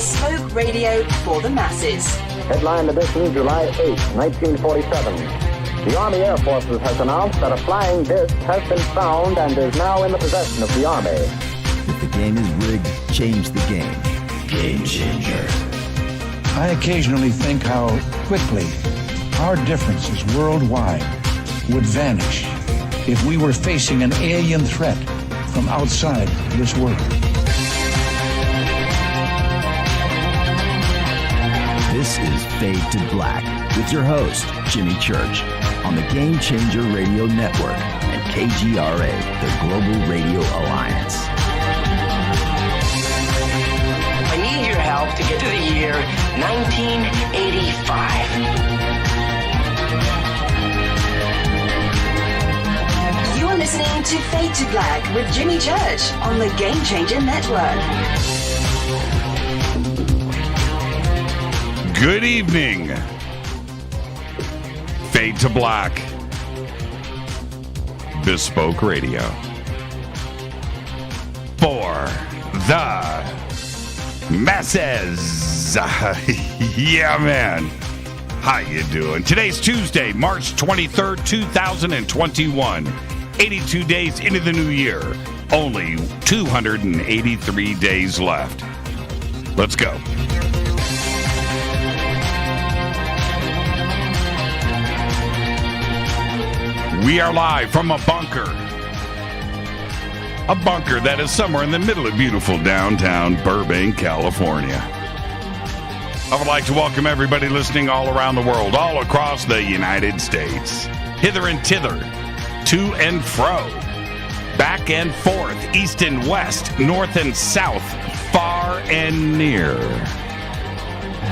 bespoke radio for the masses. Headline edition, July 8, 1947. The Army Air Forces has announced that a flying disc has been found and is now in the possession of the Army. If the game is rigged, change the game. Game changer. I occasionally think how quickly our differences worldwide would vanish if we were facing an alien threat from outside this world. This is Fade to Black with your host, Jimmy Church, on the Game Changer Radio Network and KGRA, the Global Radio Alliance. I need your help to get to the year 1985. You are listening to Fade to Black with Jimmy Church on the Game Changer Network. Good evening. Fade to Black. Bespoke Radio. For the masses. Yeah, man. How you doing? Today's Tuesday, March 23rd, 2021. 82 days into the new year. Only 283 days left. Let's go. We are live from a bunker. A bunker that is somewhere in the middle of beautiful downtown Burbank, California. I would like to welcome everybody listening all around the world, all across the United States. Hither and thither, to and fro, back and forth, east and west, north and south, far and near.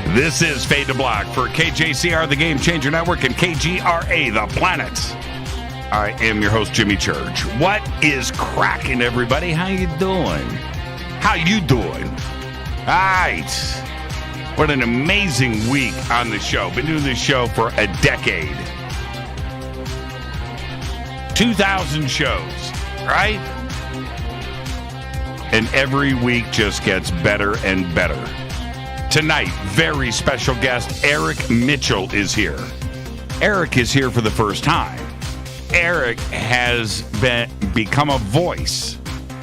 This is Fade to Black for KJCR, the Game Changer Network, and KGRA, the Planet. I am your host, Jimmy Church. What is cracking, everybody? How you doing? How you doing? All right. What an amazing week on the show. Been doing this show for a decade. 2,000 shows, right? And every week just gets better and better. Tonight, very special guest, Eric Mitchell is here. Eric is here for the first time. Eric has become a voice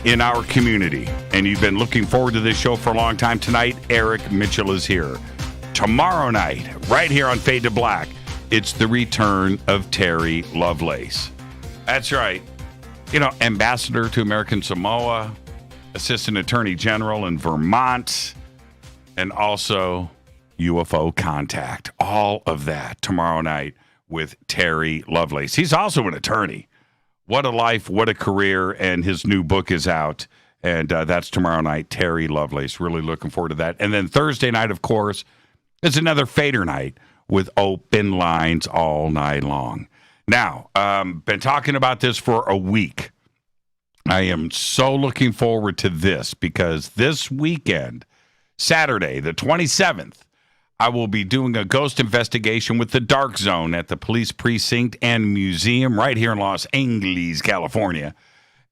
in our community, and you've been looking forward to this show for a long time. Tonight, Eric Mitchell is here. Tomorrow night, right here on Fade to Black, it's the return of Terry Lovelace. That's right. You know, ambassador to American Samoa, assistant attorney general in Vermont, and also UFO contact. All of that tomorrow night with Terry Lovelace. He's also an attorney. What a life, what a career, and his new book is out, and that's tomorrow night, Terry Lovelace. Really looking forward to that. And then Thursday night, of course, is another Fader night with open lines all night long. Now, been talking about this for a week. I am so looking forward to this because this weekend, Saturday, the 27th, I will be doing a ghost investigation with the Dark Zone at the Police Precinct and Museum right here in Los Angeles, California.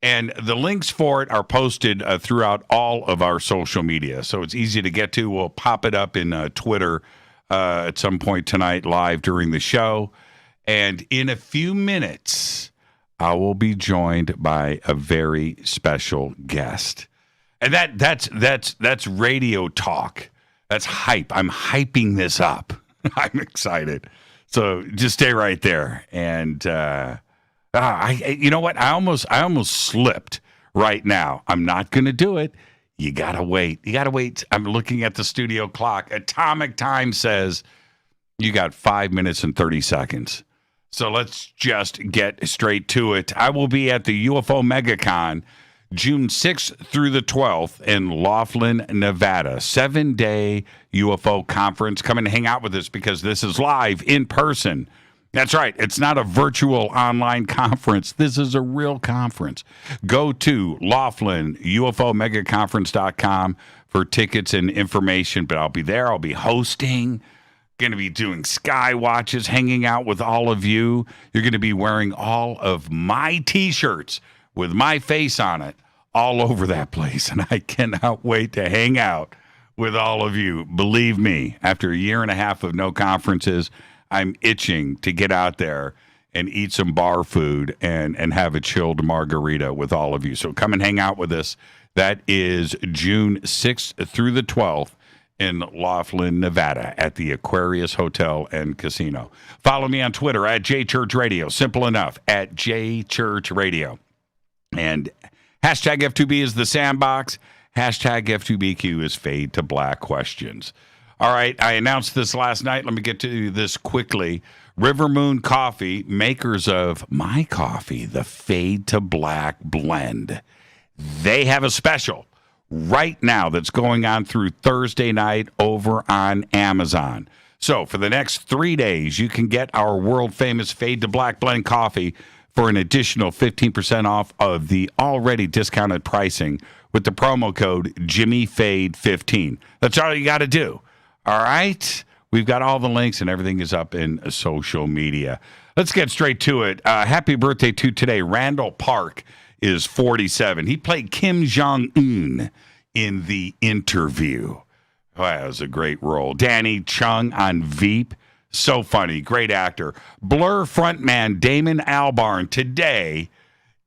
And the links for it are posted throughout all of our social media, so it's easy to get to. We'll pop it up in Twitter at some point tonight live during the show. And in a few minutes, I will be joined by a very special guest. And that's radio talk. That's hype. I'm hyping this up. I'm excited. So just stay right there. And you know what? I almost slipped right now. I'm not going to do it. You gotta wait. I'm looking at the studio clock. Atomic time says you got 5 minutes and 30 seconds. So let's just get straight to it. I will be at the UFO MegaCon June 6th through the 12th in Laughlin, Nevada. 7-day UFO conference. Come and hang out with us because this is live in person. That's right. It's not a virtual online conference. This is a real conference. Go to Laughlin, UFOmegaconference.com for tickets and information. But I'll be there. I'll be hosting. Going to be doing sky watches, hanging out with all of you. You're going to be wearing all of my T-shirts with my face on it all over that place. And I cannot wait to hang out with all of you. Believe me, after a year and a half of no conferences, I'm itching to get out there and eat some bar food and have a chilled margarita with all of you. So come and hang out with us. That is June 6th through the 12th in Laughlin, Nevada at the Aquarius Hotel and Casino. Follow me on Twitter at JChurchRadio. Simple enough, at JChurchRadio. And hashtag F2B is the sandbox. Hashtag F2BQ is fade to black questions. All right, I announced this last night. Let me get to this quickly. River Moon Coffee, makers of my coffee, the Fade to Black blend. They have a special right now that's going on through Thursday night over on Amazon. So for the next 3 days, you can get our world-famous Fade to Black blend coffee for an additional 15% off of the already discounted pricing with the promo code JimmyFade15. That's all you got to do. All right? We've got all the links and everything is up in social media. Let's get straight to it. Happy birthday to today. Randall Park is 47. He played Kim Jong-un in The Interview. Oh, that was a great role. Danny Chung on Veep. So funny. Great actor. Blur frontman Damon Albarn today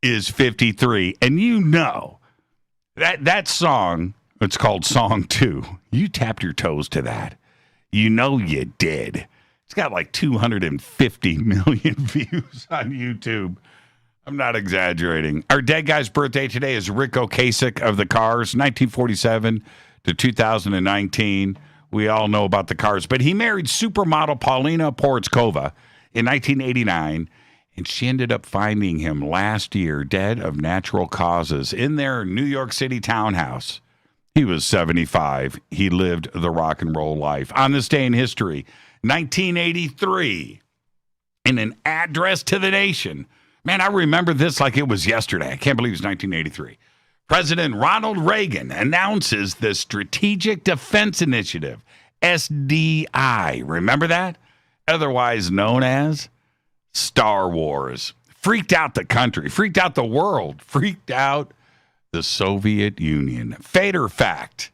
is 53. And you know that song, it's called Song 2. You tapped your toes to that. You know you did. It's got like 250 million views on YouTube. I'm not exaggerating. Our dead guy's birthday today is Rick Ocasek of the Cars, 1947 to 2019. We all know about the Cars. But he married supermodel Paulina Porizkova in 1989, and she ended up finding him last year dead of natural causes in their New York City townhouse. He was 75. He lived the rock and roll life. On this day in history, 1983, in an address to the nation. Man, I remember this like it was yesterday. I can't believe it's 1983. President Ronald Reagan announces the Strategic Defense Initiative, SDI. Remember that? Otherwise known as Star Wars. Freaked out the country, freaked out the world, freaked out the Soviet Union. Fate or fact?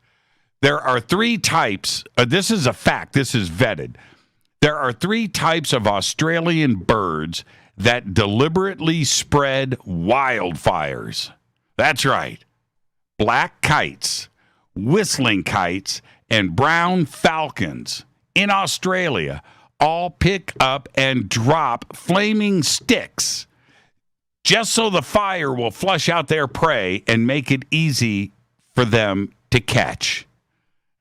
There are 3 types. This is a fact. This is vetted. There are 3 types of Australian birds that deliberately spread wildfires. That's right. Black kites, whistling kites, and brown falcons in Australia all pick up and drop flaming sticks just so the fire will flush out their prey and make it easy for them to catch.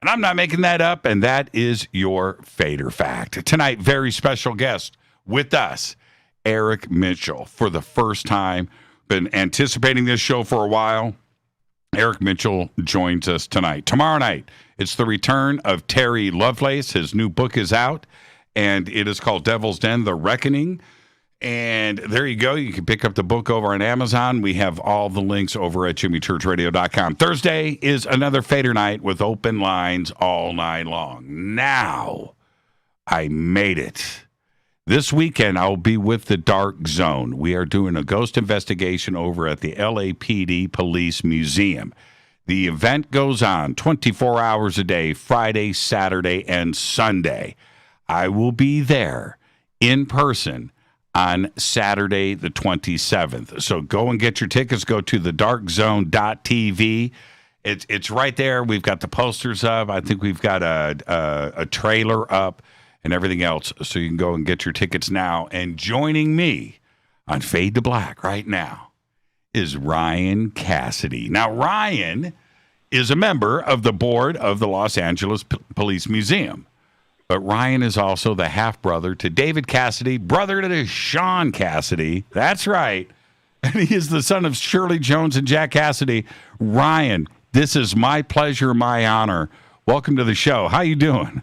And I'm not making that up, and that is your Fader fact. Tonight, very special guest with us, Eric Mitchell, for the first time. Been anticipating this show for a while. Eric Mitchell joins us tonight. Tomorrow night, it's the return of Terry Lovelace. His new book is out, and it is called Devil's Den, The Reckoning. And there you go. You can pick up the book over on Amazon. We have all the links over at jimmychurchradio.com. Thursday is another Fader night with open lines all night long. Now, I made it. This weekend, I'll be with the Dark Zone. We are doing a ghost investigation over at the LAPD Police Museum. The event goes on 24 hours a day, Friday, Saturday, and Sunday. I will be there in person on Saturday, the 27th. So go and get your tickets. Go to thedarkzone.tv. It's right there. We've got the posters up. I think we've got a trailer up and everything else. So you can go and get your tickets now. And joining me on Fade to Black right now is Ryan Cassidy. Now, Ryan is a member of the board of the Los Angeles Police Museum. But Ryan is also the half-brother to David Cassidy, brother to Sean Cassidy. That's right. And he is the son of Shirley Jones and Jack Cassidy. Ryan, this is my pleasure, my honor. Welcome to the show. How you doing?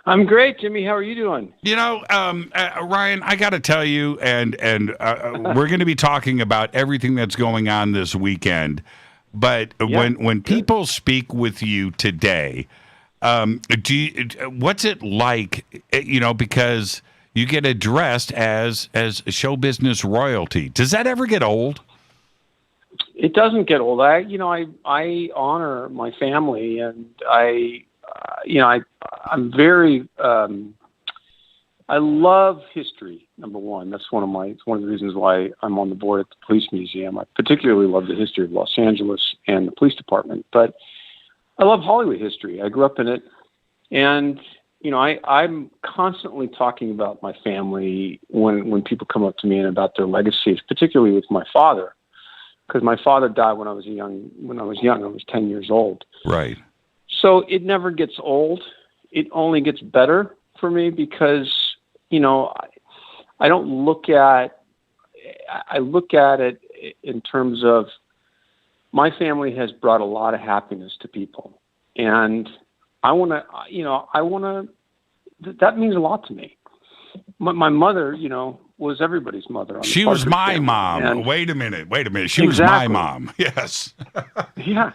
I'm great, Jimmy. How are you doing? You know, Ryan, I got to tell you, and we're going to be talking about everything that's going on this weekend. But when people speak with you today, what's it like? You know, because you get addressed as show business royalty. Does that ever get old? it doesn't get old. I honor my family, and I'm very, I love history. Number one, that's one of the reasons why I'm on the board at the Police Museum. I particularly love the history of Los Angeles and the police department, but I love Hollywood history. I grew up in it, and I'm constantly talking about my family when people come up to me and about their legacies, particularly with my father, because my father died when I was young. I was 10 years old. Right. So it never gets old. It only gets better for me because, I don't look at, I look at it in terms of my family has brought a lot of happiness to people. And that means a lot to me. My mother, was everybody's mother. She was my mom. And wait a minute. She was my mom. Yes. Yeah.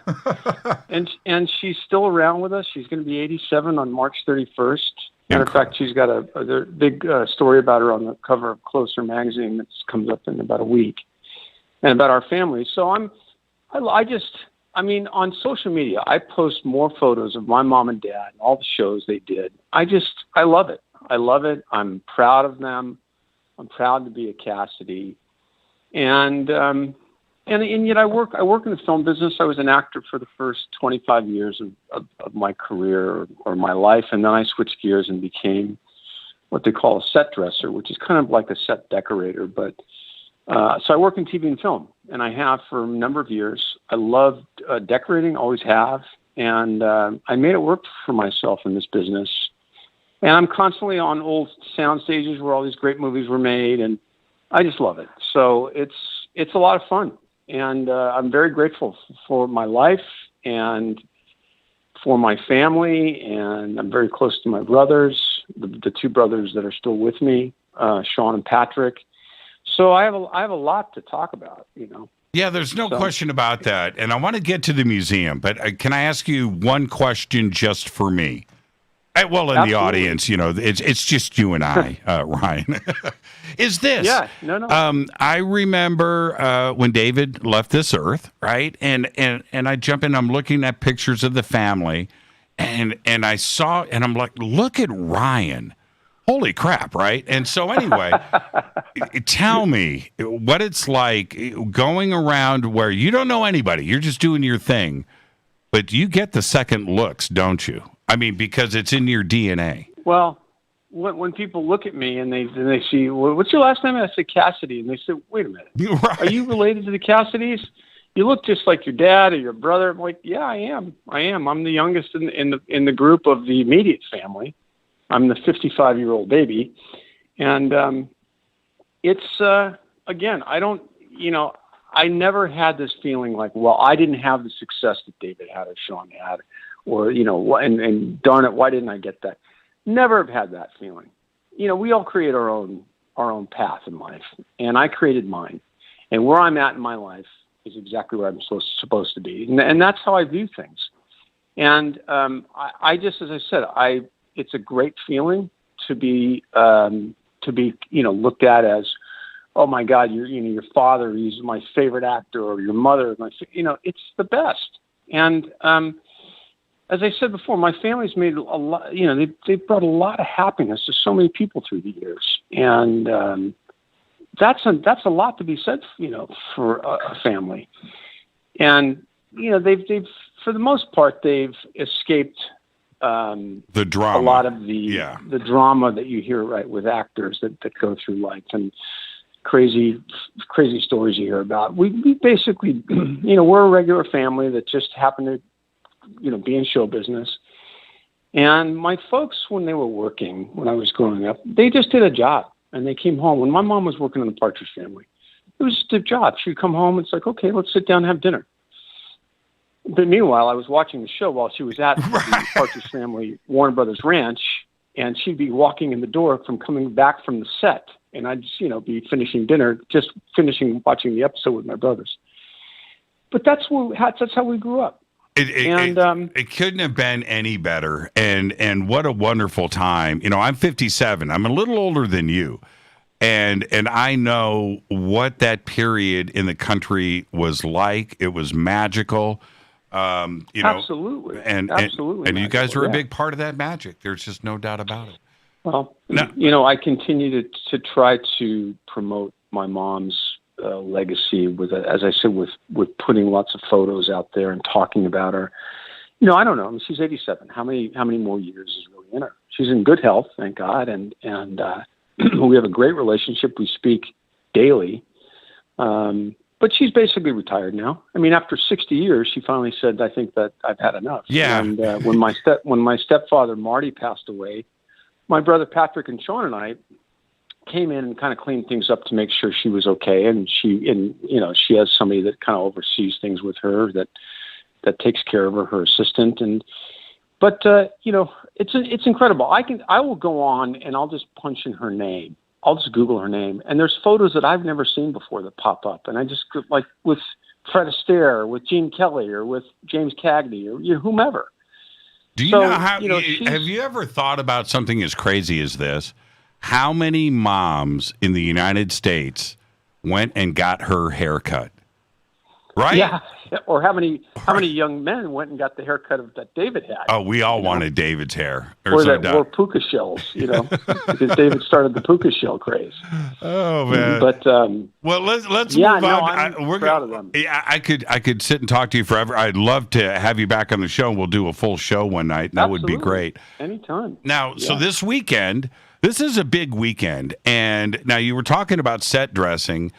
And she's still around with us. She's going to be 87 on March 31st. Matter of fact, she's got a big story about her on the cover of Closer magazine that comes up in about a week, and about our family. So on social media, I post more photos of my mom and dad and all the shows they did. I love it. I love it. I'm proud of them. I'm proud to be a Cassidy. And yet I work in the film business. I was an actor for the first 25 years of my career or my life. And then I switched gears and became what they call a set dresser, which is kind of like a set decorator. But so I work in TV and film, and I have for a number of years. I love decorating, always have. And I made it work for myself in this business. And I'm constantly on old sound stages where all these great movies were made, and I just love it. So it's a lot of fun, and I'm very grateful for my life and for my family, and I'm very close to my brothers, the two brothers that are still with me, Sean and Patrick. So I have a lot to talk about, Yeah, there's no question about that, and I want to get to the museum, but can I ask you one question just for me? Well, in Absolutely. The audience, it's just you and I, Ryan. Is this? Yeah, no. I remember when David left this earth, right? And I jump in, I'm looking at pictures of the family, and I saw, and I'm like, look at Ryan. Holy crap, right? And so anyway, tell me what it's like going around where you don't know anybody. You're just doing your thing, but you get the second looks, don't you? I mean, because it's in your DNA. Well, when people look at me and they see, well, what's your last name? I say Cassidy, and they say, wait a minute, Right. Are you related to the Cassidys? You look just like your dad or your brother. I'm like, yeah, I am. I'm the youngest in the group of the immediate family. I'm the 55-year-old baby, and it's again, I never had this feeling like, well, I didn't have the success that David had or Sean had. Or, and darn it, why didn't I get that? Never have had that feeling. We all create our own path in life, and I created mine. And where I'm at in my life is exactly where I'm supposed to be, and that's how I view things. And I just, as I said, it's a great feeling to be looked at as, oh my God, your father, he's my favorite actor, or your mother, it's the best. And as I said before, my family's made a lot, they've brought a lot of happiness to so many people through the years. And that's a lot to be said, for a family. And, they've for the most part, they've escaped the drama. A lot of the drama that you hear, right, with actors that go through life, and crazy stories you hear about. We basically, we're a regular family that just happened to, be in show business. And my folks, when they were working, when I was growing up, they just did a job, and they came home. When my mom was working on the Partridge Family, it was just a job. She'd come home, and it's like, okay, let's sit down and have dinner. But meanwhile, I was watching the show while she was at the Partridge Family Warner Brothers Ranch, and she'd be walking in the door from coming back from the set, and I'd just, be finishing dinner, just finishing watching the episode with my brothers. But that's how we grew up. It couldn't have been any better, and what a wonderful time. I'm 57. I'm a little older than you, And I know what that period in the country was like. It was magical. Absolutely. Absolutely. And you guys are a yeah. big part of that magic. There's just no doubt about it. Well, I continue to try to promote my mom's legacy with, as I said, with putting lots of photos out there and talking about her. I don't know. I mean, she's 87. How many more years is really in her? She's in good health, thank God, and we have a great relationship. We speak daily, but she's basically retired now. I mean, after 60 years, she finally said, "I think that I've had enough." Yeah. And when my stepfather Marty passed away, my brother Patrick and Sean and I came in and kind of cleaned things up to make sure she was okay. And she has somebody that kind of oversees things with her that takes care of her assistant. But it's incredible. I will go on and I'll just punch in her name. I'll just Google her name, and there's photos that I've never seen before that pop up. And I just, like, with Fred Astaire, with Gene Kelly, or with James Cagney, or whomever. Do you know how? Have you ever thought about something as crazy as this? How many moms in the United States went and got her haircut? Right? Yeah. Or how many young men went and got the haircut that David had? Oh, we all wanted David's hair. Or puka shells, because David started the puka shell craze. Oh man! But well, let's move on. I'm proud of them. I could sit and talk to you forever. I'd love to have you back on the show, and we'll do a full show one night. That would be great. Anytime. Now, so this weekend, this is a big weekend, and now you were talking about set dressing.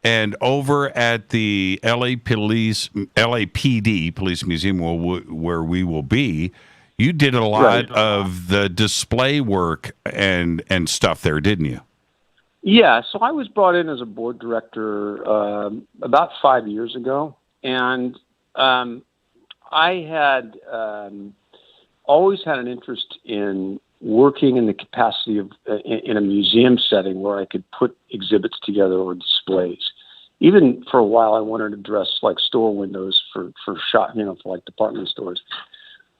And over at the LAPD Police Museum, where we will be, you did a lot of the display work and stuff there, didn't you? Yeah. So I was brought in as a board director about 5 years ago, and I had always had an interest in working in the capacity of in a museum setting where I could put exhibits together or displays. Even for a while, I wanted to dress like store windows for shop, for like department stores.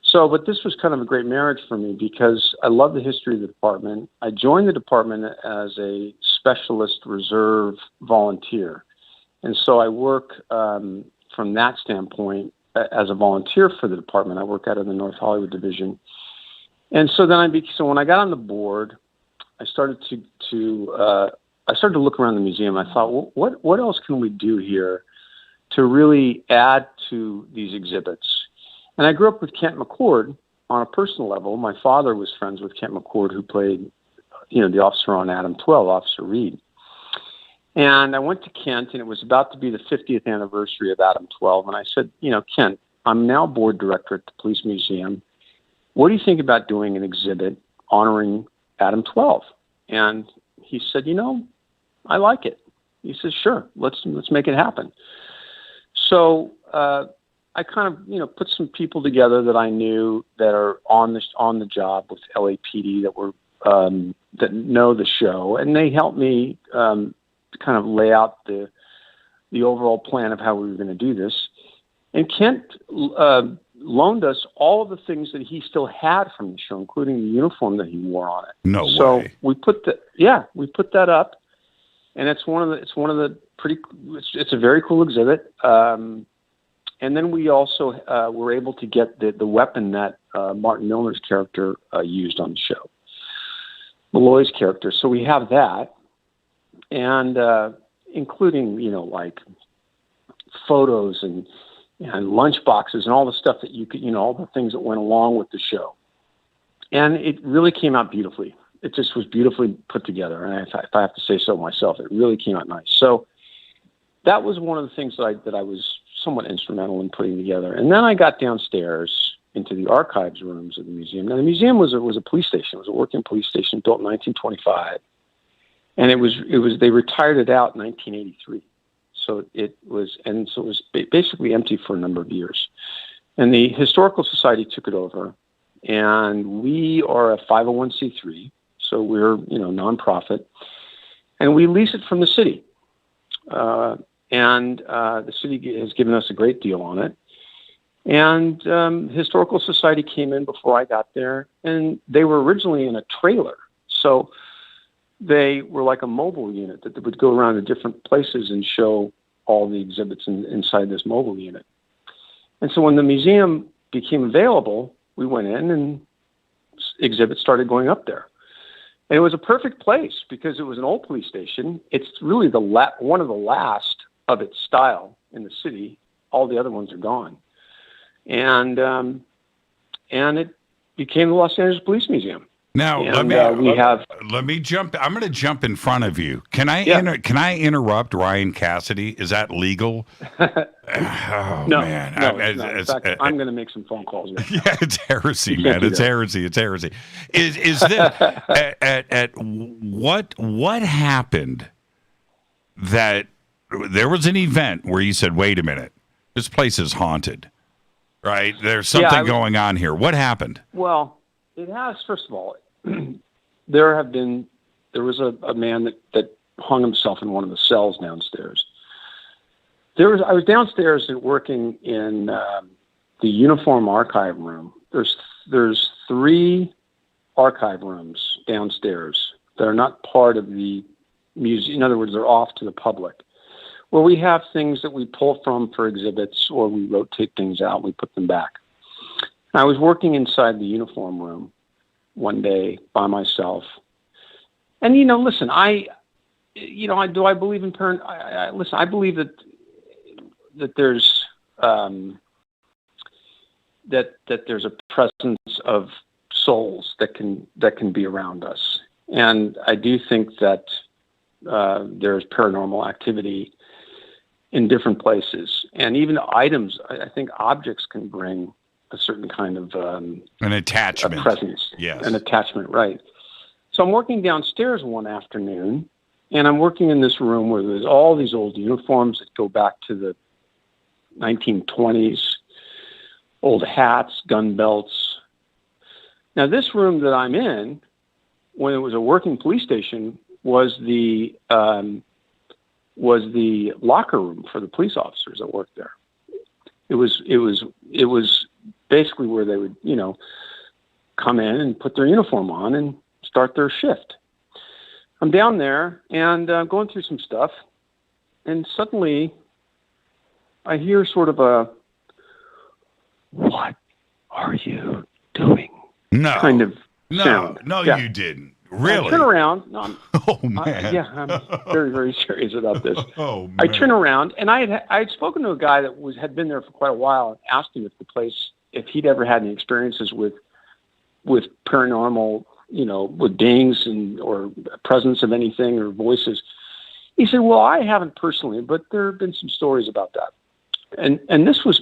So, but this was kind of a great marriage for me because I love the history of the department. I joined the department as a specialist reserve volunteer. And so I work from that standpoint as a volunteer for the department. I work out of the North Hollywood division. And so then so when I got on the board, I started to look around the museum. I thought, well, what else can we do here to really add to these exhibits? And I grew up with Kent McCord on a personal level. My father was friends with Kent McCord, who played, the officer on Adam 12, Officer Reed. And I went to Kent, and it was about to be the 50th anniversary of Adam 12. And I said, Kent, I'm now board director at the Police Museum. What do you think about doing an exhibit honoring Adam 12? And he said, I like it. He says, sure, let's make it happen. So I kind of, put some people together that I knew that are on the job with LAPD that were that know the show, and they helped me kind of lay out the overall plan of how we were going to do this. And Kent loaned us all of the things that he still had from the show, including the uniform that he wore on it. No so way. we put that up, and it's a very cool exhibit. And then we also were able to get the weapon that Martin Milner's character used on the show, Malloy's character. So we have that, and including like photos and lunch boxes and all the stuff that you could, all the things that went along with the show. And it really came out beautifully. It just was beautifully put together. And if I have to say so myself, it really came out nice. So that was one of the things that I was somewhat instrumental in putting together. And then I got downstairs into the archives rooms of the museum. Now, the museum was a police station. It was a working police station built in 1925. And it was they retired it out in 1983. So it was basically empty for a number of years. And the Historical Society took it over, and we are a 501c3, so we're nonprofit, and we lease it from the city. And the city has given us a great deal on it. And Historical Society came in before I got there, and they were originally in a trailer. So they were like a mobile unit that would go around to different places and show all the exhibits inside this mobile unit. And so when the museum became available, we went in and exhibits started going up there. And it was a perfect place because it was an old police station. It's really one of the last of its style in the city. All the other ones are gone. And it became the Los Angeles Police Museum. Now, and, let me jump. I'm going to jump in front of you. Can I interrupt Ryan Cassidy? Is that legal? No, man. No, in fact, I'm going to make some phone calls. Right now. Yeah, it's heresy, man. It's heresy. It's heresy. Is this at what happened that there was an event where you said, "Wait a minute, this place is haunted." Right? There's something going on here. What happened? Well, it has. First of all, there was a man that hung himself in one of the cells downstairs. I was downstairs and working in the uniform archive room. There's 3 archive rooms downstairs that are not part of the museum. In other words, they're off to the public, where we have things that we pull from for exhibits, or we rotate things out and we put them back. I was working inside the uniform room one day by myself. And, listen, I believe in listen, I believe that there's, that there's a presence of souls that can be around us. And I do think that there's paranormal activity in different places. And even items, I think objects can bring a certain kind of an attachment, a presence, yes, an attachment, right? So I'm working downstairs one afternoon, and I'm working in this room where there's all these old uniforms that go back to the 1920s, old hats, gun belts. Now, this room that I'm in, when it was a working police station, was the locker room for the police officers that worked there. It was basically where they would, come in and put their uniform on and start their shift. I'm down there and going through some stuff, and suddenly I hear sort of a, "What are you doing?" kind of sound. No, yeah. You didn't. Really? I turn around. No, oh, man. I'm very, very serious about this. Oh, man. I turn around, and I had spoken to a guy that had been there for quite a while, and asked him if he'd ever had any experiences with paranormal, with dings or presence of anything or voices. He said, "Well, I haven't personally, but there have been some stories about that." And this was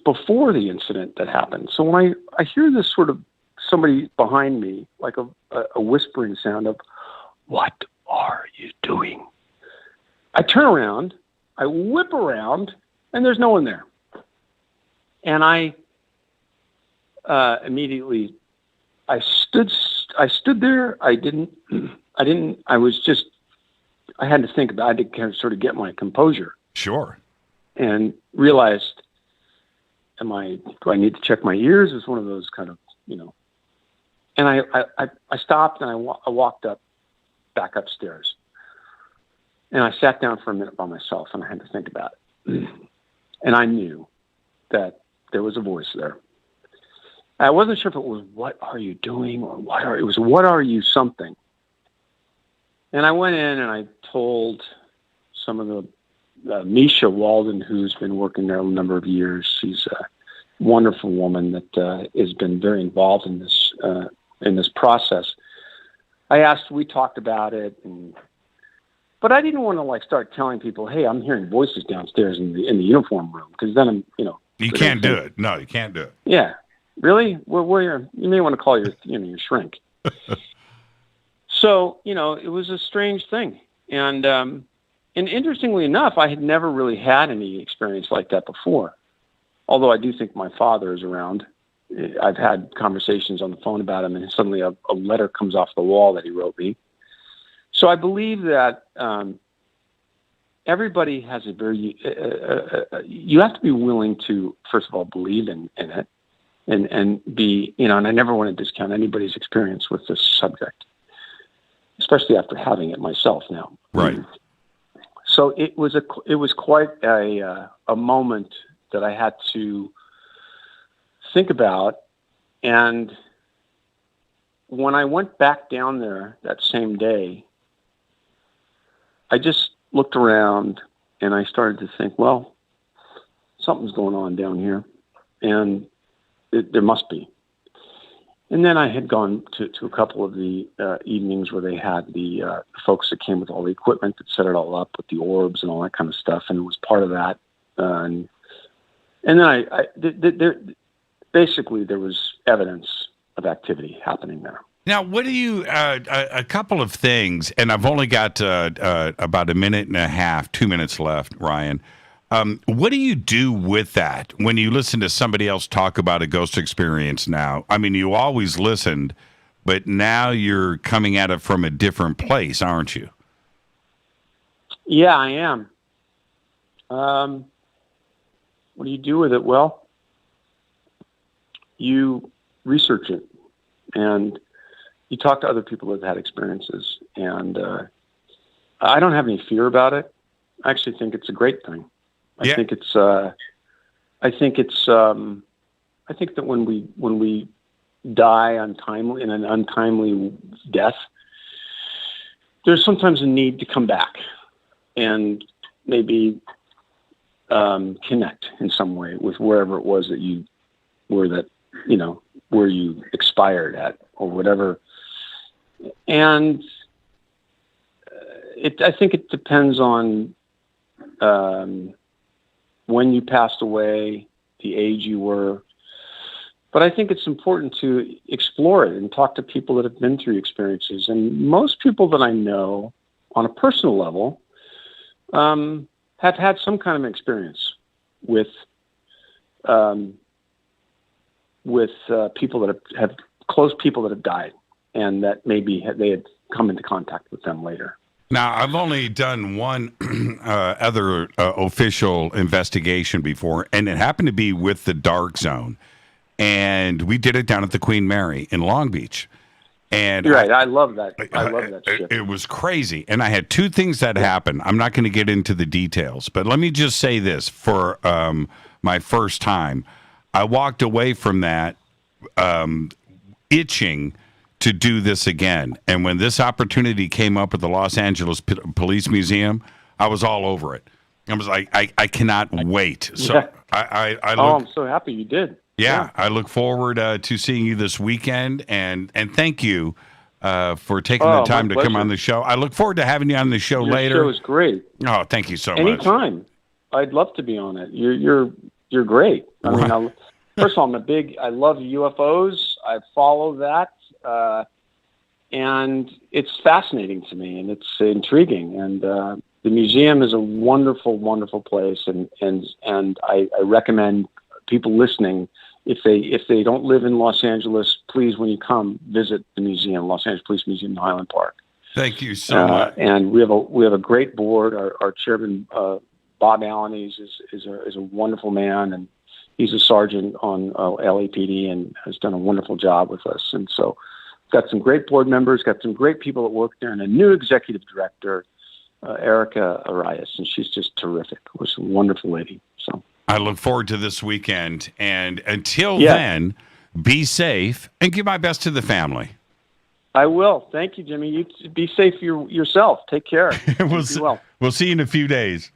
before the incident that happened. So when I hear this sort of somebody behind me, like a whispering sound of, "What are you doing?" I turn around, I whip around, and there's no one there. And I immediately, I stood there. I had to think about it. I had to kind of sort of get my composure. Sure. And realized, do I need to check my ears? It's one of those kind of, And I stopped and I walked back upstairs. And I sat down for a minute by myself and I had to think about it. And I knew that there was a voice there. I wasn't sure if it was, "What are you doing?" or it was, "What are you something?" And I went in and I told some of the, Misha Walden, who's been working there a number of years. She's a wonderful woman that has been very involved in this process. We talked about it, but I didn't want to start telling people, "Hey, I'm hearing voices downstairs in the uniform room," because then I'm, you can't do it. No, you can't do it. Yeah, really. Well, you may want to call your shrink. So it was a strange thing, and interestingly enough, I had never really had any experience like that before. Although I do think my father is around. I've had conversations on the phone about him, and suddenly a letter comes off the wall that he wrote me. So I believe that everybody has a very, you have to be willing to, first of all, believe in it and be, and I never want to discount anybody's experience with this subject. especially after having it myself now. Right. So it was quite a moment that I had to think about. And when I went back down there that same day, I just looked around and I started to think, well, something's going on down here, and there must be. And then I had gone to a couple of the evenings where they had the folks that came with all the equipment that set it all up with the orbs and all that kind of stuff, and it was part of that. And then basically there was evidence of activity happening there. Now, what do you, a couple of things, and I've only got about a minute and a half, 2 minutes left, Ryan. What do you do with that when you listen to somebody else talk about a ghost experience now? I mean, you always listened, but now you're coming at it from a different place, aren't you? Yeah, I am. What do you do with it? Well, you research it, and you talk to other people that have had experiences. And I don't have any fear about it. I actually think it's a great thing. I think that when we die untimely in an untimely death, there's sometimes a need to come back and maybe connect in some way with wherever it was that you were, where you expired at or whatever. And I think it depends on when you passed away, the age you were. But I think it's important to explore it and talk to people that have been through experiences. And most people that I know on a personal level have had some kind of experience with people that have close people that have died, and that maybe they had come into contact with them later. Now, I've only done one other official investigation before, and it happened to be with the Dark Zone. And we did it down at the Queen Mary in Long Beach. And you're right. I love that. I love that shit. It was crazy. And I had two things that happened. I'm not going to get into the details, but let me just say this. For my first time, I walked away from that itching to do this again. And when this opportunity came up at the Los Angeles Police Museum, I was all over it. I was like, I cannot wait. So yeah. I'm so happy you did. Yeah, I look forward to seeing you this weekend, and thank you for taking the time to come on the show. I look forward to having you on the show later. Your show is great. Oh, thank you so much. Anytime. I'd love to be on it. You're great. I mean, first of all, I love UFOs. I follow that. And it's fascinating to me, and it's intriguing. And the museum is a wonderful, wonderful place. And I recommend people listening, if they don't live in Los Angeles, please, when you come, visit the museum, Los Angeles Police Museum in Highland Park. Thank you so much. And we have a great board. Our chairman, Bob Allen, is a wonderful man, and he's a sergeant on LAPD and has done a wonderful job with us. And so, got some great board members, got some great people that work there, and a new executive director, Erica Arias, and she's just terrific. She's a wonderful lady. So I look forward to this weekend, and until then, be safe and give my best to the family. I will. Thank you, Jimmy. You be safe yourself. Take care. We'll see you in a few days.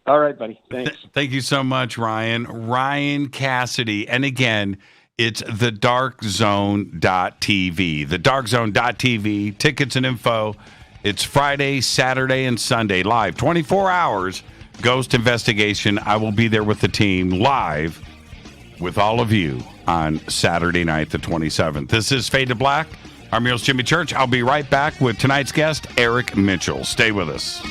All right, buddy. Thanks. Thank you so much, Ryan. Ryan Cassidy. And again, it's thedarkzone.tv. Thedarkzone.tv. Tickets and info. It's Friday, Saturday, and Sunday live. 24 hours. Ghost investigation. I will be there with the team live with all of you on Saturday night, the 27th. This is Fade to Black. I'm your host, Jimmy Church. I'll be right back with tonight's guest, Eric Mitchell. Stay with us.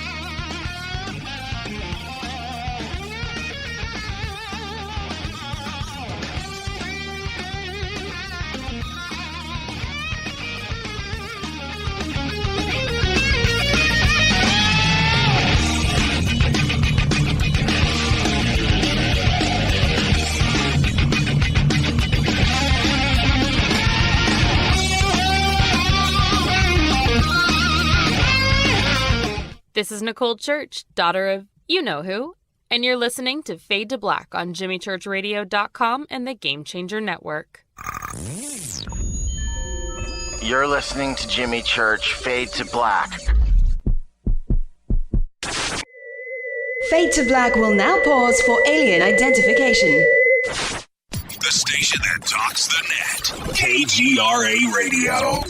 This is Nicole Church, daughter of you-know-who, and you're listening to Fade to Black on JimmyChurchRadio.com and the Game Changer Network. You're listening to Jimmy Church, Fade to Black. Fade to Black will now pause for alien identification. The station that talks the net. KGRA Radio.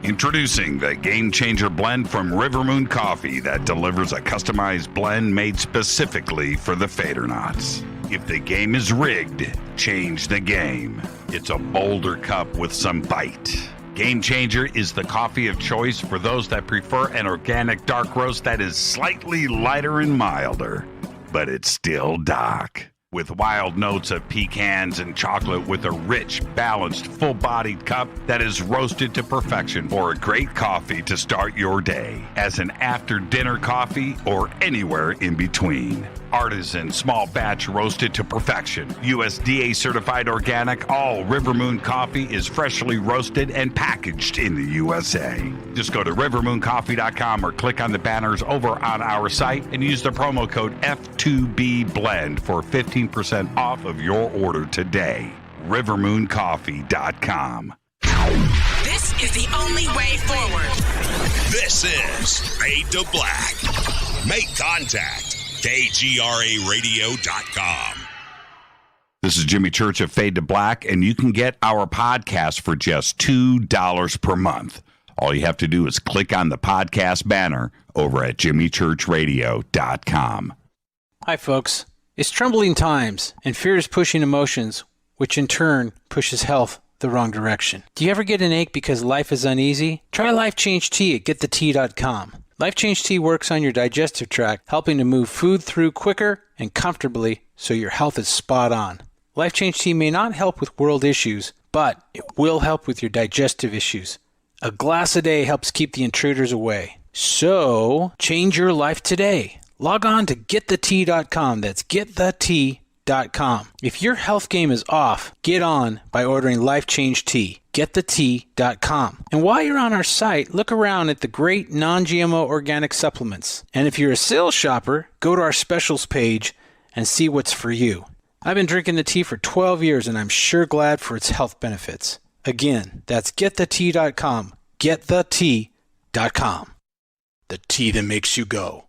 Introducing the Game Changer blend from Rivermoon Coffee that delivers a customized blend made specifically for the Fadernauts. If the game is rigged, change the game. It's a bolder cup with some bite. Game Changer is the coffee of choice for those that prefer an organic dark roast that is slightly lighter and milder, but it's still dark. With wild notes of pecans and chocolate with a rich, balanced, full-bodied cup that is roasted to perfection for a great coffee to start your day, as an after-dinner coffee or anywhere in between. Artisan, small batch roasted to perfection. USDA certified organic, all Rivermoon coffee is freshly roasted and packaged in the USA. Just go to rivermooncoffee.com or click on the banners over on our site and use the promo code F2BBLEND for 15% off of your order today. rivermooncoffee.com. This is the only way forward. This is Fade to Black. Make contact. KGRARadio.com. This is Jimmy Church of Fade to Black, and you can get our podcast for just $2 per month. All you have to do is click on the podcast banner over at jimmychurchradio.com. Hi, folks. It's troubling times, and fear is pushing emotions, which in turn pushes health the wrong direction. Do you ever get an ache because life is uneasy? Try Life Change Tea at getthetea.com. Life Change Tea works on your digestive tract, helping to move food through quicker and comfortably so your health is spot on. Life Change Tea may not help with world issues, but it will help with your digestive issues. A glass a day helps keep the intruders away. So, change your life today. Log on to getthetea.com. That's getthetea.com. If your health game is off, get on by ordering Life Change Tea. Getthetea.com. And while you're on our site, look around at the great non-GMO organic supplements. And if you're a sales shopper, go to our specials page and see what's for you. I've been drinking the tea for 12 years and I'm sure glad for its health benefits. Again, that's getthetea.com. Getthetea.com. The tea that makes you go.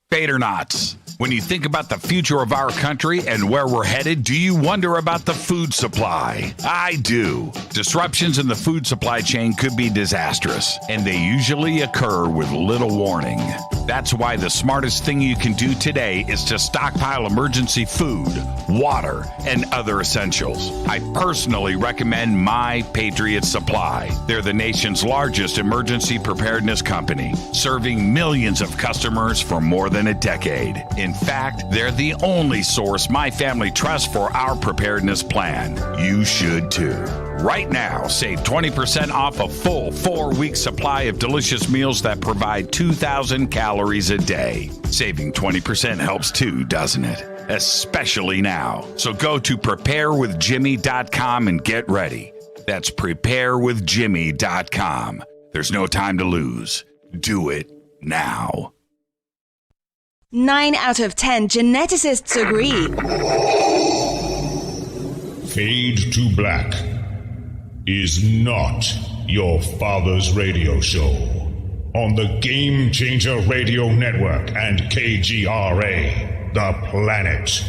Fadernauts. When you think about the future of our country and where we're headed, do you wonder about the food supply? I do. Disruptions in the food supply chain could be disastrous, and they usually occur with little warning. That's why the smartest thing you can do today is to stockpile emergency food, water, and other essentials. I personally recommend My Patriot Supply. They're the nation's largest emergency preparedness company, serving millions of customers for more than a decade. In fact, they're the only source my family trusts for our preparedness plan. You should too. Right now, save 20% off a full 4-week supply of delicious meals that provide 2,000 calories a day. Saving 20% helps too, doesn't it? Especially now. So go to preparewithjimmy.com and get ready. That's preparewithjimmy.com. There's no time to lose. Do it now. 9 out of 10 geneticists agree. Fade to Black is not your father's radio show on the Game Changer Radio Network and KGRA, the planet.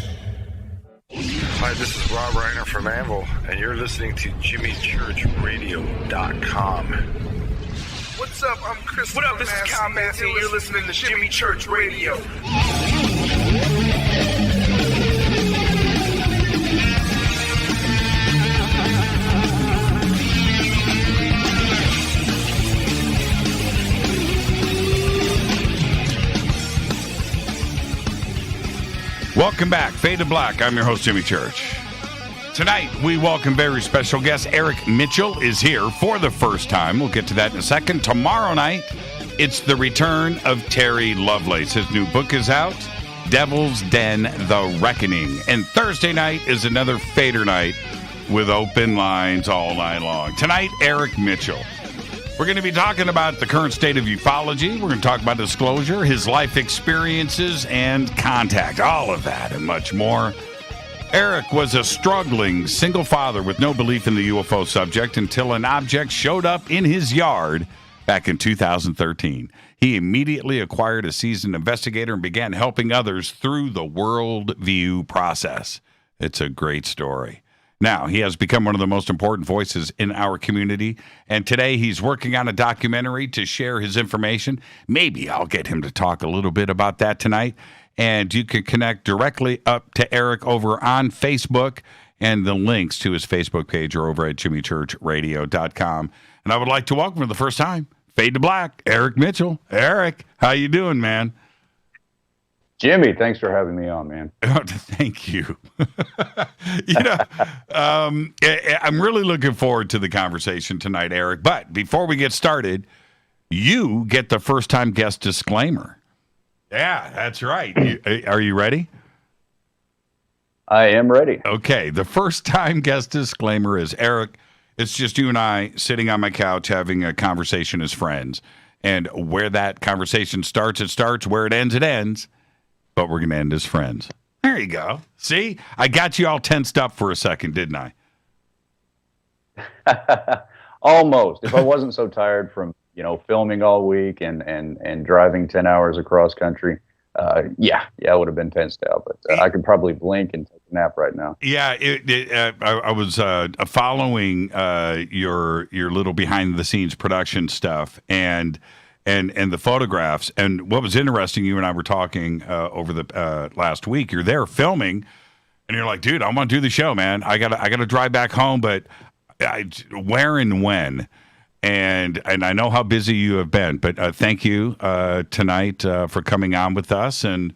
Hi, this is Rob Reiner from Anvil, and you're listening to JimmyChurchRadio.com. What's up? I'm Chris. What up? This is Kyle Massey, and you're listening to Jimmy Church Radio. Welcome back, Fade to Black. I'm your host, Jimmy Church. Tonight, we welcome very special guest. Eric Mitchell is here for the first time. We'll get to that in a second. Tomorrow night, it's the return of Terry Lovelace. His new book is out, Devil's Den, The Reckoning. And Thursday night is another Fader night with open lines all night long. Tonight, Eric Mitchell. We're going to be talking about the current state of ufology. We're going to talk about disclosure, his life experiences, and contact. All of that and much more. Eric was a struggling single father with no belief in the UFO subject until an object showed up in his yard back in 2013. He immediately acquired a seasoned investigator and began helping others through the worldview process. It's a great story. Now, he has become one of the most important voices in our community, and today he's working on a documentary to share his information. Maybe I'll get him to talk a little bit about that tonight, and you can connect directly up to Eric over on Facebook, and the links to his Facebook page are over at jimmychurchradio.com. And I would like to welcome for the first time, Fade to Black, Eric Mitchell. Eric, how you doing, man? Jimmy, thanks for having me on, man. Thank you. I'm really looking forward to the conversation tonight, Eric. But before we get started, you get the first-time guest disclaimer. Yeah, that's right. Are you ready? I am ready. Okay, the first-time guest disclaimer is, Eric, it's just you and I sitting on my couch having a conversation as friends. And where that conversation starts, it starts. Where it ends. But we're going to end as friends. There you go. See? I got you all tensed up for a second, didn't I? Almost. If I wasn't so tired from, filming all week and driving 10 hours across country, I would have been tensed out. But I could probably blink and take a nap right now. Yeah, I was following your little behind-the-scenes production stuff, and the photographs. And what was interesting, you and I were talking over the last week. You're there filming, and you're like, dude, I want to do the show, man. I gotta drive back home, but where and when? And I know how busy you have been, but thank you tonight for coming on with us. And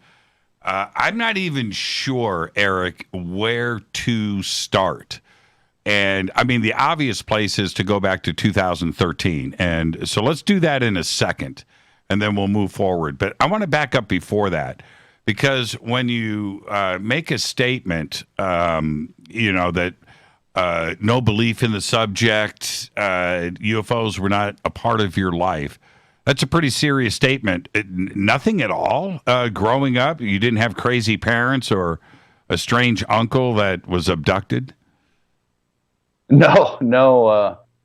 I'm not even sure, Eric, where to start. And I mean, the obvious place is to go back to 2013. And so let's do that in a second, and then we'll move forward. But I want to back up before that, because when you make a statement, that no belief in the subject, UFOs were not a part of your life, that's a pretty serious statement. Nothing at all growing up? You didn't have crazy parents or a strange uncle that was abducted? No.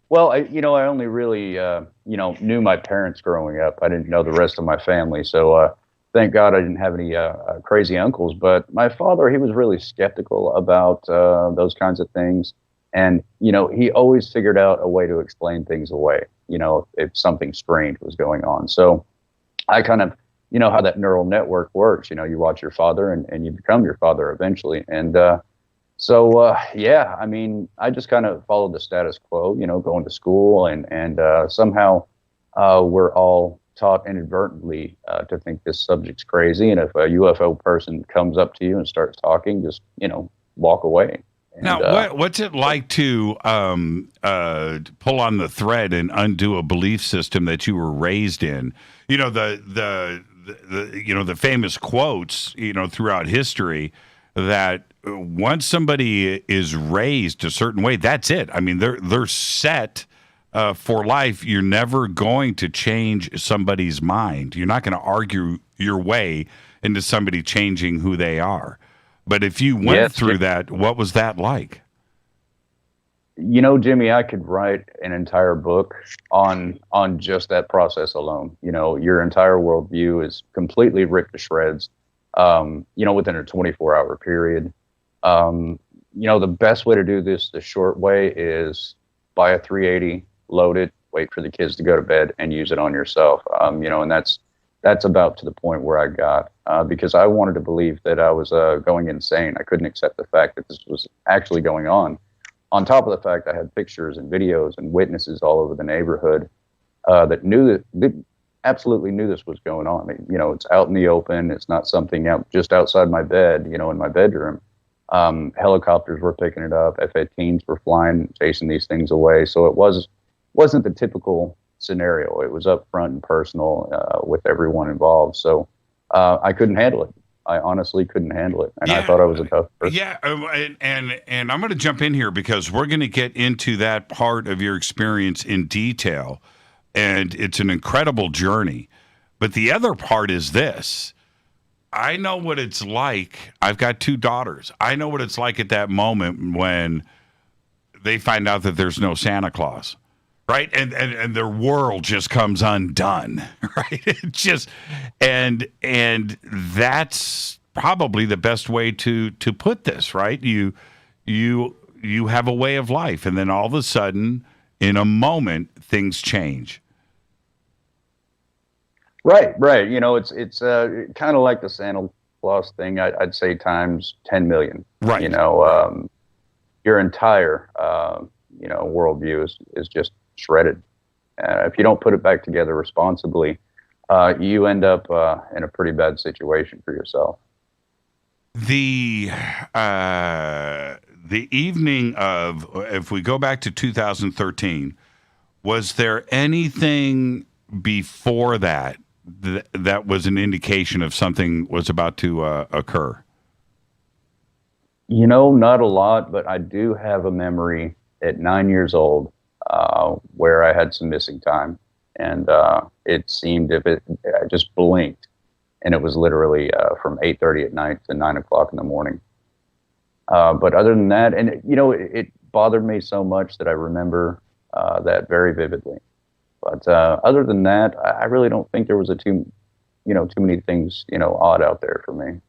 Well, I only really, knew my parents growing up. I didn't know the rest of my family. So thank God I didn't have any crazy uncles. But my father, he was really skeptical about those kinds of things. And, he always figured out a way to explain things away, if something strange was going on. So I kind of, how that neural network works. You watch your father and you become your father eventually. And I just kind of followed the status quo, going to school and somehow we're all taught inadvertently to think this subject's crazy. And if a UFO person comes up to you and starts talking, just, walk away. And, now, what's it like to pull on the thread and undo a belief system that you were raised in? The famous quotes, throughout history that once somebody is raised a certain way, that's it. I mean, they're set for life. You're never going to change somebody's mind. You're not going to argue your way into somebody changing who they are. But if you went through that, what was that like? Jimmy, I could write an entire book on just that process alone. Your entire worldview is completely ripped to shreds, within a 24-hour period. The best way to do this the short way is buy a 380, load it, wait for the kids to go to bed, and use it on yourself. And that's about to the point where I got, because I wanted to believe that I was going insane. I couldn't accept the fact that this was actually going on. On top of the fact I had pictures and videos and witnesses all over the neighborhood that absolutely knew this was going on. I mean, it's out in the open. It's not something just outside my bed, in my bedroom. Helicopters were picking it up. F-18s were flying, chasing these things away. So it wasn't the typical scenario. It was up front and personal with everyone involved. So I couldn't handle it. I honestly couldn't handle it, and I thought I was a tough person. Yeah, and I'm going to jump in here because we're going to get into that part of your experience in detail. and it's an incredible journey. But the other part is this. I know what it's like. I've got 2 daughters. I know what it's like at that moment when they find out that there's no Santa Claus, right? And their world just comes undone, right? It just and that's probably the best way to put this, right? You have a way of life, and then all of a sudden, in a moment, things change. Right. It's kind of like the Santa Claus thing. I'd say times 10 million. Right. Your entire worldview is just shredded. If you don't put it back together responsibly, you end up in a pretty bad situation for yourself. The evening of, if we go back to 2013, was there anything before that that was an indication of something was about to occur? Not a lot, but I do have a memory at 9 years old where I had some missing time, and it seemed I just blinked, and it was literally from 8:30 at night to 9 o'clock in the morning. But other than that, and it bothered me so much that I remember that very vividly. But other than that, I really don't think there was too many things odd out there for me,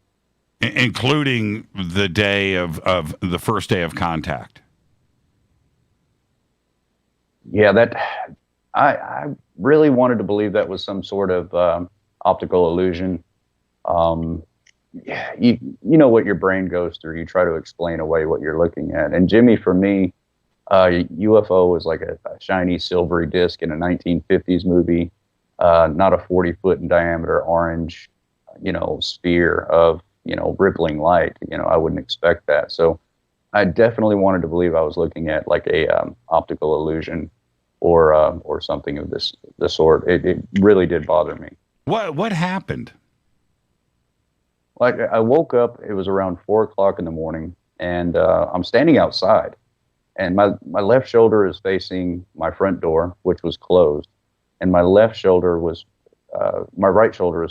including the day of the first day of contact. Yeah, that I really wanted to believe that was some sort of optical illusion. You know what your brain goes through. You try to explain away what you're looking at. And Jimmy, for me, UFO was like a shiny silvery disc in a 1950s movie, not a 40-foot in diameter orange, sphere of, rippling light. I wouldn't expect that. So I definitely wanted to believe I was looking at like a optical illusion or something of this sort. It really did bother me. What happened? Like I woke up, it was around 4 o'clock in the morning, and I'm standing outside. And my left shoulder is facing my front door, which was closed. And my right shoulder is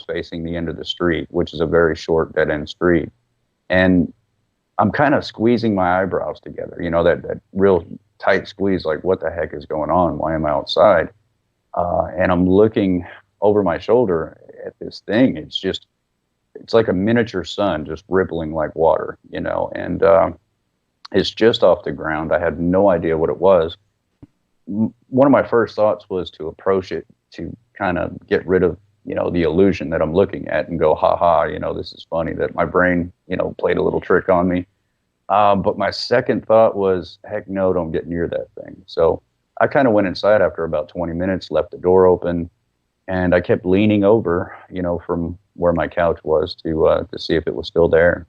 facing the end of the street, which is a very short dead-end street. And I'm kind of squeezing my eyebrows together, that real tight squeeze, like, what the heck is going on? Why am I outside? And I'm looking over my shoulder at this thing. It's like a miniature sun just rippling like water, and it's just off the ground. I had no idea what it was. One of my first thoughts was to approach it to kind of get rid of, the illusion that I'm looking at and go, this is funny that my brain, played a little trick on me. But my second thought was, heck no, don't get near that thing. So I kind of went inside after about 20 minutes, left the door open, and I kept leaning over, from where my couch was to see if it was still there.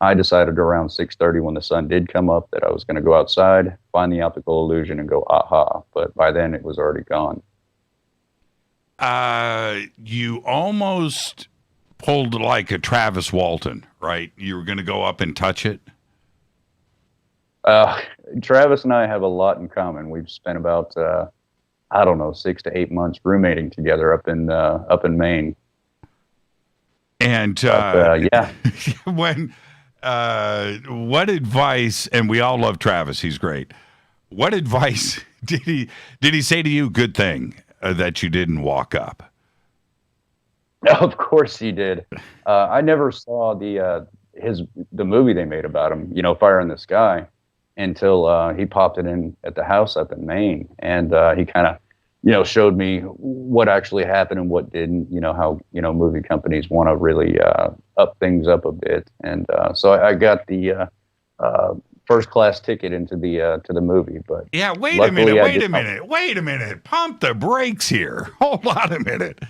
I decided around 6:30 when the sun did come up that I was going to go outside, find the optical illusion, and go, aha. But by then it was already gone. You almost pulled like a Travis Walton, right? You were going to go up and touch it? Travis and I have a lot in common. We've spent about, 6 to 8 months roommating together up in Maine. And yeah. What advice? And we all love Travis; he's great. What advice did he say to you? Good thing that you didn't walk up. Of course he did. I never saw the movie they made about him, Fire in the Sky, until he popped it in at the house up in Maine, and he kind of showed me what actually happened and what didn't, how, movie companies want to really up things up a bit. And so I got the first class ticket into the movie. But yeah, wait a minute. Pump the brakes here. Hold on a minute.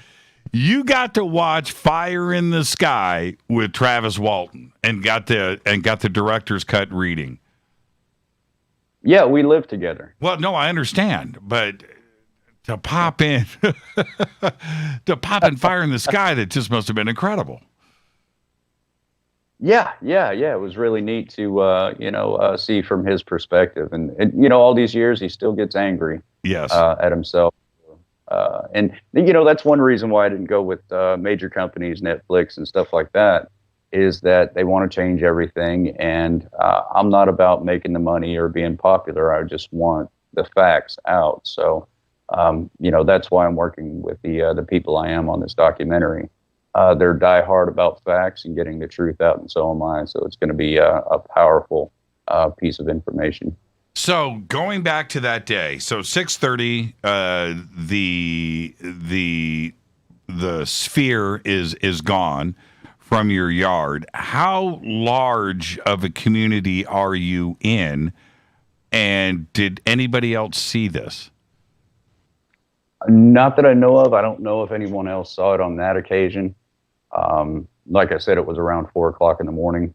You got to watch Fire in the Sky with Travis Walton and got the director's cut reading. Yeah, we lived together. Well, no, I understand, but to pop in Fire in the Sky, that just must have been incredible. Yeah. It was really neat to, see from his perspective. And all these years, he still gets angry yes. At himself. And that's one reason why I didn't go with major companies, Netflix and stuff like that, is that they want to change everything. And I'm not about making the money or being popular. I just want the facts out. So, that's why I'm working with the people I am on this documentary. They're diehard about facts and getting the truth out, and so am I. So it's going to be a powerful piece of information. So going back to that day, so 6:30, the sphere is gone from your yard. How large of a community are you in? And did anybody else see this? Not that I know of. I don't know if anyone else saw it on that occasion. Like I said, it was around 4:00 in the morning.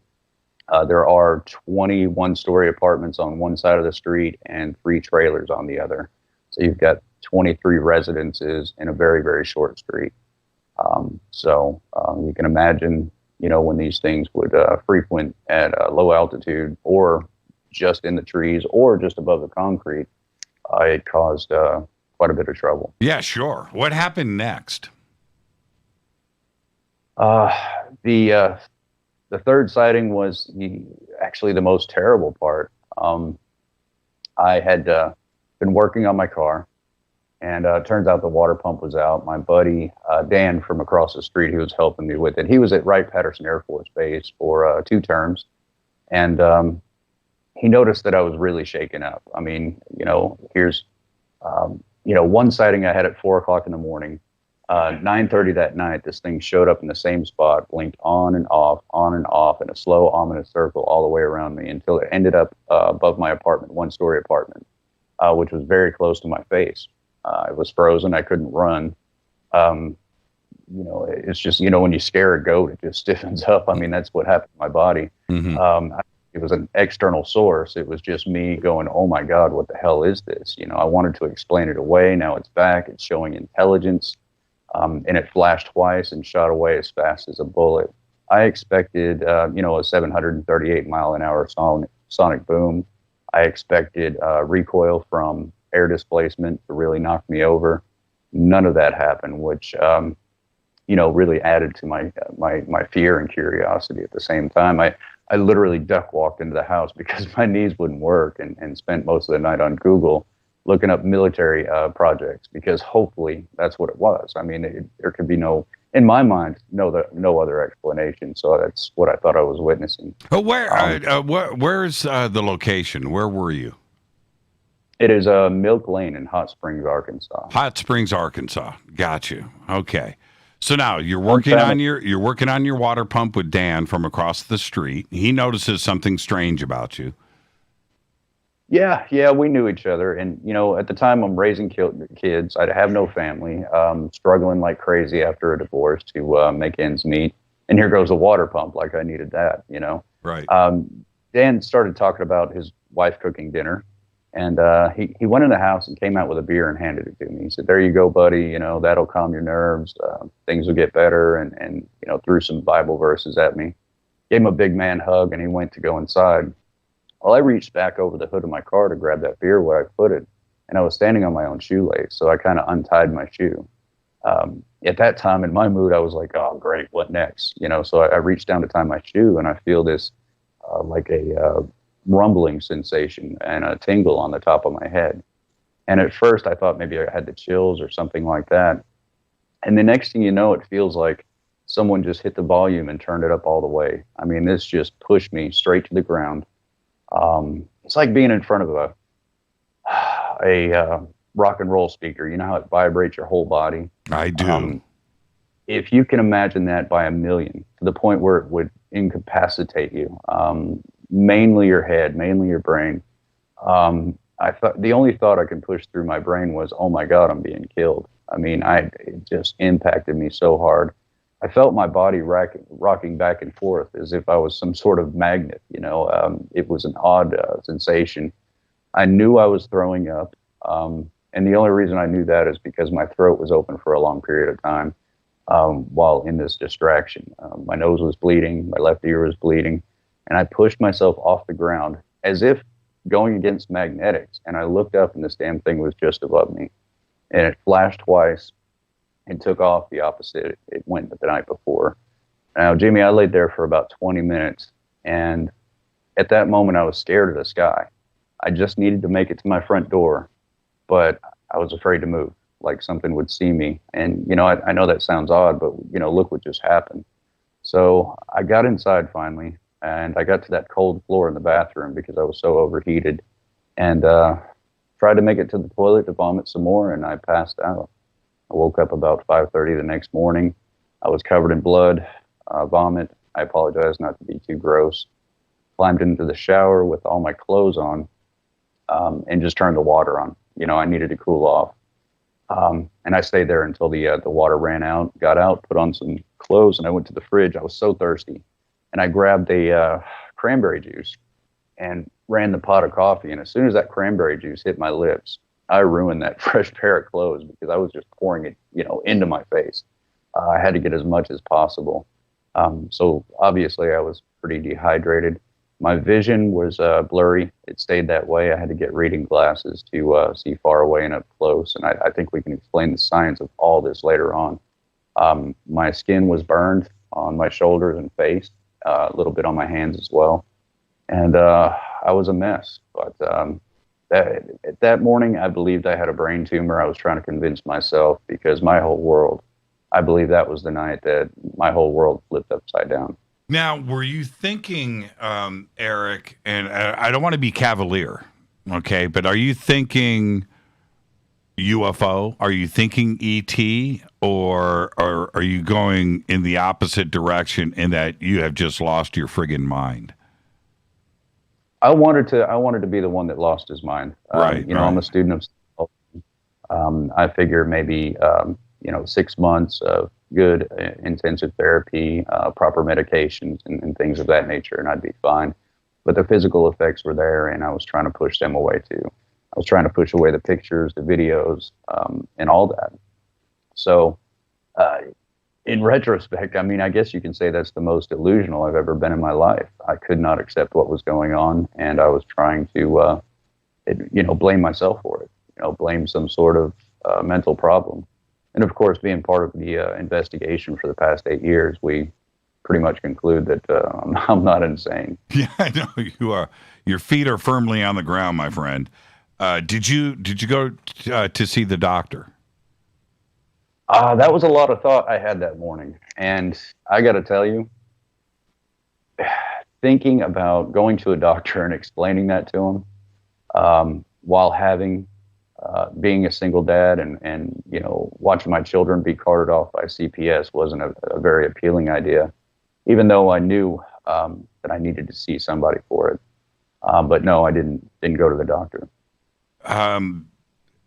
There are 20 one-story apartments on one side of the street and 3 trailers on the other. So you've got 23 residences in a very, very short street. So you can imagine, when these things would frequent at a low altitude or just in the trees or just above the concrete, it caused quite a bit of trouble. Yeah, sure. What happened next? The third sighting was actually the most terrible part. I had been working on my car, and it turns out the water pump was out. My buddy, Dan from across the street, who was helping me with it, he was at Wright-Patterson Air Force Base for 2 terms, and he noticed that I was really shaken up. I mean, here's, one sighting I had at 4:00 in the morning. 9:30 that night, this thing showed up in the same spot, blinked on and off in a slow, ominous circle all the way around me until it ended up above my apartment, 1-story apartment, which was very close to my face. It was frozen. I couldn't run. It's just, when you scare a goat, it just stiffens up. I mean, that's what happened to my body. Mm-hmm. It was an external source. It was just me going, oh my God, what the hell is this? I wanted to explain it away. Now it's back. It's showing intelligence. And it flashed twice and shot away as fast as a bullet. I expected, a 738 mile an hour sonic boom. I expected recoil from air displacement to really knock me over. None of that happened, which, really added to my fear and curiosity at the same time. I literally duck walked into the house because my knees wouldn't work and spent most of the night on Google looking up military projects, because hopefully that's what it was. I mean, there could be in my mind, no other explanation. So that's what I thought I was witnessing. Oh, where's the location? Where were you? It is Milk Lane in Hot Springs, Arkansas. Hot Springs, Arkansas. Got you. Okay. So now you're working on your water pump with Dan from across the street. He notices something strange about you. Yeah, we knew each other. And, at the time I'm raising kids. I have no family, struggling like crazy after a divorce to make ends meet. And here goes a water pump, like I needed that, Right. Dan started talking about his wife cooking dinner. And he went in the house and came out with a beer and handed it to me. He said, there you go, buddy. That'll calm your nerves. Things will get better. And threw some Bible verses at me. Gave him a big man hug, and he went to go inside. Well, I reached back over the hood of my car to grab that beer where I put it, and I was standing on my own shoelace, so I kind of untied my shoe. At that time, in my mood, I was like, oh, great, what next? So I reached down to tie my shoe, and I feel this like a rumbling sensation and a tingle on the top of my head. And at first, I thought maybe I had the chills or something like that. And the next thing you know, it feels like someone just hit the volume and turned it up all the way. I mean, this just pushed me straight to the ground. It's like being in front of a rock and roll speaker. You know how it vibrates your whole body? I do. If you can imagine that by 1,000,000, to the point where it would incapacitate you, mainly your head, mainly your brain. I thought the only thought I could push through my brain was, oh my God, I'm being killed. I mean, it just impacted me so hard. I felt my body rocking back and forth as if I was some sort of magnet. It was an odd sensation. I knew I was throwing up, and the only reason I knew that is because my throat was open for a long period of time while in this distraction. My nose was bleeding, my left ear was bleeding, and I pushed myself off the ground as if going against magnetics, and I looked up, and this damn thing was just above me. and it flashed twice and took off the opposite it went the night before. Now, Jimmy, I laid there for about 20 minutes, and at that moment, I was scared of the sky. I just needed to make it to my front door, but I was afraid to move, like something would see me. And, you know, I know that sounds odd, but, you know, look what just happened. So I got inside finally, and I got to that cold floor in the bathroom because I was so overheated, and tried to make it to the toilet to vomit some more, and I passed out. I woke up about 5:30 the next morning. I was covered in blood, vomit. I apologize not to be too gross. Climbed into the shower with all my clothes on, and just turned the water on. You know, I needed to cool off. And I stayed there until the water ran out, got out, put on some clothes, and I went to the fridge. I was so thirsty. And I grabbed a cranberry juice and ran the pot of coffee. And as soon as that cranberry juice hit my lips, I ruined that fresh pair of clothes because I was just pouring it, you know, into my face. I had to get as much as possible. So obviously I was pretty dehydrated. My vision was blurry. It stayed that way. I had to get reading glasses to see far away and up close. And I think we can explain the science of all this later on. My skin was burned on my shoulders and face, a little bit on my hands as well. And I was a mess. But that morning, I believed I had a brain tumor. I was trying to convince myself because my whole world, I believe that was the night that my whole world flipped upside down. Now, were you thinking, Eric, and I don't want to be cavalier, okay, but are you thinking UFO? Are you thinking ET? Or are you going in the opposite direction in that you have just lost your friggin' mind? I wanted to be the one that lost his mind. Right. You know, I'm a student of I figure maybe 6 months of good intensive therapy, proper medications, and things of that nature, and I'd be fine. But the physical effects were there, and I was trying to push them away too. I was trying to push away the pictures, the videos, and all that. So, in retrospect, I mean, I guess you can say that's the most delusional I've ever been in my life. I could not accept what was going on, and I was trying to, blame myself for it. You know, blame some sort of mental problem. And of course, being part of the investigation for the past 8 years, we pretty much conclude that I'm not insane. Yeah, I know you are. Your feet are firmly on the ground, my friend. Did you go to see the doctor? That was a lot of thought I had that morning. And I got to tell you, thinking about going to a doctor and explaining that to him while being a single dad and watching my children be carted off by CPS wasn't a very appealing idea, even though I knew that I needed to see somebody for it. But no, I didn't go to the doctor.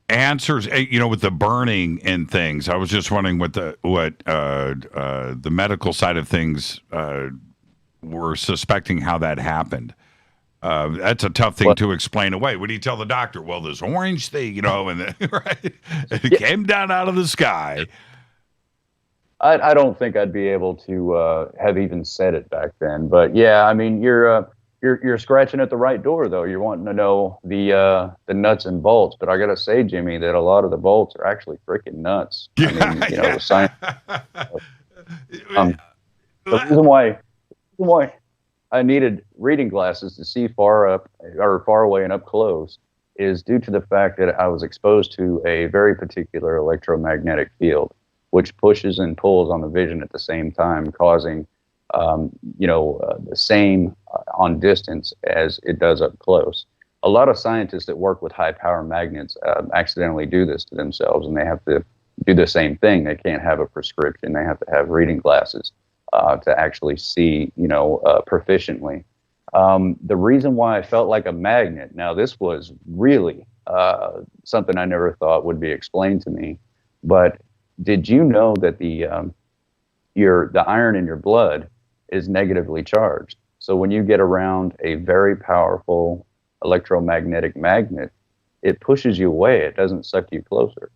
Answers, with the burning and things. I was just wondering what the medical side of things were suspecting how that happened. That's a tough thing to explain away. What do you tell the doctor? Well, this orange thing, and then, right, it came down out of the sky. I don't think I'd be able to have even said it back then. But yeah, I mean, you're scratching at the right door, though. You're wanting to know the nuts and bolts. But I got to say, Jimmy, that a lot of the bolts are actually freaking nuts. I mean, the science. The reason why I needed reading glasses to see far away and up close is due to the fact that I was exposed to a very particular electromagnetic field, which pushes and pulls on the vision at the same time, causing the same on distance as it does up close. A lot of scientists that work with high power magnets accidentally do this to themselves, and they have to do the same thing. They can't have a prescription. They have to have reading glasses to actually see, proficiently. The reason why I felt like a magnet, now this was really something I never thought would be explained to me, but did you know that the iron in your blood is negatively charged? So when you get around a very powerful electromagnetic magnet, it pushes you away. It doesn't suck you closer.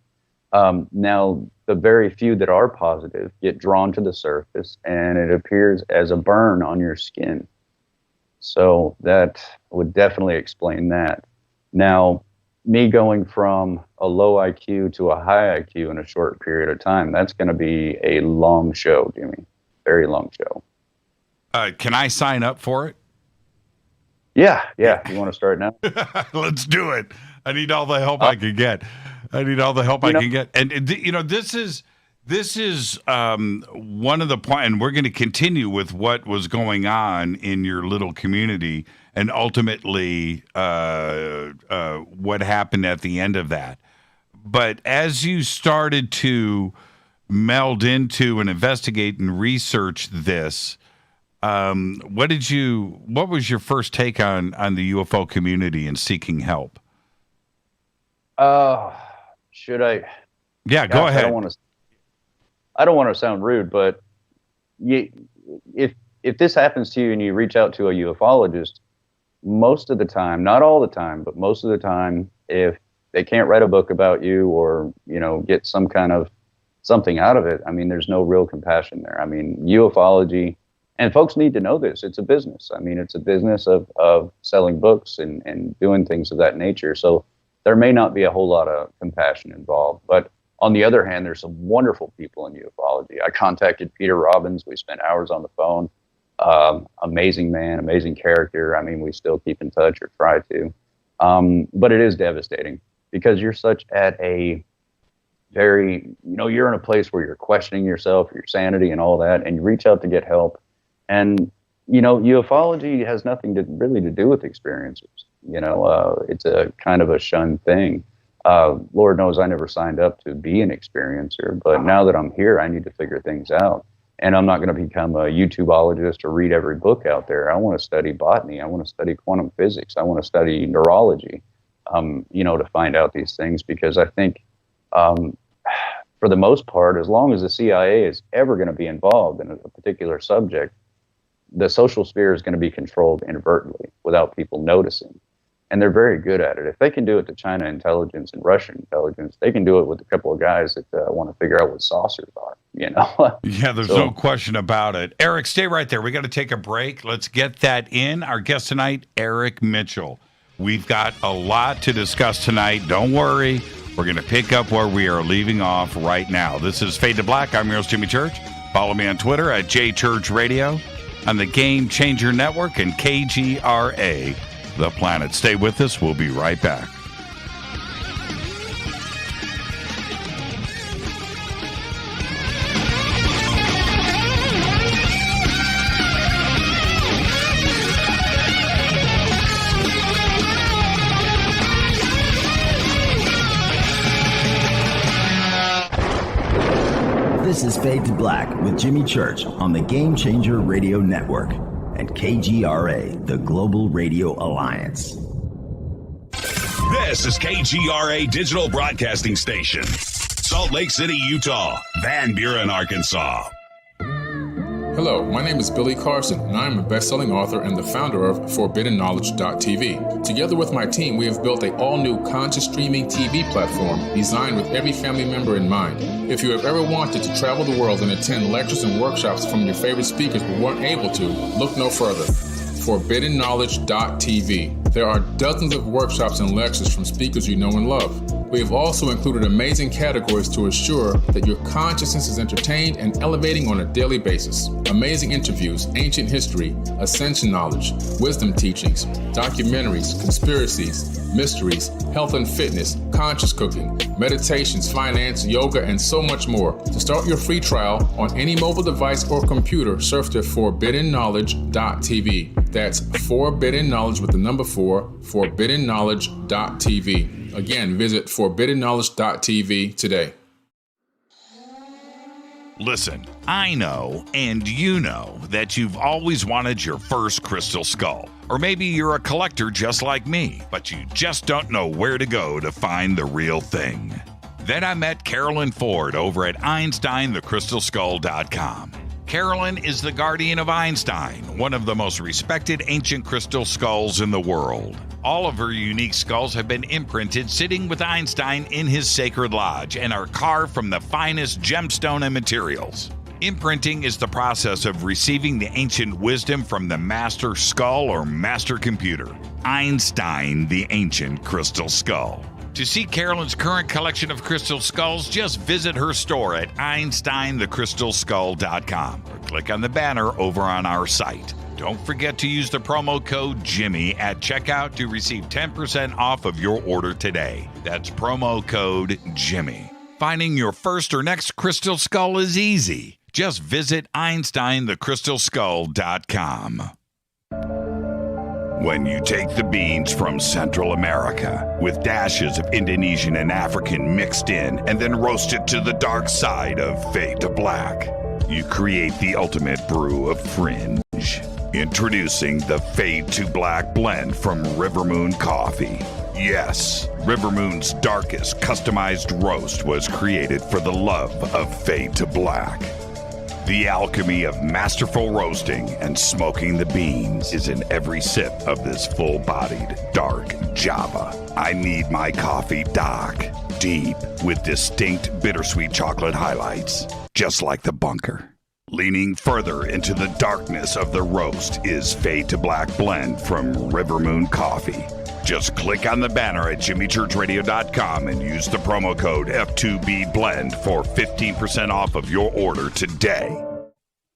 Now, the very few that are positive get drawn to the surface, and it appears as a burn on your skin. So that would definitely explain that. Now, me going from a low IQ to a high IQ in a short period of time, that's going to be a long show, Jimmy. Very long show. Can I sign up for it? Yeah. You want to start now? Let's do it. I need all the help I can get. And this is one of the points, and we're going to continue with what was going on in your little community, and ultimately what happened at the end of that. But as you started to meld into and investigate and research this, what was your first take on the UFO community and seeking help? Should I? Yeah, go ahead. I don't want to sound rude, but if this happens to you and you reach out to a ufologist, most of the time, not all the time, but most of the time, if they can't write a book about you or, get some kind of something out of it, I mean, there's no real compassion there. I mean, ufology, and folks need to know this, it's a business. I mean, it's a business of selling books and doing things of that nature. So there may not be a whole lot of compassion involved. But on the other hand, there's some wonderful people in ufology. I contacted Peter Robbins. We spent hours on the phone. Amazing man, amazing character. I mean, we still keep in touch or try to. But it is devastating because you're such at a very, you're in a place where you're questioning yourself, your sanity and all that, and you reach out to get help. And, ufology has nothing to do with experiencers. It's a kind of a shunned thing. Lord knows I never signed up to be an experiencer, but now that I'm here, I need to figure things out. And I'm not going to become a YouTubeologist or read every book out there. I want to study botany. I want to study quantum physics. I want to study neurology, to find out these things, because I think, for the most part, as long as the CIA is ever going to be involved in a particular subject, the social sphere is going to be controlled inadvertently without people noticing. And they're very good at it. If they can do it to China intelligence and Russian intelligence, they can do it with a couple of guys that want to figure out what saucers are, Yeah, there's no question about it. Eric, stay right there. We got to take a break. Let's get that in. Our guest tonight, Eric Mitchell. We've got a lot to discuss tonight. Don't worry. We're going to pick up where we are leaving off right now. This is Fade to Black. I'm your host, Jimmy Church. Follow me on Twitter at JChurchRadio, on the Game Changer Network, and KGRA, The Planet. Stay with us. We'll be right back. This is Fade to Black with Jimmy Church on the Game Changer Radio Network and KGRA, the Global Radio Alliance. This is KGRA Digital Broadcasting Station, Salt Lake City, Utah, Van Buren, Arkansas. Hello, my name is Billy Carson, and I am a best-selling author and the founder of ForbiddenKnowledge.tv. Together with my team, we have built an all-new conscious streaming TV platform designed with every family member in mind. If you have ever wanted to travel the world and attend lectures and workshops from your favorite speakers but weren't able to, look no further. ForbiddenKnowledge.tv. There are dozens of workshops and lectures from speakers you know and love. We have also included amazing categories to assure that your consciousness is entertained and elevating on a daily basis. Amazing interviews, ancient history, ascension knowledge, wisdom teachings, documentaries, conspiracies, mysteries, health and fitness, conscious cooking, meditations, finance, yoga, and so much more. To start your free trial on any mobile device or computer, surf to ForbiddenKnowledge.tv. That's Forbidden Knowledge with the number 4, ForbiddenKnowledge.tv. Again, visit ForbiddenKnowledge.tv today. Listen, I know, and you know, that you've always wanted your first crystal skull. Or maybe you're a collector just like me, but you just don't know where to go to find the real thing. Then I met Carolyn Ford over at EinsteinTheCrystalSkull.com. Carolyn is the guardian of Einstein, one of the most respected ancient crystal skulls in the world. All of her unique skulls have been imprinted sitting with Einstein in his sacred lodge and are carved from the finest gemstone and materials. Imprinting is the process of receiving the ancient wisdom from the master skull or master computer. Einstein, the ancient crystal skull. To see Carolyn's current collection of crystal skulls, just visit her store at EinsteinTheCrystalSkull.com or click on the banner over on our site. Don't forget to use the promo code Jimmy at checkout to receive 10% off of your order today. That's promo code Jimmy. Finding your first or next crystal skull is easy. Just visit EinsteinTheCrystalSkull.com. When you take the beans from Central America with dashes of Indonesian and African mixed in and then roast it to the dark side of Fade to Black, you create the ultimate brew of fringe. Introducing the Fade to Black blend from Rivermoon Coffee. Yes, Rivermoon's darkest customized roast was created for the love of Fade to Black. The alchemy of masterful roasting and smoking the beans is in every sip of this full-bodied, dark Java. I need my coffee dark, deep, with distinct bittersweet chocolate highlights, just like the bunker. Leaning further into the darkness of the roast is Fade to Black blend from Rivermoon Coffee. Just click on the banner at jimmychurchradio.com and use the promo code F2BBLEND for 15% off of your order today.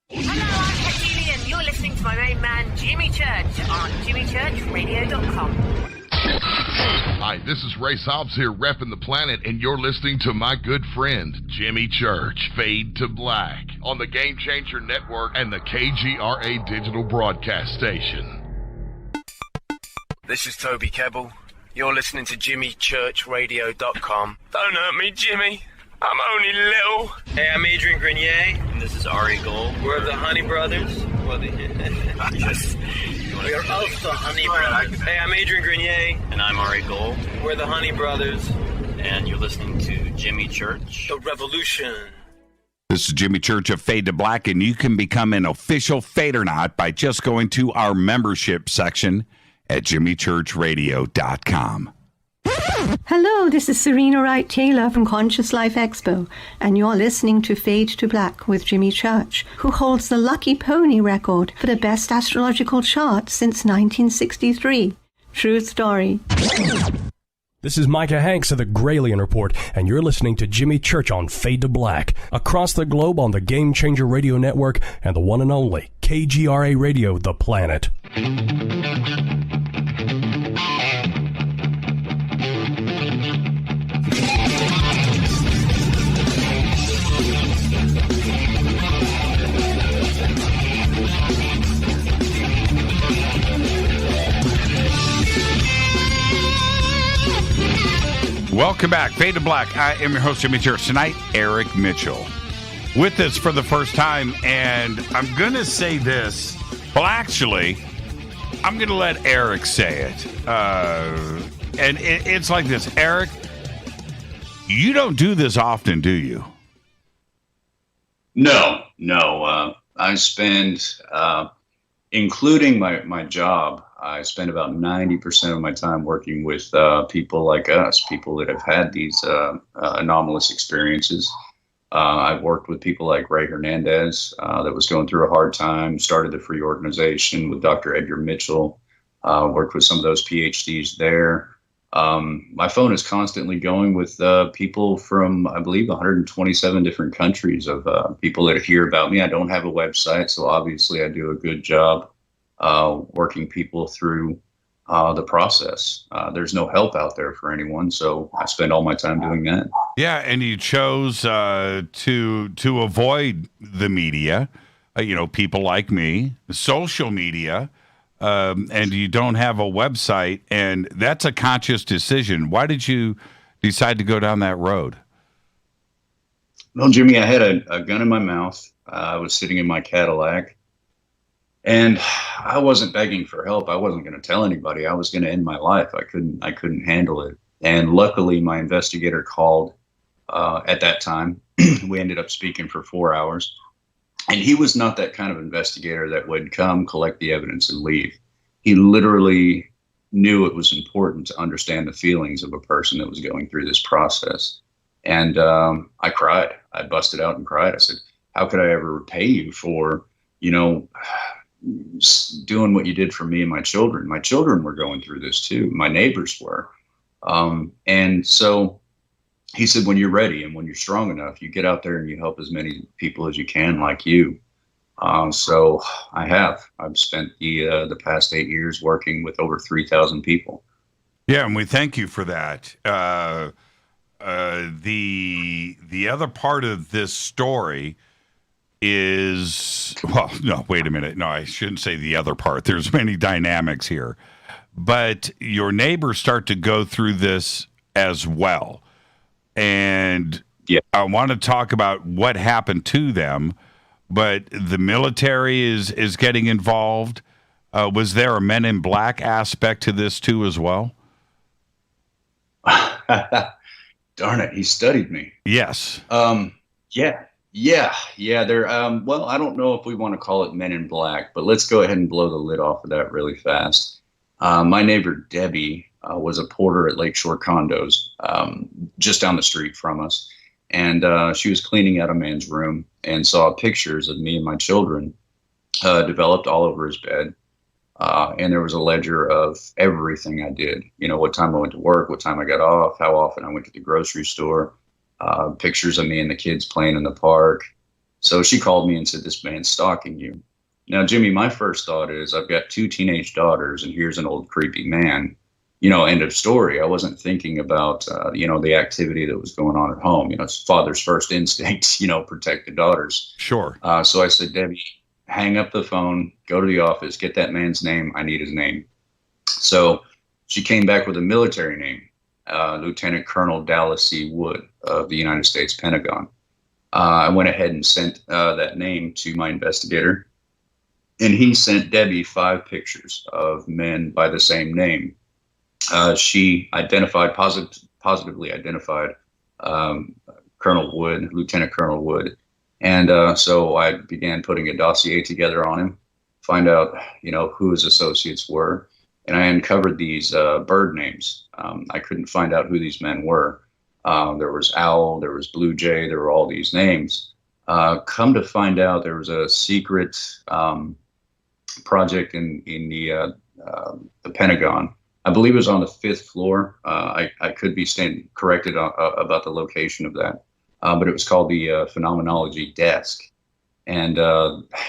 Hello, I'm Katie and you're listening to my main man, Jimmy Church, on jimmychurchradio.com. Hi, this is Ray Hobbs here, repping the planet, and you're listening to my good friend, Jimmy Church, Fade to Black, on the Game Changer Network and the KGRA Digital Broadcast Station. This is Toby Kebbell. You're listening to JimmyChurchRadio.com. Don't hurt me, Jimmy. I'm only little. Hey, I'm Adrian Grenier. And this is Ari Gold. We're the Honey Brothers. We're of the Honey Brothers. Hey, I'm Adrian Grenier. And I'm Ari Gold. We're the Honey Brothers. And you're listening to Jimmy Church. The Revolution. This is Jimmy Church of Fade to Black, and you can become an official Fadernaut by just going to our membership section at jimmychurchradio.com. Hello, this is Serena Wright Taylor from Conscious Life Expo, and you're listening to Fade to Black with Jimmy Church, who holds the Lucky Pony record for the best astrological chart since 1963. True story. This is Micah Hanks of the Gralien Report, and you're listening to Jimmy Church on Fade to Black, across the globe on the Game Changer Radio Network and the one and only KGRA Radio, The Planet. Welcome back. Fade to Black. I am your host, Jimmy Church. Tonight, Eric Mitchell with us for the first time. And I'm going to say this. Well, actually, I'm going to let Eric say it. And it's like this. Eric, you don't do this often, do you? No. I spend, including my job, I spend about 90% of my time working with people like us, people that have had these anomalous experiences. I've worked with people like Ray Hernandez that was going through a hard time, started the free organization with Dr. Edgar Mitchell, worked with some of those PhDs there. My phone is constantly going with people from, I believe, 127 different countries of people that hear about me. I don't have a website, so obviously I do a good job working people through the process. There's no help out there for anyone, so I spend all my time doing that. Yeah, and you chose to avoid the media, people like me, social media, and you don't have a website, and that's a conscious decision. Why did you decide to go down that road? Well, Jimmy, I had a gun in my mouth. I was sitting in my Cadillac. And I wasn't begging for help. I wasn't going to tell anybody. I was going to end my life. I couldn't handle it. And luckily, my investigator called at that time. We ended up speaking for 4 hours. And he was not that kind of investigator that would come, collect the evidence, and leave. He literally knew it was important to understand the feelings of a person that was going through this process. And I cried. I busted out and cried. I said, how could I ever repay you for, doing what you did for me and my children? My children were going through this too. My neighbors were. And so he said, when you're ready and when you're strong enough, you get out there and you help as many people as you can, like you. So I have. I've spent the past 8 years working with over 3,000 people. Yeah, and we thank you for that. The other part of this story is, well, no, wait a minute. No, I shouldn't say the other part. There's many dynamics here. But your neighbors start to go through this as well. And I want to talk about what happened to them, but the military is getting involved. Was there a Men in Black aspect to this too as well? Darn it, he studied me. Yes. Yeah. They're well, I don't know if we want to call it Men in Black, but let's go ahead and blow the lid off of that really fast. My neighbor Debbie was a porter at Lakeshore Condos, just down the street from us, and she was cleaning out a man's room and saw pictures of me and my children developed all over his bed. And there was a ledger of everything I did, what time I went to work, what time I got off, how often I went to the grocery store, pictures of me and the kids playing in the park. So she called me and said, this man's stalking you. Now, Jimmy, my first thought is I've got 2 teenage daughters and here's an old creepy man, end of story. I wasn't thinking about, the activity that was going on at home. It's father's first instinct, protect the daughters. Sure. So I said, Debbie, hang up the phone, go to the office, get that man's name. I need his name. So she came back with a military name, Lieutenant Colonel Dallas C. Wood of the United States Pentagon. I went ahead and sent that name to my investigator, and he sent Debbie 5 pictures of men by the same name. She positively identified Colonel Wood, Lieutenant Colonel Wood. And so I began putting a dossier together on him, find out, who his associates were. And I uncovered these bird names. I couldn't find out who these men were. There was Owl, there was Blue Jay, there were all these names. Come to find out, there was a secret project in the Pentagon. I believe it was on the 5th floor. I could be corrected about the location of that. But it was called the Phenomenology Desk. And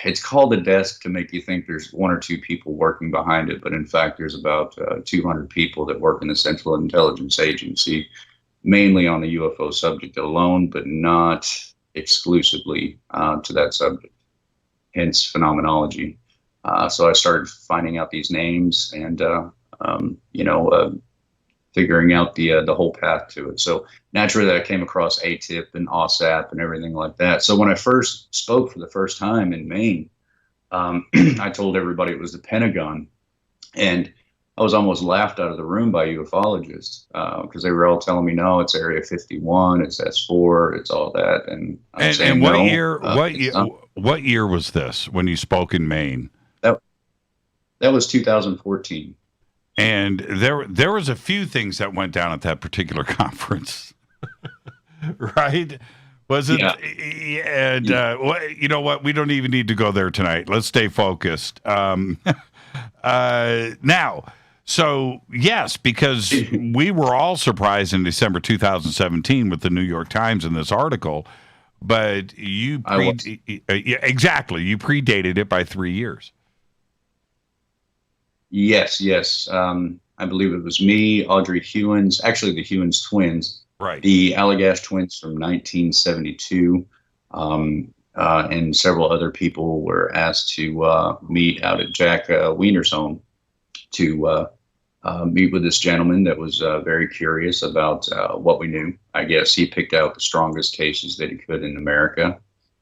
it's called a desk to make you think there's 1 or 2 people working behind it. But in fact, there's about 200 people that work in the Central Intelligence Agency, mainly on the UFO subject alone, but not exclusively to that subject, hence phenomenology. So I started finding out these names and, figuring out the whole path to it. So naturally I came across ATIP and OSAP and everything like that. So when I first spoke for the first time in Maine, I told everybody it was the Pentagon, and I was almost laughed out of the room by ufologists because they were all telling me, no, it's Area 51, it's S4, it's all that. And I'm saying, and what no, year? What year was this when you spoke in Maine? That was 2014. And there was a few things that went down at that particular conference, right? Was it? Yeah. And you know what? We don't even need to go there tonight. Let's stay focused. Now, so yes, because we were all surprised in December 2017 with the New York Times in this article, but you exactly, you predated it by 3 years. Yes. I believe it was me, Audrey Hewins, actually the Hewins twins, right? The Allagash twins from 1972, and several other people were asked to meet out at Jack Wiener's home to meet with this gentleman that was very curious about what we knew. I guess he picked out the strongest cases that he could in America,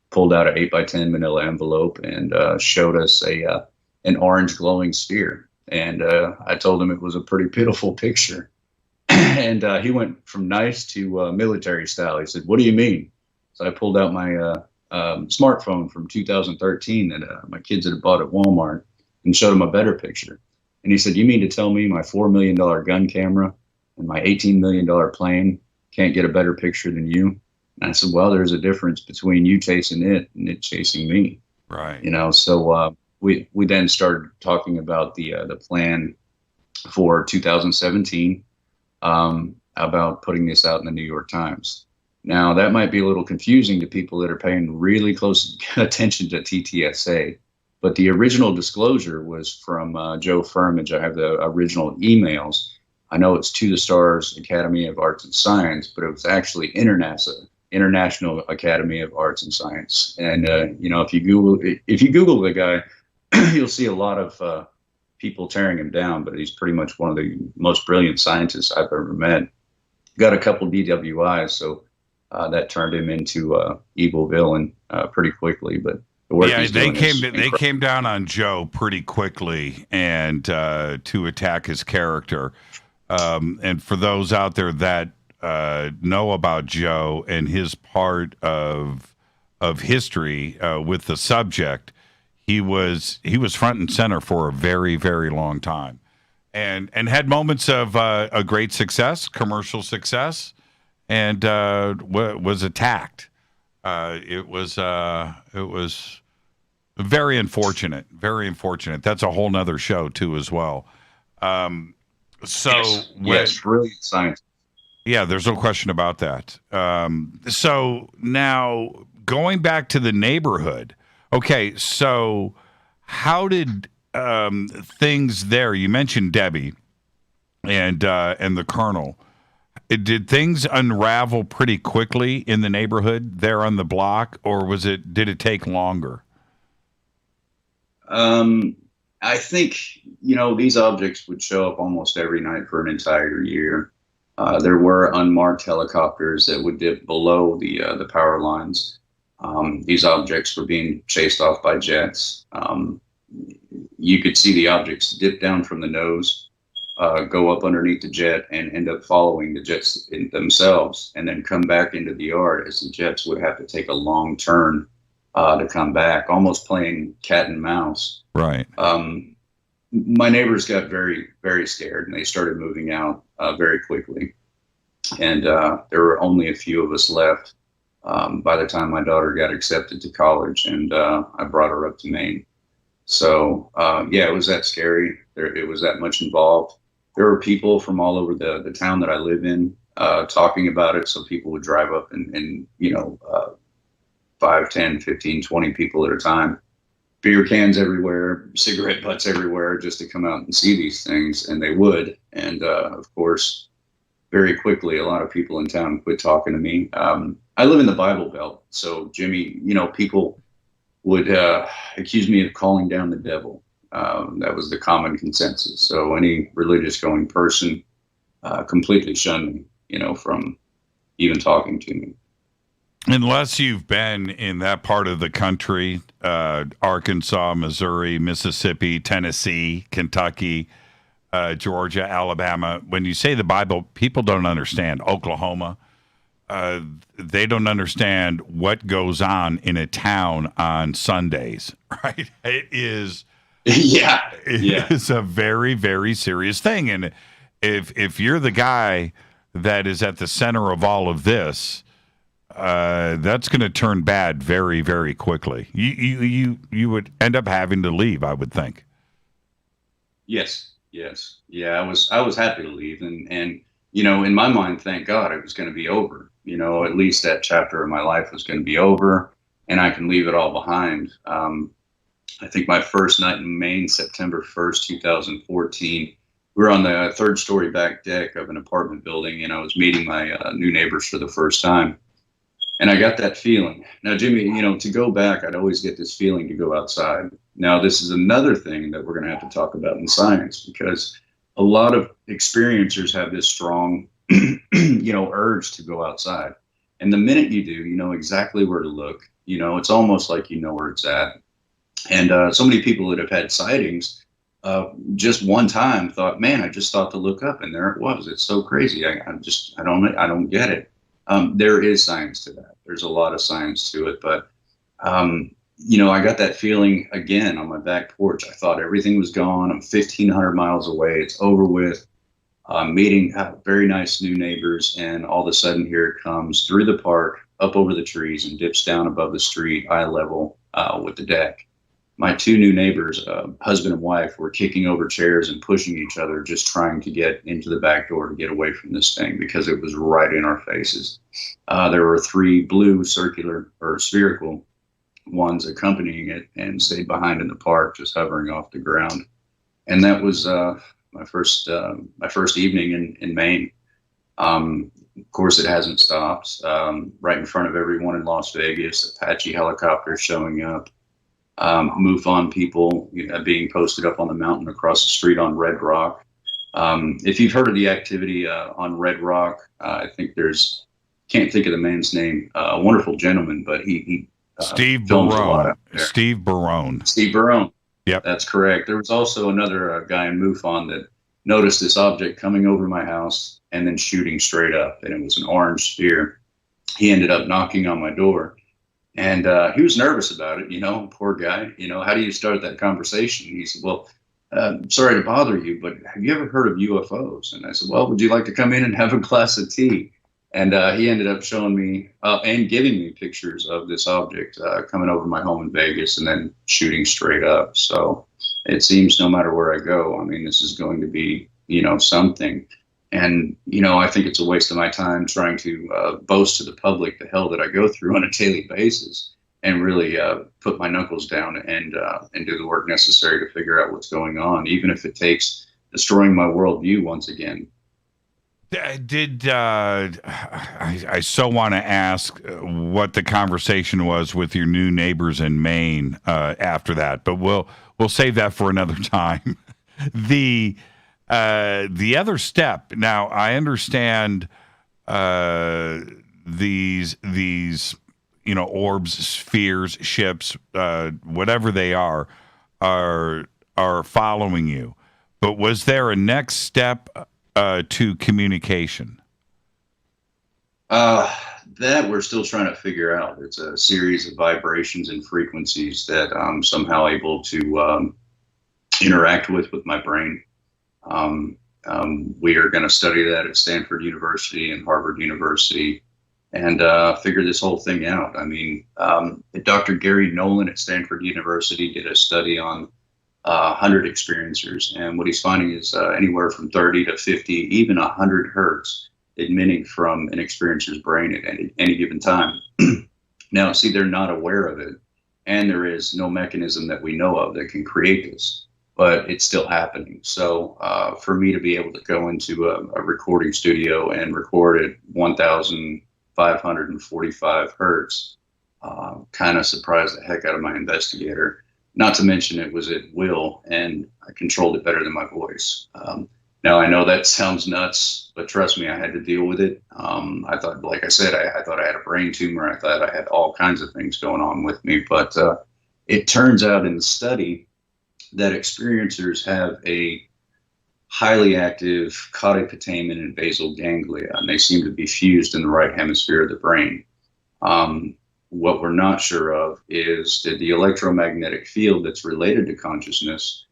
pulled out an 8x10 manila envelope, and showed us an orange glowing sphere. And I told him it was a pretty pitiful picture. And he went from nice to military style. He said, "What do you mean?" So I pulled out my smartphone from 2013 that my kids had bought at Walmart and showed him a better picture. And he said, "You mean to tell me my $4 million gun camera and my $18 million plane can't get a better picture than you?" And I said, "Well, there's a difference between you chasing it and it chasing me." Right. So we then started talking about the plan for 2017. about putting this out in the New York Times. Now, that might be a little confusing to people that are paying really close attention to TTSA, but the original disclosure was from Joe Firmage. I have the original emails. I know it's to the Stars Academy of Arts and Science, but it was actually INTERNASA, International Academy of Arts and Science. And if you Google the guy, you'll see a lot of people tearing him down, but he's pretty much one of the most brilliant scientists I've ever met. Got a couple DWIs, so that turned him into evil villain pretty quickly. But the work he's doing they came down on Joe pretty quickly and to attack his character. And for those out there that know about Joe and his part of history with the subject, he was front and center for a very, very long time, and had moments of a great success, commercial success, and was attacked. It was very unfortunate. Very unfortunate. That's a whole nother show too, as well. Yes, brilliant science. Yeah, there's no question about that. So now going back to the neighborhood. Okay, so how did things there? You mentioned Debbie and the Colonel. Did things unravel pretty quickly in the neighborhood there on the block, or did it take longer? I think these objects would show up almost every night for an entire year. There were unmarked helicopters that would dip below the power lines. These objects were being chased off by jets. You could see the objects dip down from the nose, go up underneath the jet, and end up following the jets themselves, and then come back into the yard as the jets would have to take a long turn to come back, almost playing cat and mouse. Right. My neighbors got very, very scared, and they started moving out very quickly. And there were only a few of us left by the time my daughter got accepted to college, and I brought her up to Maine. So, it was that scary. It was that much involved. There were people from all over the town that I live in talking about it. So people would drive up and 5, 10, 15, 20 people at a time. Beer cans everywhere, cigarette butts everywhere, just to come out and see these things, and they would. And of course, very quickly, a lot of people in town quit talking to me. I live in the Bible Belt, so Jimmy, people would accuse me of calling down the devil. That was the common consensus. So any religious-going person completely shunned me, from even talking to me. Unless you've been in that part of the country, Arkansas, Missouri, Mississippi, Tennessee, Kentucky, Georgia, Alabama. When you say the Bible, people don't understand. Oklahoma, they don't understand what goes on in a town on Sundays, right? It is, it's a very, very serious thing. And if you're the guy that is at the center of all of this, that's going to turn bad very, very quickly. You would end up having to leave, I would think. Yes. Yeah, I was happy to leave, and in my mind, thank God it was going to be over. At least that chapter of my life was going to be over, and I can leave it all behind. I think my first night in Maine, September 1st, 2014, we were on the third story back deck of an apartment building, and I was meeting my new neighbors for the first time. And I got that feeling. Now, Jimmy, to go back, I'd always get this feeling to go outside. Now, this is another thing that we're going to have to talk about in science, because a lot of experiencers have this strong, urge to go outside. And the minute you do, you know exactly where to look. It's almost like you know where it's at. And so many people that have had sightings just one time thought, man, I just thought to look up, and there it was. It's so crazy. I don't get it. There is science to that. There's a lot of science to it, but I got that feeling again on my back porch. I thought everything was gone. I'm 1,500 miles away. It's over with. Meeting very nice new neighbors, and all of a sudden here it comes through the park, up over the trees, and dips down above the street, eye level with the deck. my two new neighbors, husband and wife, were kicking over chairs and pushing each other, just trying to get into the back door to get away from this thing because it was right in our faces. There were 3 blue circular or spherical ones accompanying it and stayed behind in the park, just hovering off the ground. And that was my first evening in Maine. Of course, it hasn't stopped. Right in front of everyone in Las Vegas, Apache helicopters showing up. MUFON people being posted up on the mountain across the street on Red Rock. If you've heard of the activity on Red Rock, I think can't think of the man's name, a wonderful gentleman, but he Steve Barone. Steve Barone. Steve Barone. Yep. That's correct. There was also another guy in MUFON that noticed this object coming over my house and then shooting straight up, and it was an orange sphere. He ended up knocking on my door. And he was nervous about it, poor guy. How do you start that conversation? And he said, well, sorry to bother you, but have you ever heard of UFOs? And I said, well, would you like to come in and have a glass of tea? And he ended up showing me and giving me pictures of this object coming over my home in Vegas and then shooting straight up. So it seems no matter where I go, this is going to be, something. And, I think it's a waste of my time trying to boast to the public the hell that I go through on a daily basis and really put my knuckles down and do the work necessary to figure out what's going on, even if it takes destroying my worldview once again. I so want to ask what the conversation was with your new neighbors in Maine after that, but we'll save that for another time. The other step. Now, I understand these orbs, spheres, ships, whatever they are following you. But was there a next step to communication? That we're still trying to figure out. It's a series of vibrations and frequencies that I'm somehow able to interact with my brain. We are going to study that at Stanford University and Harvard University and figure this whole thing out. Dr. Gary Nolan at Stanford University did a study on 100 experiencers, and what he's finding is anywhere from 30 to 50, even 100 hertz emitting from an experiencer's brain at any given time. Now, see, they're not aware of it, and there is no mechanism that we know of that can create this, but it's still happening. So for me to be able to go into a recording studio and record at 1,545 hertz kind of surprised the heck out of my investigator. Not to mention it was at will, and I controlled it better than my voice. Now, I know that sounds nuts, but trust me, I had to deal with it. I thought, like I said, I thought I had a brain tumor. I thought I had all kinds of things going on with me. But it turns out in the study that experiencers have a highly active caudiputamen and basal ganglia, and they seem to be fused in the right hemisphere of the brain. What we're not sure of is, did the electromagnetic field that's related to consciousness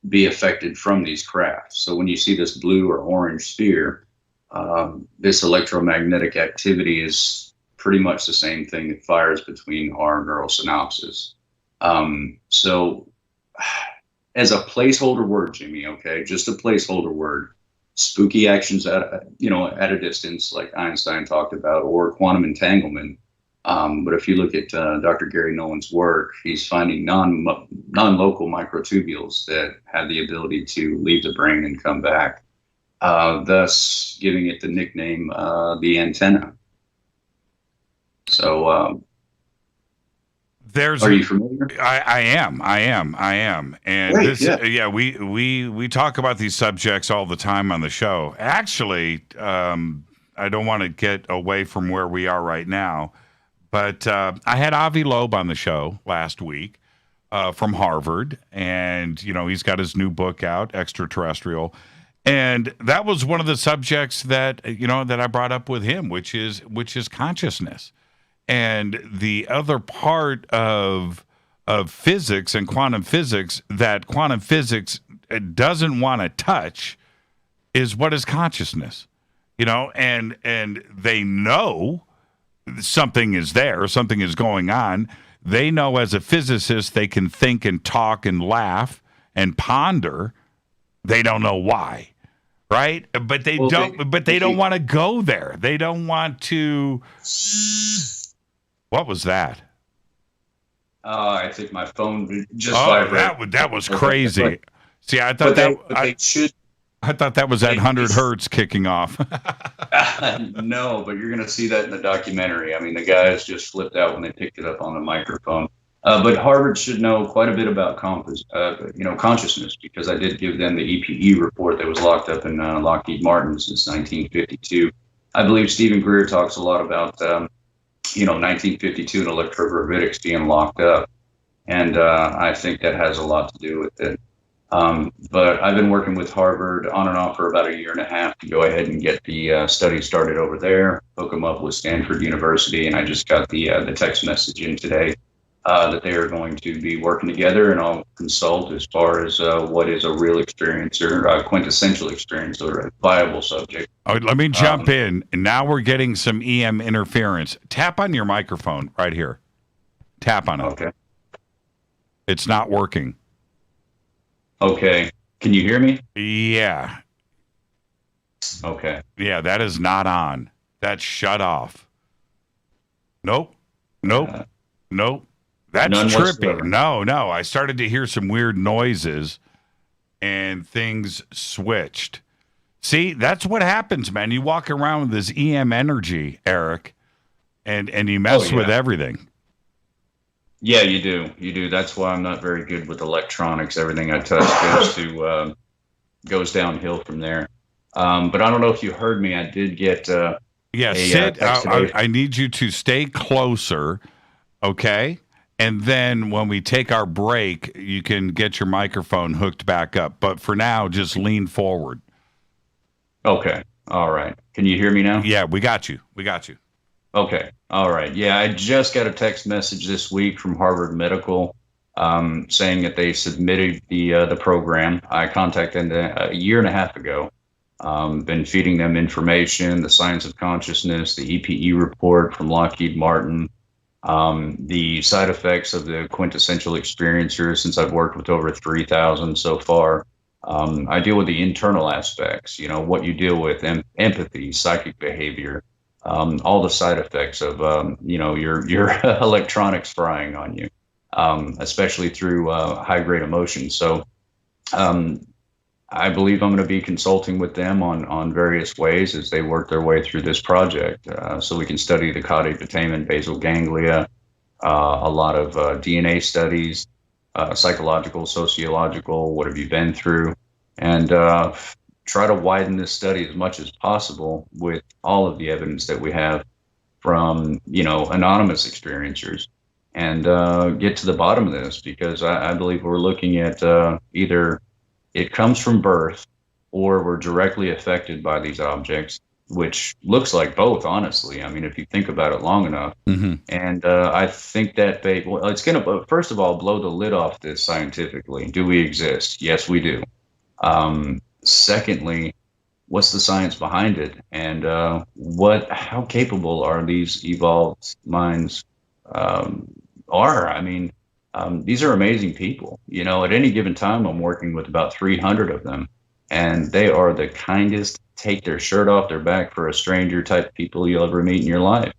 be affected from these crafts? So when you see this blue or orange sphere, this electromagnetic activity is pretty much the same thing that fires between our neural synapses. So as a placeholder word, Jimmy, okay, just a placeholder word, spooky actions at a distance, like Einstein talked about, or quantum entanglement. But if you look at Dr. Gary Nolan's work, he's finding non-local microtubules that have the ability to leave the brain and come back, thus giving it the nickname the antenna. So, are you familiar? I am. And Great, this, we talk about these subjects all the time on the show. Actually, I don't want to get away from where we are right now, but I had Avi Loeb on the show last week from Harvard, and he's got his new book out, Extraterrestrial, and that was one of the subjects that that I brought up with him, which is consciousness. And the other part of physics and quantum physics that quantum physics doesn't want to touch is what is consciousness, and they know something is there, something is going on. They know as a physicist they can think and talk and laugh and ponder. They don't know why, right? But they don't want to go there. They don't want to. What was that? I think my phone just vibrated. That was crazy. See, I thought I thought that was at 100 hertz kicking off. No, but you're going to see that in the documentary. I mean, the guys just flipped out when they picked it up on the microphone. But Harvard should know quite a bit about consciousness, because I did give them the EPE report that was locked up in Lockheed Martin since 1952. I believe Stephen Greer talks a lot about 1952 and electrogravitic being locked up, and I think that has a lot to do with it. But I've been working with Harvard on and off for about a year and a half to go ahead and get the study started over there, hook them up with Stanford University, and I just got the text message in today that they are going to be working together, and I'll consult as far as what is a real experience or a quintessential experience or a viable subject. Oh, let me jump in. Now we're getting some EM interference. Tap on your microphone right here. Tap on it. Okay. It's not working. Okay. Can you hear me? Yeah. Okay. Yeah, that is not on. That's shut off. Nope. That's None trippy. whatsoever. No. I started to hear some weird noises and things switched. See, that's what happens, man. You walk around with this EM energy, Eric, and you mess with everything. Yeah, you do. That's why I'm not very good with electronics. Everything I touch goes downhill from there. But I don't know if you heard me. I did get sit. I need you to stay closer, okay? And then when we take our break, you can get your microphone hooked back up. But for now, just lean forward. Okay. All right. Can you hear me now? Yeah, we got you. Okay. All right. Yeah, I just got a text message this week from Harvard Medical saying that they submitted the program. I contacted them a year and a half ago. Been feeding them information, the science of consciousness, the EPE report from Lockheed Martin, the side effects of the quintessential experiencers, since I've worked with over 3,000 so far. I deal with the internal aspects, what you deal with, empathy, psychic behavior, all the side effects of, your electronics frying on you, especially through high-grade emotions. So I believe I'm going to be consulting with them on various ways as they work their way through this project, so we can study the caudate putamen, basal ganglia, a lot of DNA studies, psychological, sociological, what have you been through, and try to widen this study as much as possible with all of the evidence that we have from, anonymous experiencers, and get to the bottom of this, because I believe we're looking at either it comes from birth or we're directly affected by these objects, which looks like both, honestly. I mean, if you think about it long enough. Mm-hmm. And I think that it's going to, first of all, blow the lid off this scientifically. Do we exist? Yes, we do. Secondly, what's the science behind it? And how capable are these evolved minds are? I mean, these are amazing people. At any given time, I'm working with about 300 of them, and they are the kindest, take their shirt off their back for a stranger type people you'll ever meet in your life.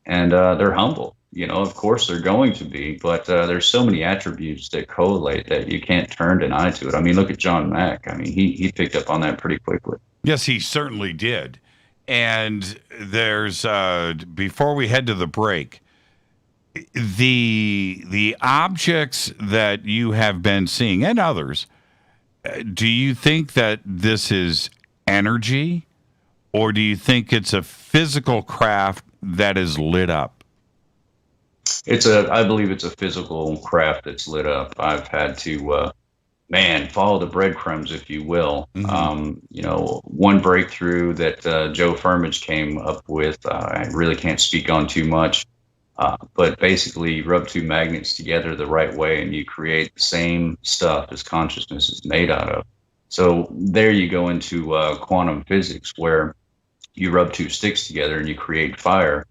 And they're humble. Of course they're going to be, but there's so many attributes that correlate that you can't turn an eye to it. I mean, look at John Mack. I mean, he picked up on that pretty quickly. Yes, he certainly did. And there's, before we head to the break, the objects that you have been seeing, and others, do you think that this is energy, or do you think it's a physical craft that is lit up? I believe it's a physical craft that's lit up. I've had to, follow the breadcrumbs, if you will. Mm-hmm. One breakthrough that Joe Firmage came up with, I really can't speak on too much. But basically, you rub two magnets together the right way, and you create the same stuff as consciousness is made out of. So there you go into quantum physics, where you rub two sticks together and you create fire.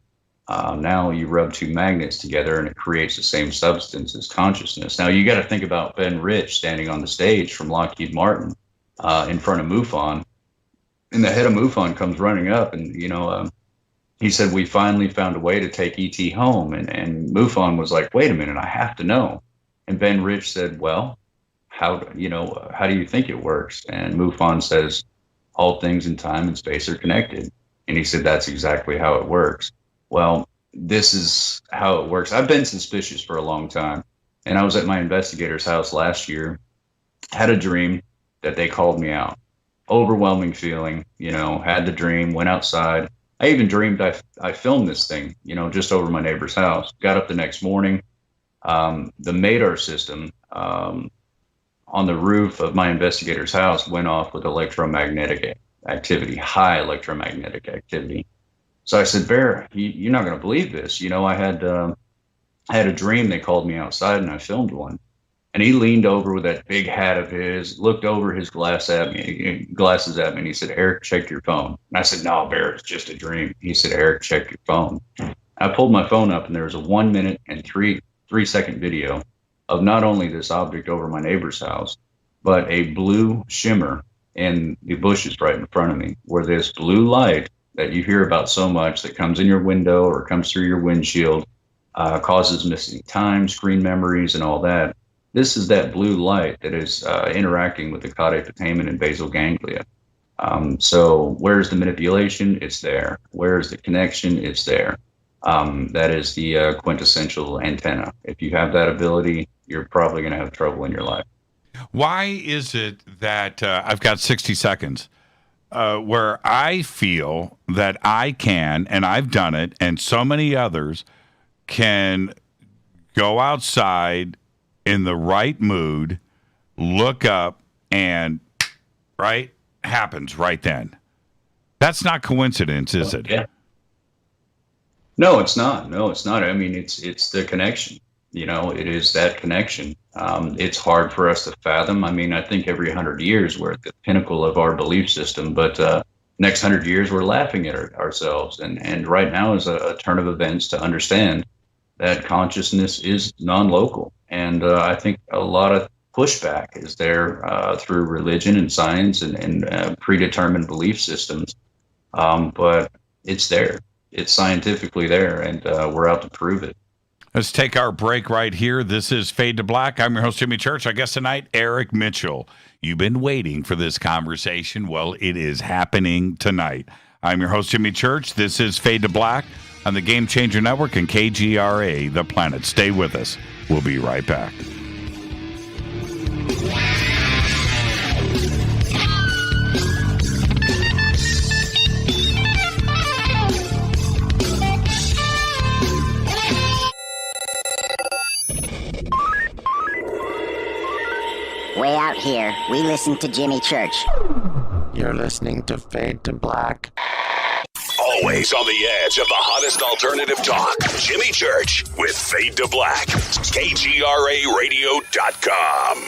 Now you rub two magnets together and it creates the same substance as consciousness. Now you got to think about Ben Rich standing on the stage from Lockheed Martin in front of MUFON. And the head of MUFON comes running up and, he said, we finally found a way to take ET home. And MUFON was like, wait a minute, I have to know. And Ben Rich said, well, how do you think it works? And MUFON says, all things in time and space are connected. And he said, that's exactly how it works. Well, this is how it works. I've been suspicious for a long time. And I was at my investigator's house last year, had a dream that they called me out. Overwhelming feeling, had the dream, went outside. I even dreamed I filmed this thing, just over my neighbor's house. Got up the next morning. The MADAR system on the roof of my investigator's house went off with electromagnetic activity, high electromagnetic activity. So I said, Bear, you're not going to believe this. I had a dream. They called me outside and I filmed one. And he leaned over with that big hat of his, looked over his glasses at me, and he said, Eric, check your phone. And I said, no, Bear, it's just a dream. He said, Eric, check your phone. I pulled my phone up, and there was a 1 minute and 3 second video of not only this object over my neighbor's house, but a blue shimmer in the bushes right in front of me, where this blue light that you hear about so much that comes in your window or comes through your windshield, causes missing time, screen memories, and all that. This is that blue light that is interacting with the caudate putamen and basal ganglia. So where's the manipulation? It's there. Where's the connection? It's there. That is the quintessential antenna. If you have that ability, you're probably going to have trouble in your life. Why is it that I've got 60 seconds where I feel that I can, and I've done it, and so many others can go outside in the right mood, look up, and happens right then. That's not coincidence, is it? Yeah. No, it's not. I mean, it's the connection. It is that connection. It's hard for us to fathom. I mean, I think every 100 years we're at the pinnacle of our belief system, but next 100 years we're laughing at ourselves. And right now is a turn of events to understand that consciousness is non-local. And I think a lot of pushback is there through religion and science and predetermined belief systems. But it's there. It's scientifically there, and we're out to prove it. Let's take our break right here. This is Fade to Black. I'm your host, Jimmy Church. Our guest tonight, Eric Mitchell. You've been waiting for this conversation. Well, it is happening tonight. I'm your host, Jimmy Church. This is Fade to Black on the Game Changer Network and KGRA, The Planet. Stay with us. We'll be right back. Way out here, we listen to Jimmy Church. You're listening to Fade to Black. Always on the edge of the hottest alternative talk. Jimmy Church with Fade to Black. KGRARadio.com.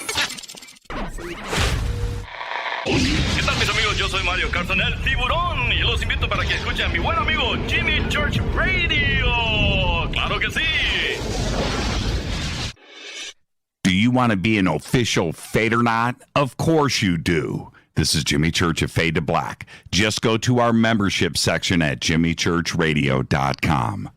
¿Qué tal, mis amigos? Yo soy Mario Carson, el tiburón, y los invito para que escuchen a mi buen amigo Jimmy Church Radio. ¡Claro que sí! Do you want to be an official Fadernaut? Of course you do. This is Jimmy Church of Fade to Black. Just go to our membership section at jimmychurchradio.com.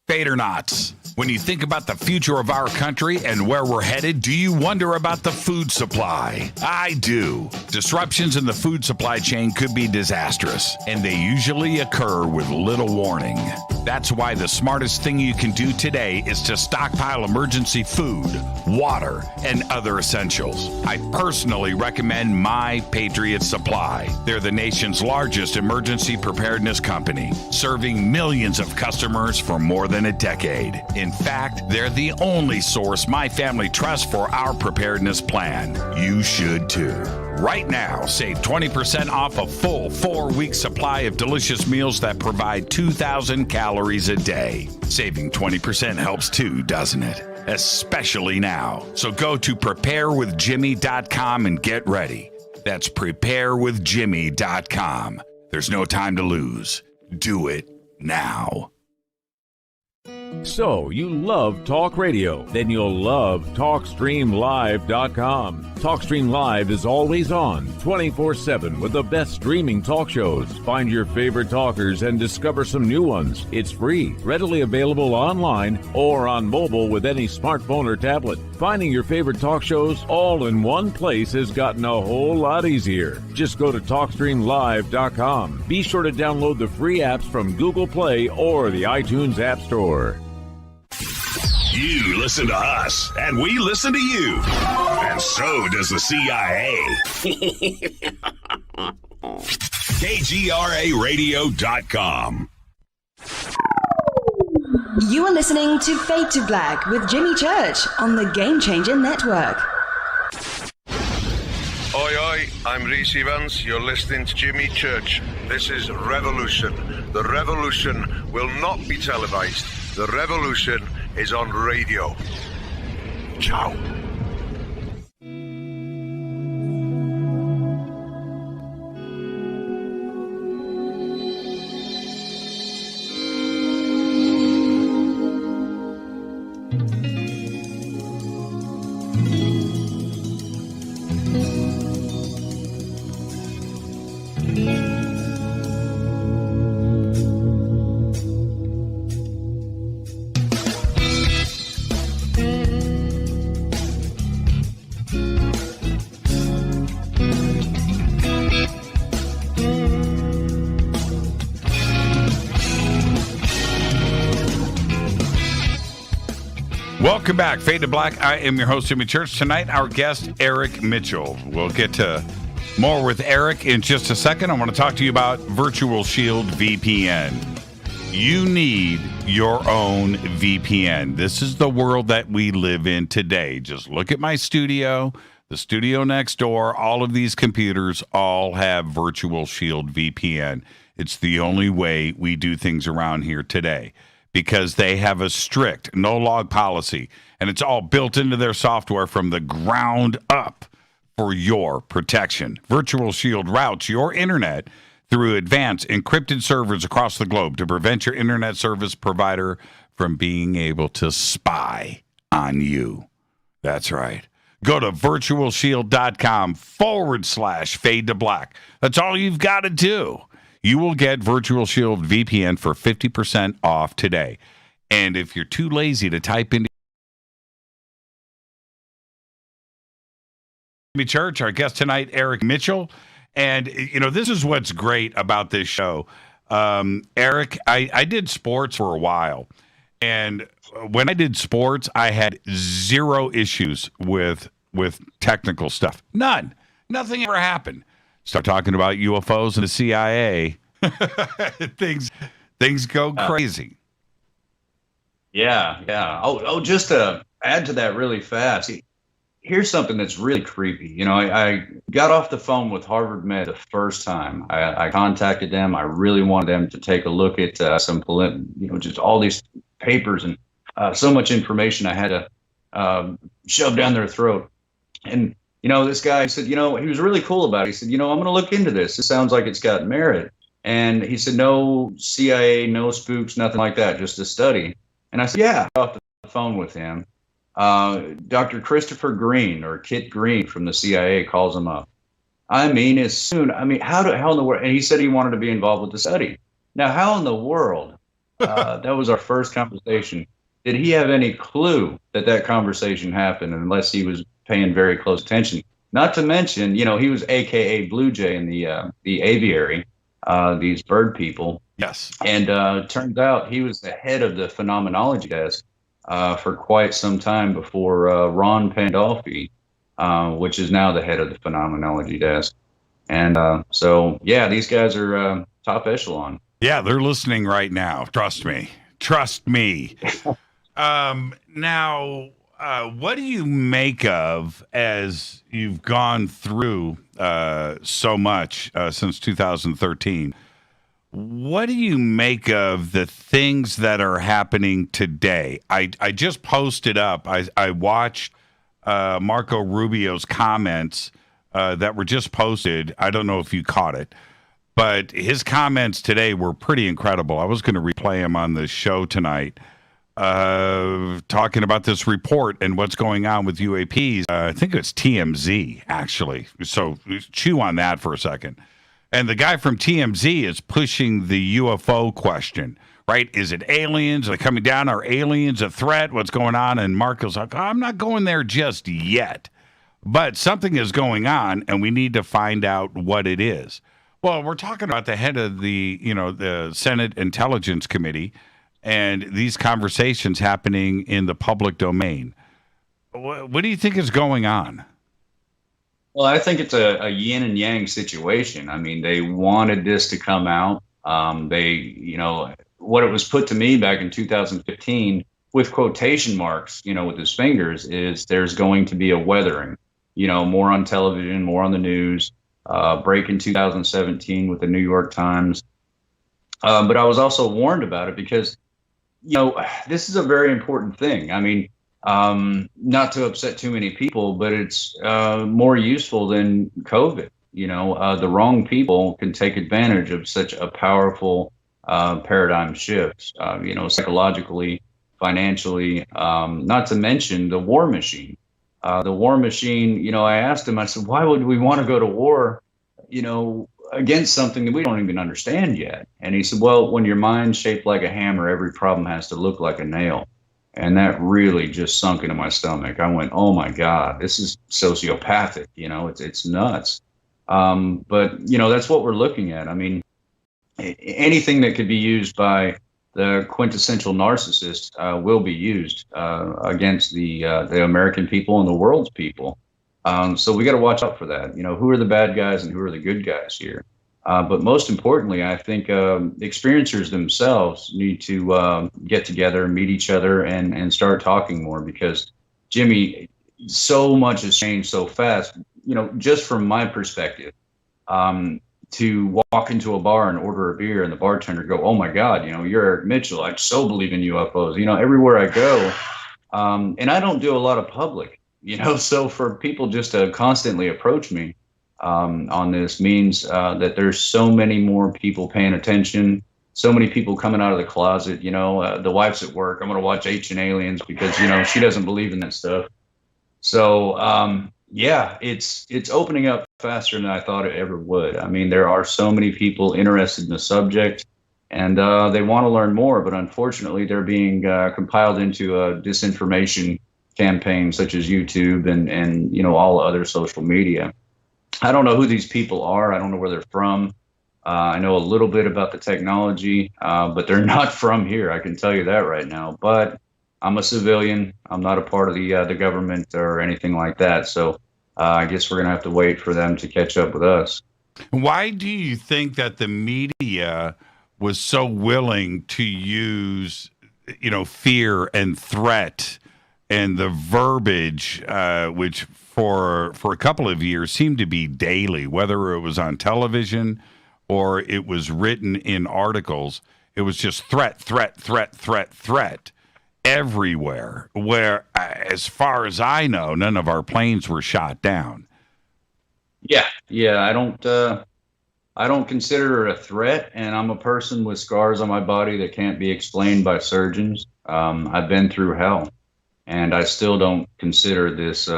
Fadernauts. When you think about the future of our country and where we're headed, do you wonder about the food supply? I do. Disruptions in the food supply chain could be disastrous, and they usually occur with little warning. That's why the smartest thing you can do today is to stockpile emergency food, water, and other essentials. I personally recommend My Patriot Supply. They're the nation's largest emergency preparedness company, serving millions of customers for more than a decade. In fact, they're the only source my family trusts for our preparedness plan. You should too. Right now, save 20% off a full 4-week supply of delicious meals that provide 2,000 calories a day. Saving 20% helps too, doesn't it? Especially now. So go to preparewithjimmy.com and get ready. That's preparewithjimmy.com. There's no time to lose. Do it now. So, you love talk radio? Then you'll love TalkStreamLive.com. TalkStream Live is always on, 24/7 with the best streaming talk shows. Find your favorite talkers and discover some new ones. It's free, readily available online or on mobile with any smartphone or tablet. Finding your favorite talk shows all in one place has gotten a whole lot easier. Just go to TalkStreamLive.com. Be sure to download the free apps from Google Play or the iTunes App Store. You listen to us, and we listen to you. And so does the CIA. KGRAradio.com. You are listening to Fade to Black with Jimmy Church on the Game Changer Network. Oi, oi, I'm Reese Evans. You're listening to Jimmy Church. This is Revolution. The revolution will not be televised. The revolution is on radio. Ciao. Welcome back, Fade to Black. I am your host, Jimmy Church. Tonight, our guest, Eric Mitchell. We'll get to more with Eric in just a second. I want to talk to you about Virtual Shield VPN. You need your own VPN. This is the world that we live in today. Just look at my studio, the studio next door. All of these computers all have Virtual Shield VPN. It's the only way we do things around here today, because they have a strict no-log policy, and it's all built into their software from the ground up for your protection. Virtual Shield routes your internet through advanced encrypted servers across the globe to prevent your internet service provider from being able to spy on you. That's right. Go to virtualshield.com/fade to black. That's all you've got to do. You will get Virtual Shield VPN for 50% off today. And if you're too lazy to type into Jimmy Church, our guest tonight, Eric Mitchell. And, you know, this is what's great about this show. Eric, I did sports for a while. And when I did sports, I had zero issues with technical stuff. None. Nothing ever happened. Start talking about UFOs and the CIA, things go crazy. Yeah. Oh, just to add to that really fast, here's something that's really creepy. You know, I got off the phone with Harvard Med the first time. I contacted them. I really wanted them to take a look at just all these papers and so much information I had to shove down their throat. And you know, this guy said, he was really cool about it. He said, I'm going to look into this. It sounds like it's got merit. And he said, no CIA, no spooks, nothing like that, just a study. And I said, yeah, off the phone with him. Dr. Christopher Green, or Kit Green from the CIA, calls him up. How in the world? And he said he wanted to be involved with the study. Now, how in the world, that was our first conversation. Did he have any clue that conversation happened unless he was paying very close attention? Not to mention, he was AKA Blue Jay in the aviary, these bird people. Yes. And turns out he was the head of the phenomenology desk for quite some time before Ron Pandolfi, which is now the head of the phenomenology desk. And these guys are top echelon. Yeah, they're listening right now. Trust me. Now, what do you make of, as you've gone through so much since 2013, what do you make of the things that are happening today? I just posted up, I watched Marco Rubio's comments that were just posted. I don't know if you caught it, but his comments today were pretty incredible. I was going to replay him on the show tonight. talking about this report and what's going on with UAPs. I think it's TMZ, actually. So chew on that for a second. And the guy from TMZ is pushing the UFO question, right? Is it aliens? Are they coming down? Are aliens a threat? What's going on? And Marco's like, I'm not going there just yet. But something is going on, and we need to find out what it is. Well, we're talking about the head of the Senate Intelligence Committee and these conversations happening in the public domain. What do you think is going on? Well, I think it's a yin and yang situation. I mean, they wanted this to come out. What it was put to me back in 2015 with quotation marks, with his fingers, is there's going to be a weathering, more on television, more on the news, break in 2017 with the New York Times. But I was also warned about it because, this is a very important thing. I mean, not to upset too many people, but it's more useful than COVID. The wrong people can take advantage of such a powerful paradigm shift, psychologically, financially, not to mention the war machine. The war machine, I asked him, I said, why would we want to go to war, against something that we don't even understand yet? And he said, well, when your mind's shaped like a hammer, every problem has to look like a nail. And that really just sunk into my stomach. I went, oh my God, this is sociopathic. It's nuts. But that's what we're looking at. I mean, anything that could be used by the quintessential narcissist will be used against the American people and the world's people. So we got to watch out for that. Who are the bad guys and who are the good guys here? But most importantly, I think experiencers themselves need to get together, meet each other, and start talking more, because, Jimmy, so much has changed so fast. Just from my perspective, to walk into a bar and order a beer and the bartender go, oh my God, you're Eric Mitchell. I so believe in UFOs. Everywhere I go, and I don't do a lot of public. So for people just to constantly approach me on this means that there's so many more people paying attention, so many people coming out of the closet. The wife's at work, I'm going to watch Ancient Aliens because, she doesn't believe in that stuff. So, it's opening up faster than I thought it ever would. I mean, there are so many people interested in the subject, and they want to learn more, but unfortunately they're being compiled into a disinformation campaigns such as YouTube and all other social media. I don't know who these people are. I don't know where they're from. I know a little bit about the technology, but they're not from here. I can tell you that right now. But I'm a civilian. I'm not a part of the government or anything like that. So I guess we're going to have to wait for them to catch up with us. Why do you think that the media was so willing to use, fear and threat and the verbiage, which for a couple of years seemed to be daily, whether it was on television or it was written in articles? It was just threat, threat, threat, threat, threat everywhere, where, as far as I know, none of our planes were shot down. Yeah. I don't consider it a threat, and I'm a person with scars on my body that can't be explained by surgeons. I've been through hell. And I still don't consider this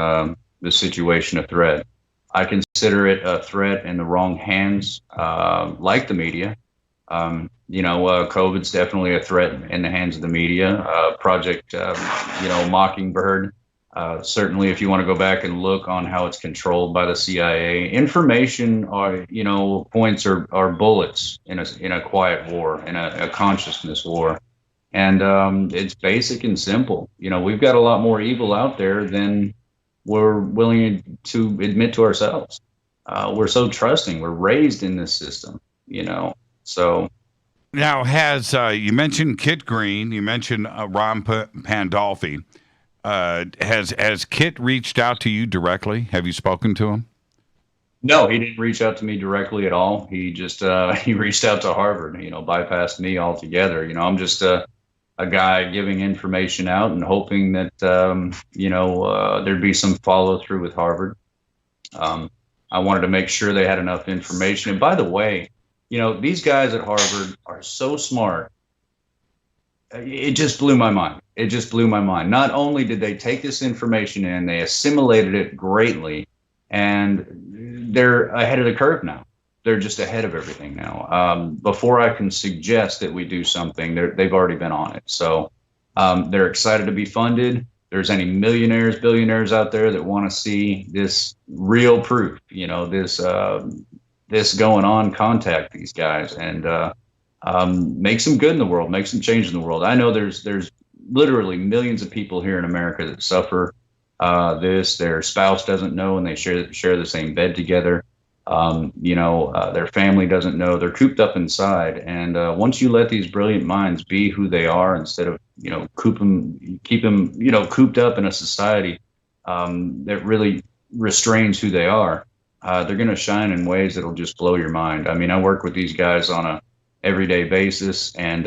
situation a threat. I consider it a threat in the wrong hands, like the media. COVID's definitely a threat in the hands of the media. Project, Mockingbird. Certainly, if you want to go back and look on how it's controlled by the CIA, information points are bullets in a quiet war, in a consciousness war. And it's basic and simple. We've got a lot more evil out there than we're willing to admit to ourselves. We're so trusting. We're raised in this system, So now, has you mentioned Kit Green? You mentioned Ron Pandolfi. Has Kit reached out to you directly? Have you spoken to him? No, he didn't reach out to me directly at all. He just he reached out to Harvard. Bypassed me altogether. I'm just a guy giving information out and hoping that, there'd be some follow through with Harvard. I wanted to make sure they had enough information. And by the way, these guys at Harvard are so smart. it just blew my mind. It just blew my mind. Not only did they take this information in, they assimilated it greatly, and they're ahead of the curve now. They're just ahead of everything now. Before I can suggest that we do something, they've already been on it. So they're excited to be funded. There's any millionaires, billionaires out there that want to see this real proof, this going on, contact these guys and make some good in the world, make some change in the world. I know there's literally millions of people here in America that suffer this. Their spouse doesn't know, and they share the same bed together. Their family doesn't know. They're cooped up inside. And once you let these brilliant minds be who they are, instead of keep them cooped up in a society that really restrains who they are, they're going to shine in ways that'll just blow your mind. I mean, I work with these guys on a everyday basis, and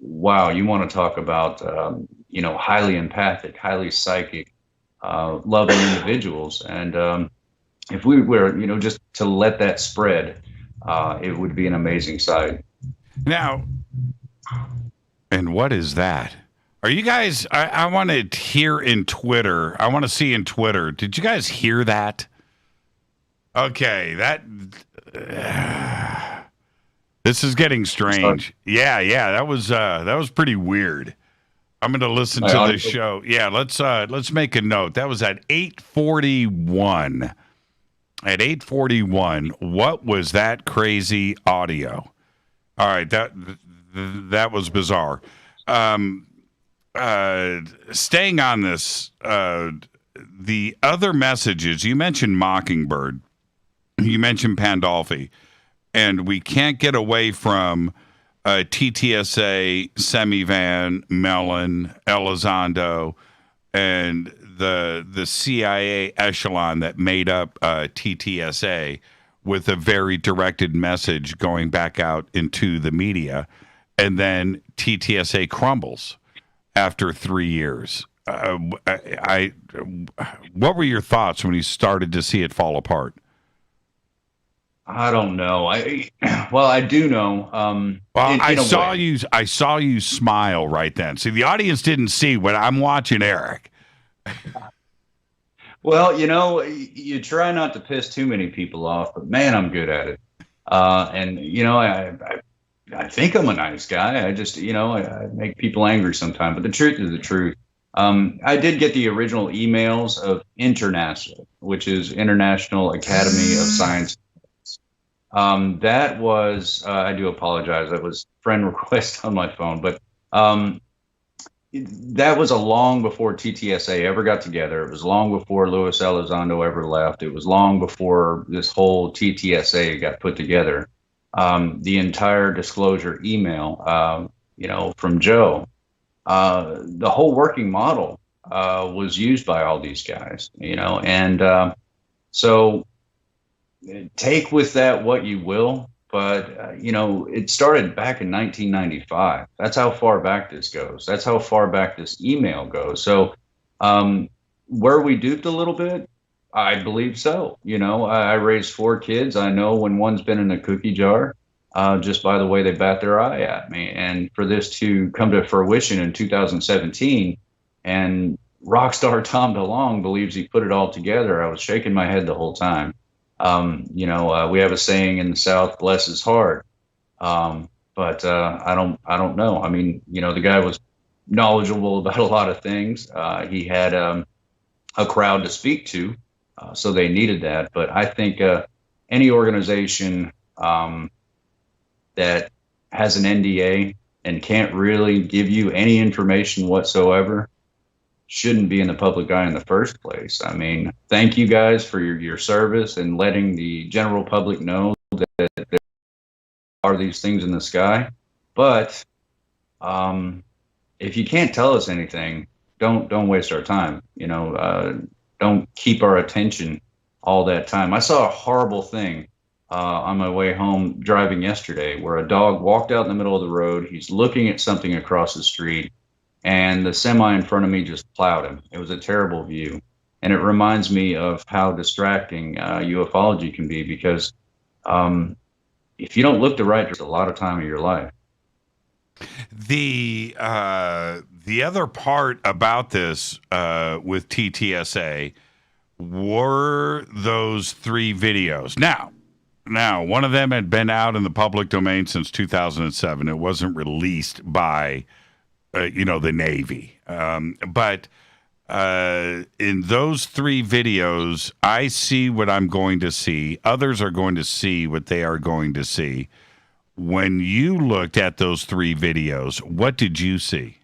wow, you want to talk about highly empathic, highly psychic, loving individuals. And if we were just to let that spread, it would be an amazing sight. Now, and what is that? Are you guys? I want to hear in Twitter. I want to see in Twitter. Did you guys hear that? Okay, that. This is getting strange. Yeah, that was pretty weird. I'm going to listen to this show. Yeah, let's make a note. That was at 8:41. At 8:41, what was that crazy audio? All right, that was bizarre. Staying on this, the other messages, you mentioned Mockingbird, you mentioned Pandolfi, and we can't get away from TTSA, Semivan, Mellon, Elizondo, and the CIA echelon that made up TTSA, with a very directed message going back out into the media, and then TTSA crumbles after 3 years. What were your thoughts when you started to see it fall apart? I don't know. I do know. I saw you smile right then. See, the audience didn't see what I'm watching, Eric. Well, you try not to piss too many people off, but man, I'm good at it. And I think I'm a nice guy. I just, I make people angry sometimes, but the truth is the truth. I did get the original emails of International, which is International Academy of Science. That was, I do apologize. That was friend request on my phone, but that was a long before TTSA ever got together. It was long before Luis Elizondo ever left. It was long before this whole TTSA got put together. The entire disclosure email, from Joe, the whole working model was used by all these guys, and so take with that what you will. But, it started back in 1995. That's how far back this goes. That's how far back this email goes. So were we duped a little bit? I believe so. I raised 4 kids. I know when one's been in a cookie jar, just by the way they bat their eye at me. And for this to come to fruition in 2017, and rockstar Tom DeLonge believes he put it all together, I was shaking my head the whole time. We have a saying in the South, bless his heart. But I don't know. I mean, the guy was knowledgeable about a lot of things. He had a crowd to speak to, so they needed that. But I think any organization that has an NDA and can't really give you any information whatsoever shouldn't be in the public eye in the first place. I mean, thank you guys for your service and letting the general public know that there are these things in the sky. But if you can't tell us anything, don't waste our time. Don't keep our attention all that time. I saw a horrible thing on my way home driving yesterday, where a dog walked out in the middle of the road. He's looking at something across the street, and the semi in front of me just plowed him. It was a terrible view. And it reminds me of how distracting ufology can be, because if you don't look the right, there's a lot of time of your life. The other part about this with TTSA were those 3 videos. Now, one of them had been out in the public domain since 2007. It wasn't released by, the Navy. But in those 3 videos, I see what I'm going to see. Others are going to see what they are going to see. When you looked at those 3 videos, what did you see?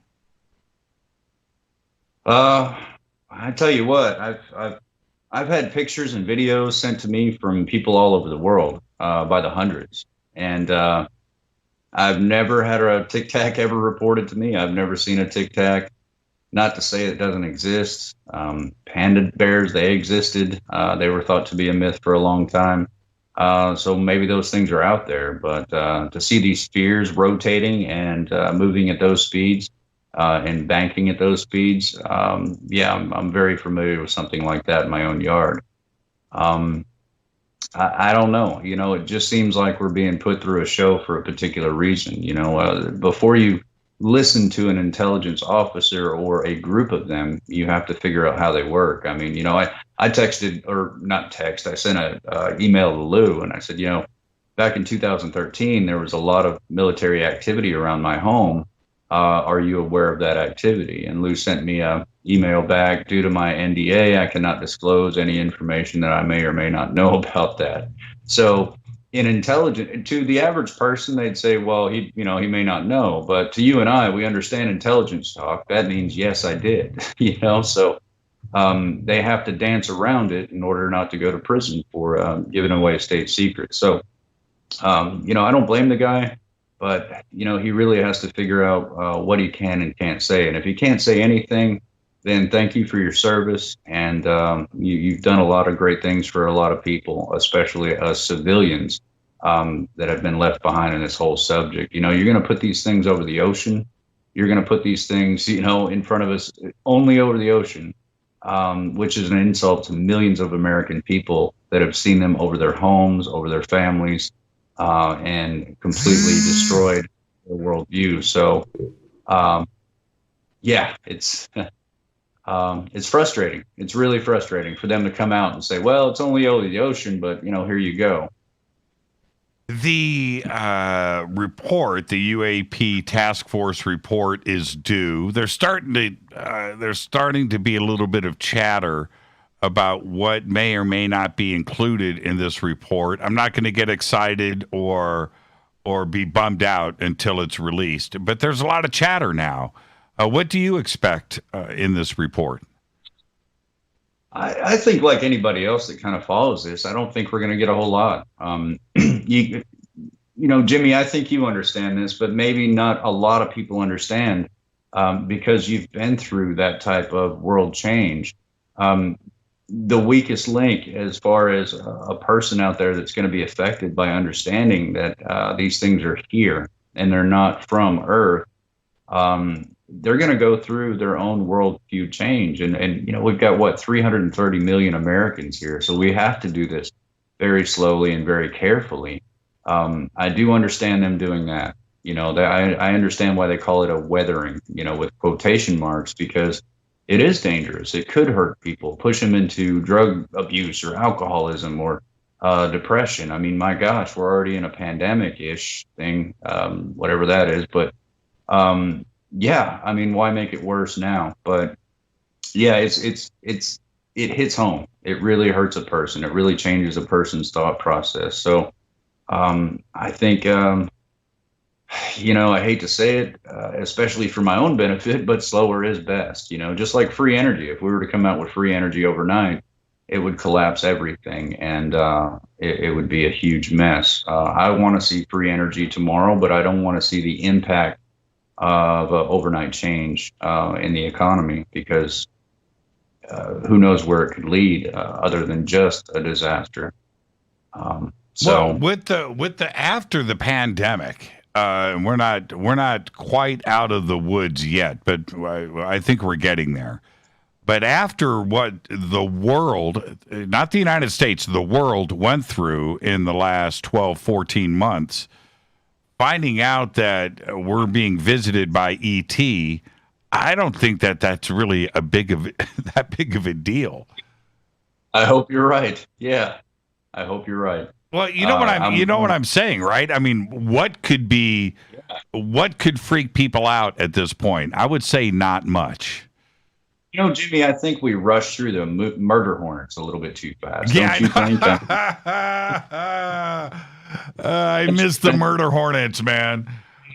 I tell you what, I've had pictures and videos sent to me from people all over the world by the hundreds, and I've never had a Tic Tac ever reported to me. I've never seen a Tic Tac. Not to say it doesn't exist. Panda bears, they existed. They were thought to be a myth for a long time. So maybe those things are out there, but to see these spheres rotating and moving at those speeds and banking at those speeds, I'm very familiar with something like that in my own yard. I don't know. It just seems like we're being put through a show for a particular reason. Before you listen to an intelligence officer or a group of them, you have to figure out how they work. I mean, I texted, or not text, I sent a email to Lou, and I said, back in 2013, there was a lot of military activity around my home. Are you aware of that activity? And Lou sent me a email back, due to my NDA, I cannot disclose any information that I may or may not know about that. So in intelligence, to the average person, they'd say, well, he may not know, but to you and I, we understand intelligence talk. That means, yes, I did, so they have to dance around it in order not to go to prison for giving away a state secret. So, I don't blame the guy, but, he really has to figure out what he can and can't say. And if he can't say anything, then thank you for your service. And you've done a lot of great things for a lot of people, especially us civilians that have been left behind in this whole subject. You're going to put these things over the ocean. You're going to put these things, in front of us only over the ocean, which is an insult to millions of American people that have seen them over their homes, over their families, and completely destroyed their worldview. So, it's frustrating. It's really frustrating for them to come out and say, well, it's only over the ocean, but, here you go. The report, the UAP task force report, is due. There's starting to be a little bit of chatter about what may or may not be included in this report. I'm not going to get excited or be bummed out until it's released, but there's a lot of chatter now. What do you expect in this report? I think, like anybody else that kind of follows this, I don't think we're going to get a whole lot. Jimmy, I think you understand this, but maybe not a lot of people understand because you've been through that type of world change. The weakest link as far as a person out there that's going to be affected by understanding that these things are here and they're not from Earth, they're going to go through their own worldview change. And we've got, 330 million Americans here. So we have to do this very slowly and very carefully. I do understand them doing that. I understand why they call it a weathering, with quotation marks, because it is dangerous. It could hurt people, push them into drug abuse or alcoholism or depression. I mean, my gosh, we're already in a pandemic-ish thing, whatever that is. But why make it worse now? But yeah, it hits home. It really hurts a person. It really changes a person's thought process. So I think, I hate to say it, especially for my own benefit, but slower is best. Just like free energy. If we were to come out with free energy overnight, it would collapse everything, and it would be a huge mess. I want to see free energy tomorrow, but I don't want to see the impact of overnight change in the economy, because who knows where it could lead other than just a disaster. With the after the pandemic, we're not quite out of the woods yet, but I think we're getting there. But after what the world, not the United States, the world went through in the last 12, 14 months, finding out that we're being visited by ET, I don't think that that's really that big of a deal. I hope you're right. Yeah, I hope you're right. Well, you know what I'm saying, right? I mean, what could freak people out at this point? I would say not much. You know, Jimmy, I think we rushed through the murder hornets a little bit too fast. Yeah, don't you think? I miss the murder hornets, man.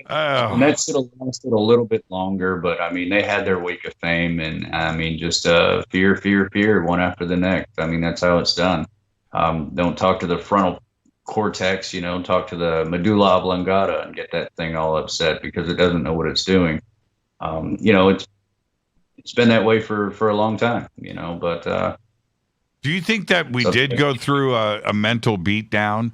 Oh. And that should have lasted a little bit longer, but I mean, they had their week of fame, and I mean, just fear, one after the next. I mean, that's how it's done. Don't talk to the frontal cortex, talk to the medulla oblongata and get that thing all upset because it doesn't know what it's doing. It's been that way for a long time, but. Do you think that we did go through a mental beatdown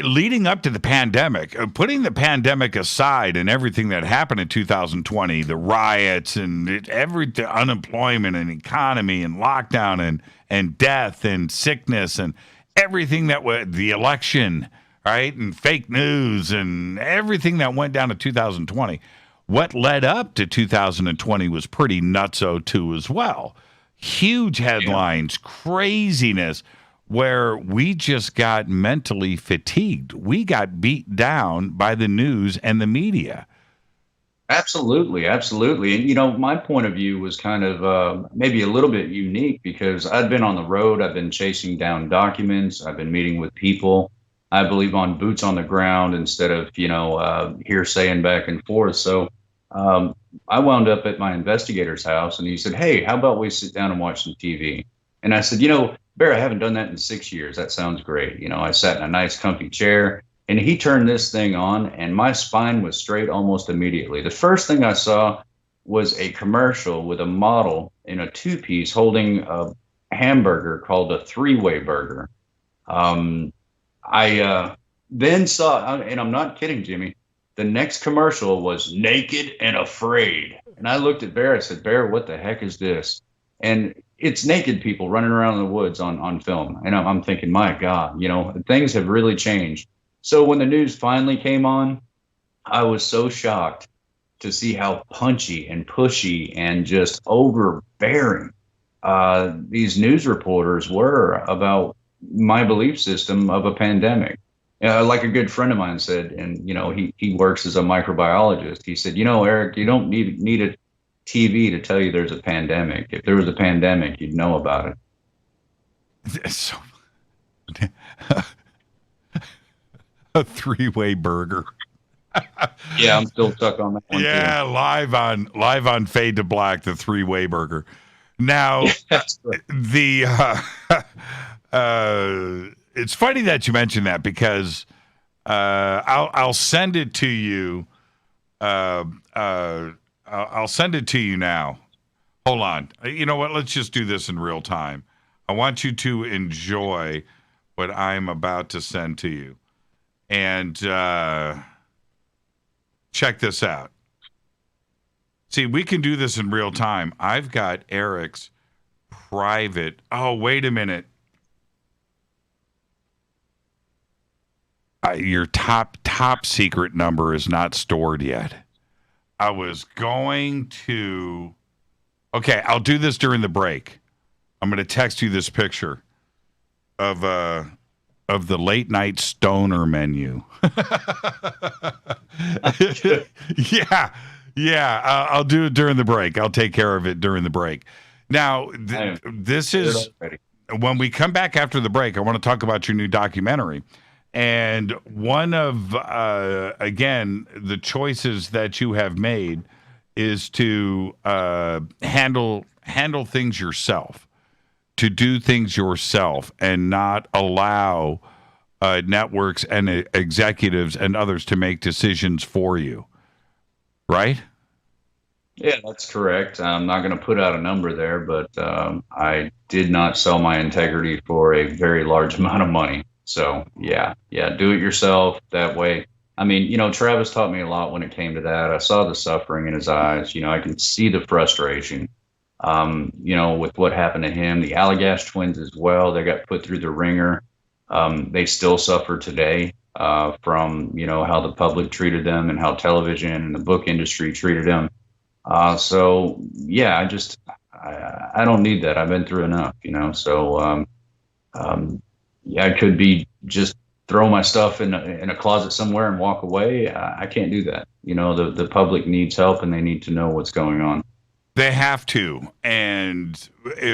leading up to the pandemic, putting the pandemic aside and everything that happened in 2020, the riots and the unemployment and economy and lockdown and death and sickness and everything that was the election, right? And fake news and everything that went down to 2020. What led up to 2020 was pretty nutso too as well. Huge headlines, craziness, where we just got mentally fatigued. We got beat down by the news and the media. Absolutely. And, my point of view was kind of maybe a little bit unique because I'd been on the road. I've been chasing down documents. I've been meeting with people. I believe on boots on the ground instead of, hearsaying back and forth. So I wound up at my investigator's house and he said, "Hey, how about we sit down and watch some TV?" And I said, "Bear, I haven't done that in 6 years. That sounds great." I sat in a nice comfy chair and he turned this thing on and my spine was straight almost immediately. The first thing I saw was a commercial with a model in a two-piece holding a hamburger called a three-way burger. I then saw, and I'm not kidding, Jimmy, the next commercial was Naked and Afraid. And I looked at Bear, I said, "Bear, what the heck is this?" And it's naked people running around in the woods on film. And I'm thinking, my God, things have really changed. So when the news finally came on, I was so shocked to see how punchy and pushy and just overbearing these news reporters were about my belief system of a pandemic. Like a good friend of mine said, and, he works as a microbiologist. He said, "Eric, you don't need a TV to tell you there's a pandemic. If there was a pandemic, you'd know about it." So, a three-way burger. Yeah, I'm still stuck on that one. Yeah, too. live on Fade to Black, the three-way burger. Now, it's funny that you mentioned that because I'll send it to you. I'll send it to you now. Hold on. You know what? Let's just do this in real time. I want you to enjoy what I'm about to send to you. And check this out. See, we can do this in real time. I've got Eric's private. Oh, wait a minute. Your top secret number is not stored yet. I was going to. Okay, I'll do this during the break. I'm going to text you this picture of the late night stoner menu. Yeah. I'll do it during the break. I'll take care of it during the break. Now, this is when we come back after the break. I want to talk about your new documentary. And one of, again, the choices that you have made is to handle things yourself, to do things yourself and not allow networks and executives and others to make decisions for you. Right? Yeah, that's correct. I'm not going to put out a number there, but I did not sell my integrity for a very large amount of money. So, yeah, do it yourself that way. I mean, Travis taught me a lot when it came to that. I saw the suffering in his eyes. I can see the frustration, with what happened to him. The Allagash twins as well, they got put through the ringer. They still suffer today from, how the public treated them and how television and the book industry treated them. So yeah, I don't need that. I've been through enough, so yeah, I could be just throw my stuff in a closet somewhere and walk away. I can't do that. The public needs help and they need to know what's going on. They have to. And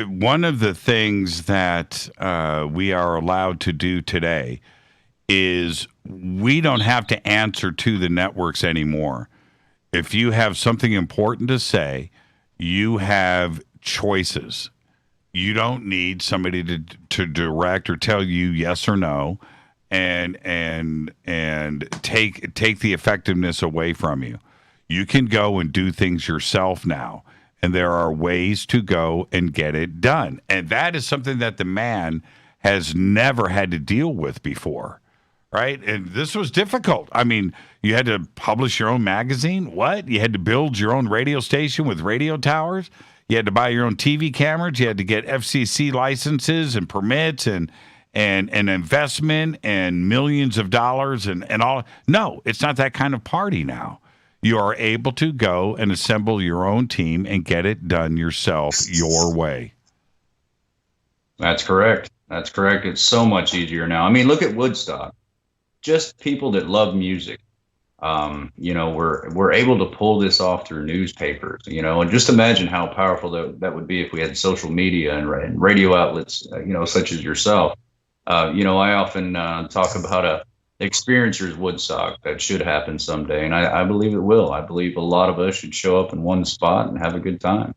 one of the things that we are allowed to do today is we don't have to answer to the networks anymore. If you have something important to say, you have choices. You don't need somebody to direct or tell you yes or no and take the effectiveness away from you. You can go and do things yourself now. And there are ways to go and get it done. And that is something that the man has never had to deal with before, right? And this was difficult. I mean, you had to publish your own magazine. What? You had to build your own radio station with radio towers. You had to buy your own TV cameras. You had to get FCC licenses and permits and investment and millions of dollars and all. No, it's not that kind of party now. You are able to go and assemble your own team and get it done yourself your way. That's correct. That's correct. It's so much easier now. I mean, look at Woodstock. Just people that love music. We're able to pull this off through newspapers, and just imagine how powerful that would be if we had social media and radio outlets, such as yourself. I often talk about a experiencer's Woodstock that should happen someday, and I believe it will. I believe a lot of us should show up in one spot and have a good time.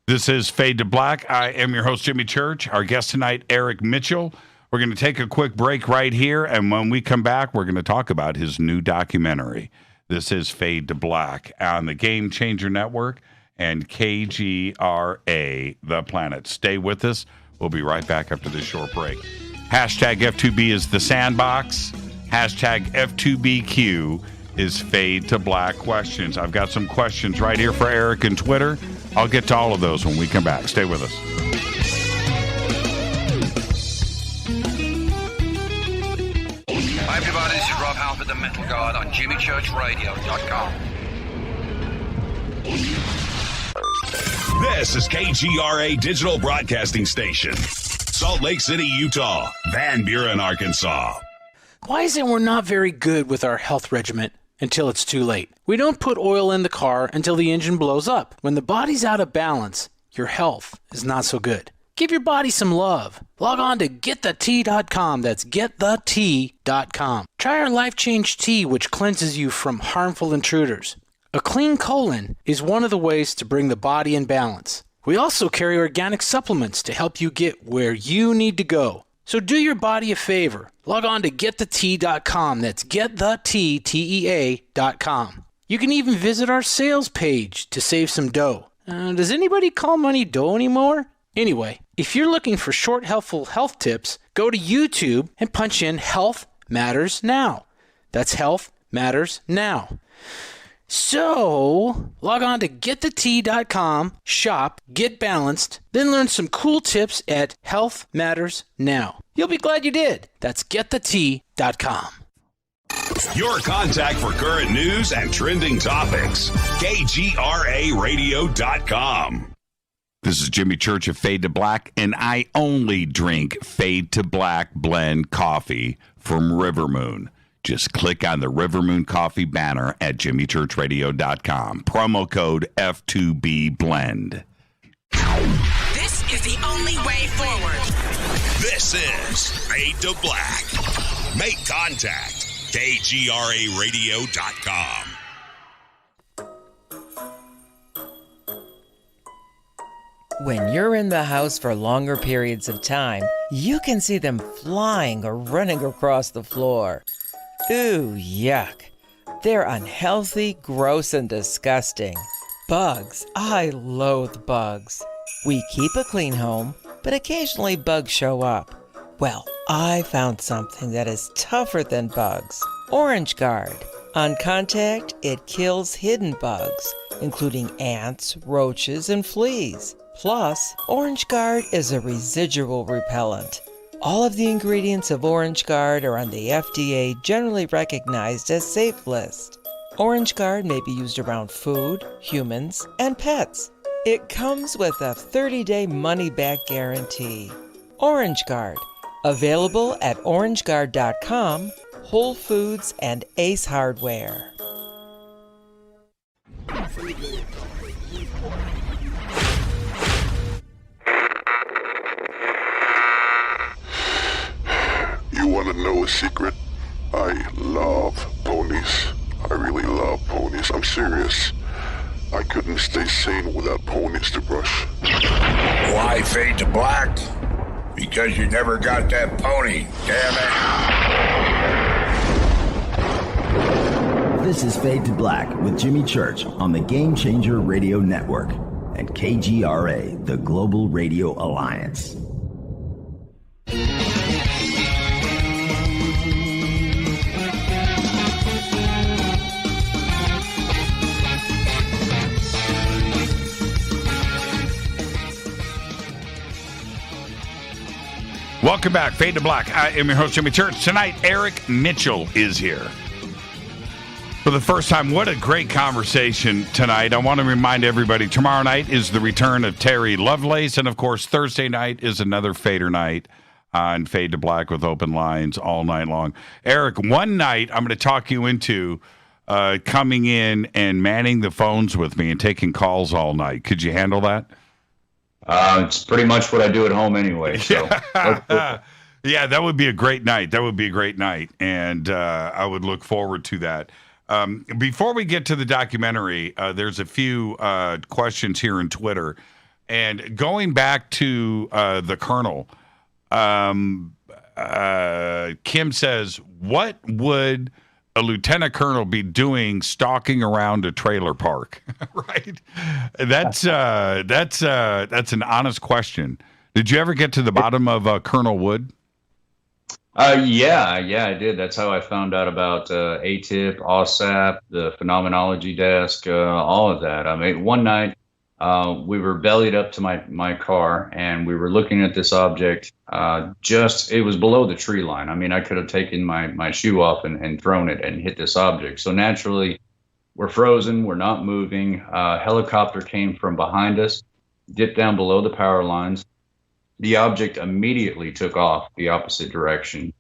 This is Fade to Black. I am your host, Jimmy Church. Our guest tonight, Eric Mitchell. We're going to take a quick break right here, and when we come back, we're going to talk about his new documentary. This is Fade to Black on the Game Changer Network and KGRA, The Planet. Stay with us. We'll be right back after this short break. Hashtag F2B is the sandbox. Hashtag F2BQ is Fade to Black questions. I've got some questions right here for Eric and Twitter. I'll get to all of those when we come back. Stay with us. Hi everybody, this is Rob Halford, the Metal Guard on JimmyChurchRadio.com. This is KGRA Digital Broadcasting Station. Salt Lake City, Utah. Van Buren, Arkansas. Why is it we're not very good with our health regimen until it's too late? We don't put oil in the car until the engine blows up. When the body's out of balance, your health is not so good. Give your body some love. Log on to GetTheT.com. That's GetTheT.com. Try our Life Change Tea, which cleanses you from harmful intruders. A clean colon is one of the ways to bring the body in balance. We also carry organic supplements to help you get where you need to go. So do your body a favor. Log on to GetTheT.com. That's GetTheT.com. You can even visit our sales page to save some dough. Does anybody call money dough anymore? Anyway, if you're looking for short, helpful health tips, go to YouTube and punch in Health Matters Now. That's Health Matters Now. So, log on to GetTheT.com, shop, get balanced, then learn some cool tips at Health Matters Now. You'll be glad you did. That's GetTheT.com. Your contact for current news and trending topics. KGRARadio.com. This is Jimmy Church of Fade to Black, and I only drink Fade to Black blend coffee from Rivermoon. Just click on the Rivermoon Coffee banner at jimmychurchradio.com. Promo code F2B This is the only way forward. This is Fade to Black. Make contact. KGRARadio.com. When you're in the house for longer periods of time, you can see them flying or running across the floor. Ooh, yuck. They're unhealthy, gross, and disgusting. Bugs. I loathe bugs. We keep a clean home, but occasionally bugs show up. Well, I found something that is tougher than bugs. Orange Guard. On contact, it kills hidden bugs, including ants, roaches, and fleas. Plus, Orange Guard is a residual repellent. All of the ingredients of Orange Guard are on the FDA generally recognized as safe list. Orange Guard may be used around food, humans, and pets. It comes with a 30-day money-back guarantee. Orange Guard, available at orangeguard.com, Whole Foods, and Ace Hardware. You want to know a secret? I love ponies. I really love ponies. I'm serious. I couldn't stay sane without ponies to brush. Why fade to black? Because you never got that pony, damn it. This is Fade to Black with Jimmy Church on the Game Changer Radio Network and KGRA, the Global Radio Alliance. Welcome back, Fade to Black. I am your host, Jimmy Church. Tonight, Eric Mitchell is here. For the first time, what a great conversation tonight. I want to remind everybody, tomorrow night is the return of Terry Lovelace, and of course, Thursday night is another Fader night on Fade to Black with open lines all night long. Eric, one night I'm going to talk you into coming in and manning the phones with me and taking calls all night. Could you handle that? It's pretty much what I do at home anyway. So yeah, that would be a great night. That would be a great night, and I would look forward to that. Before we get to the documentary, there's a few questions here in Twitter, and going back to the Colonel, Kim says, "What would a lieutenant colonel be doing stalking around a trailer park?" Right? That's an honest question. Did you ever get to the bottom of Colonel Wood? Yeah, I did. That's how I found out about ATIP, OSAP, the Phenomenology Desk, all of that. I mean, one night we were bellied up to my car, and we were looking at this object. It was below the tree line. I mean, I could have taken my shoe off and thrown it and hit this object. So naturally, we're frozen. We're not moving. A helicopter came from behind us, dipped down below the power lines. The object immediately took off the opposite direction.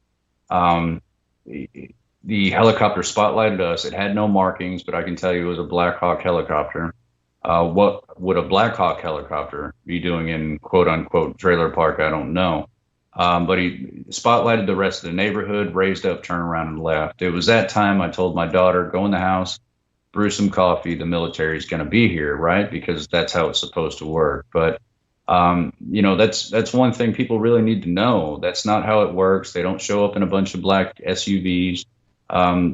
The helicopter spotlighted us. It had no markings, but I can tell you it was a Black Hawk helicopter. What would a Black Hawk helicopter be doing in quote-unquote trailer park? I don't know. But he spotlighted the rest of the neighborhood, raised up, turned around, and left. It was that time I told my daughter, go in the house, brew some coffee. The military's going to be here, right? Because that's how it's supposed to work. But that's one thing people really need to know. That's not how it works. They don't show up in a bunch of black SUVs.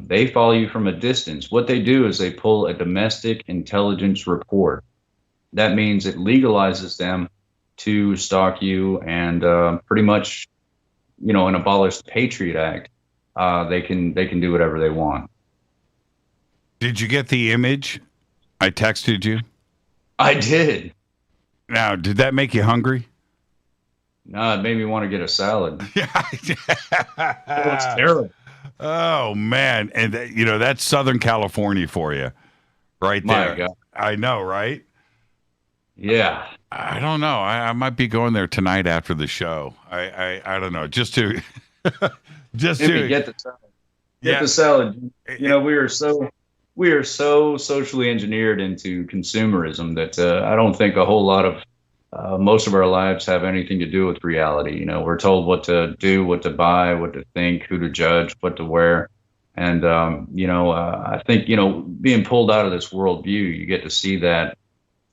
They follow you from a distance. What they do is they pull a domestic intelligence report. That means it legalizes them to stalk you and pretty much, an abolished Patriot Act. They can do whatever they want. Did you get the image I texted you? I did. Now, did that make you hungry? No, it made me want to get a salad. It's terrible. Oh, man. And, that's Southern California for you right there. My God. I know, right? Yeah. I don't know. I might be going there tonight after the show. I don't know. Just to get the salad. Get the salad. We are so socially engineered into consumerism that I don't think a whole lot of most of our lives have anything to do with reality. We're told what to do, what to buy, what to think, who to judge, what to wear. And, I think, being pulled out of this worldview, you get to see that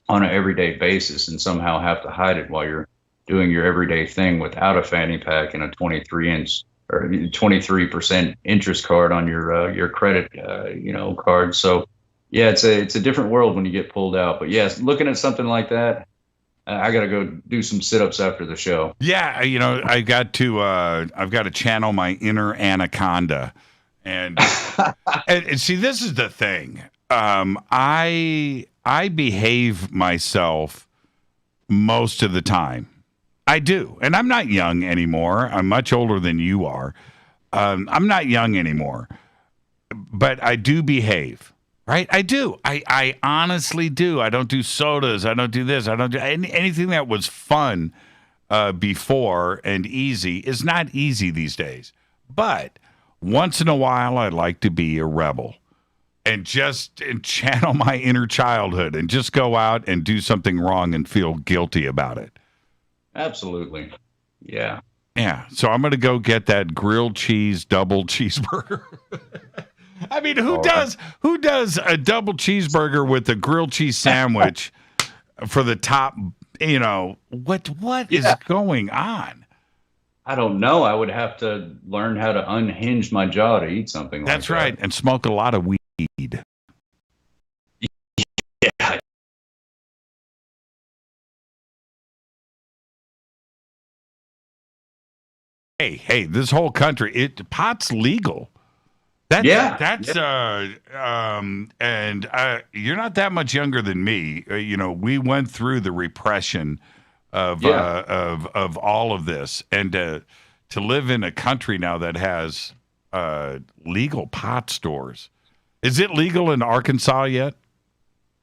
on an everyday basis and somehow have to hide it while you're doing your everyday thing without a fanny pack and a 23-inch or 23% interest card on your credit, card. So, yeah, it's a different world when you get pulled out. But yes, looking at something like that, I got to go do some sit-ups after the show. Yeah, I've got to channel my inner anaconda, and and see, this is the thing. I behave myself most of the time. I do. And I'm not young anymore. I'm much older than you are. I'm not young anymore. But I do behave, right? I do. I honestly do. I don't do sodas. I don't do this. I don't do anything that was fun before and easy is not easy these days. But once in a while, I like to be a rebel and channel my inner childhood and just go out and do something wrong and feel guilty about it. Absolutely. Yeah. Yeah. So I'm going to go get that grilled cheese double cheeseburger. I mean, who does a double cheeseburger with a grilled cheese sandwich for the top? You know, what is going on? I don't know. I would have to learn how to unhinge my jaw to eat something like that. That's right. And smoke a lot of weed. Yeah. Hey, this whole country, pot's legal. And you're not that much younger than me. We went through the repression of all of this, and to live in a country now that has legal pot stores. Is it legal in Arkansas yet?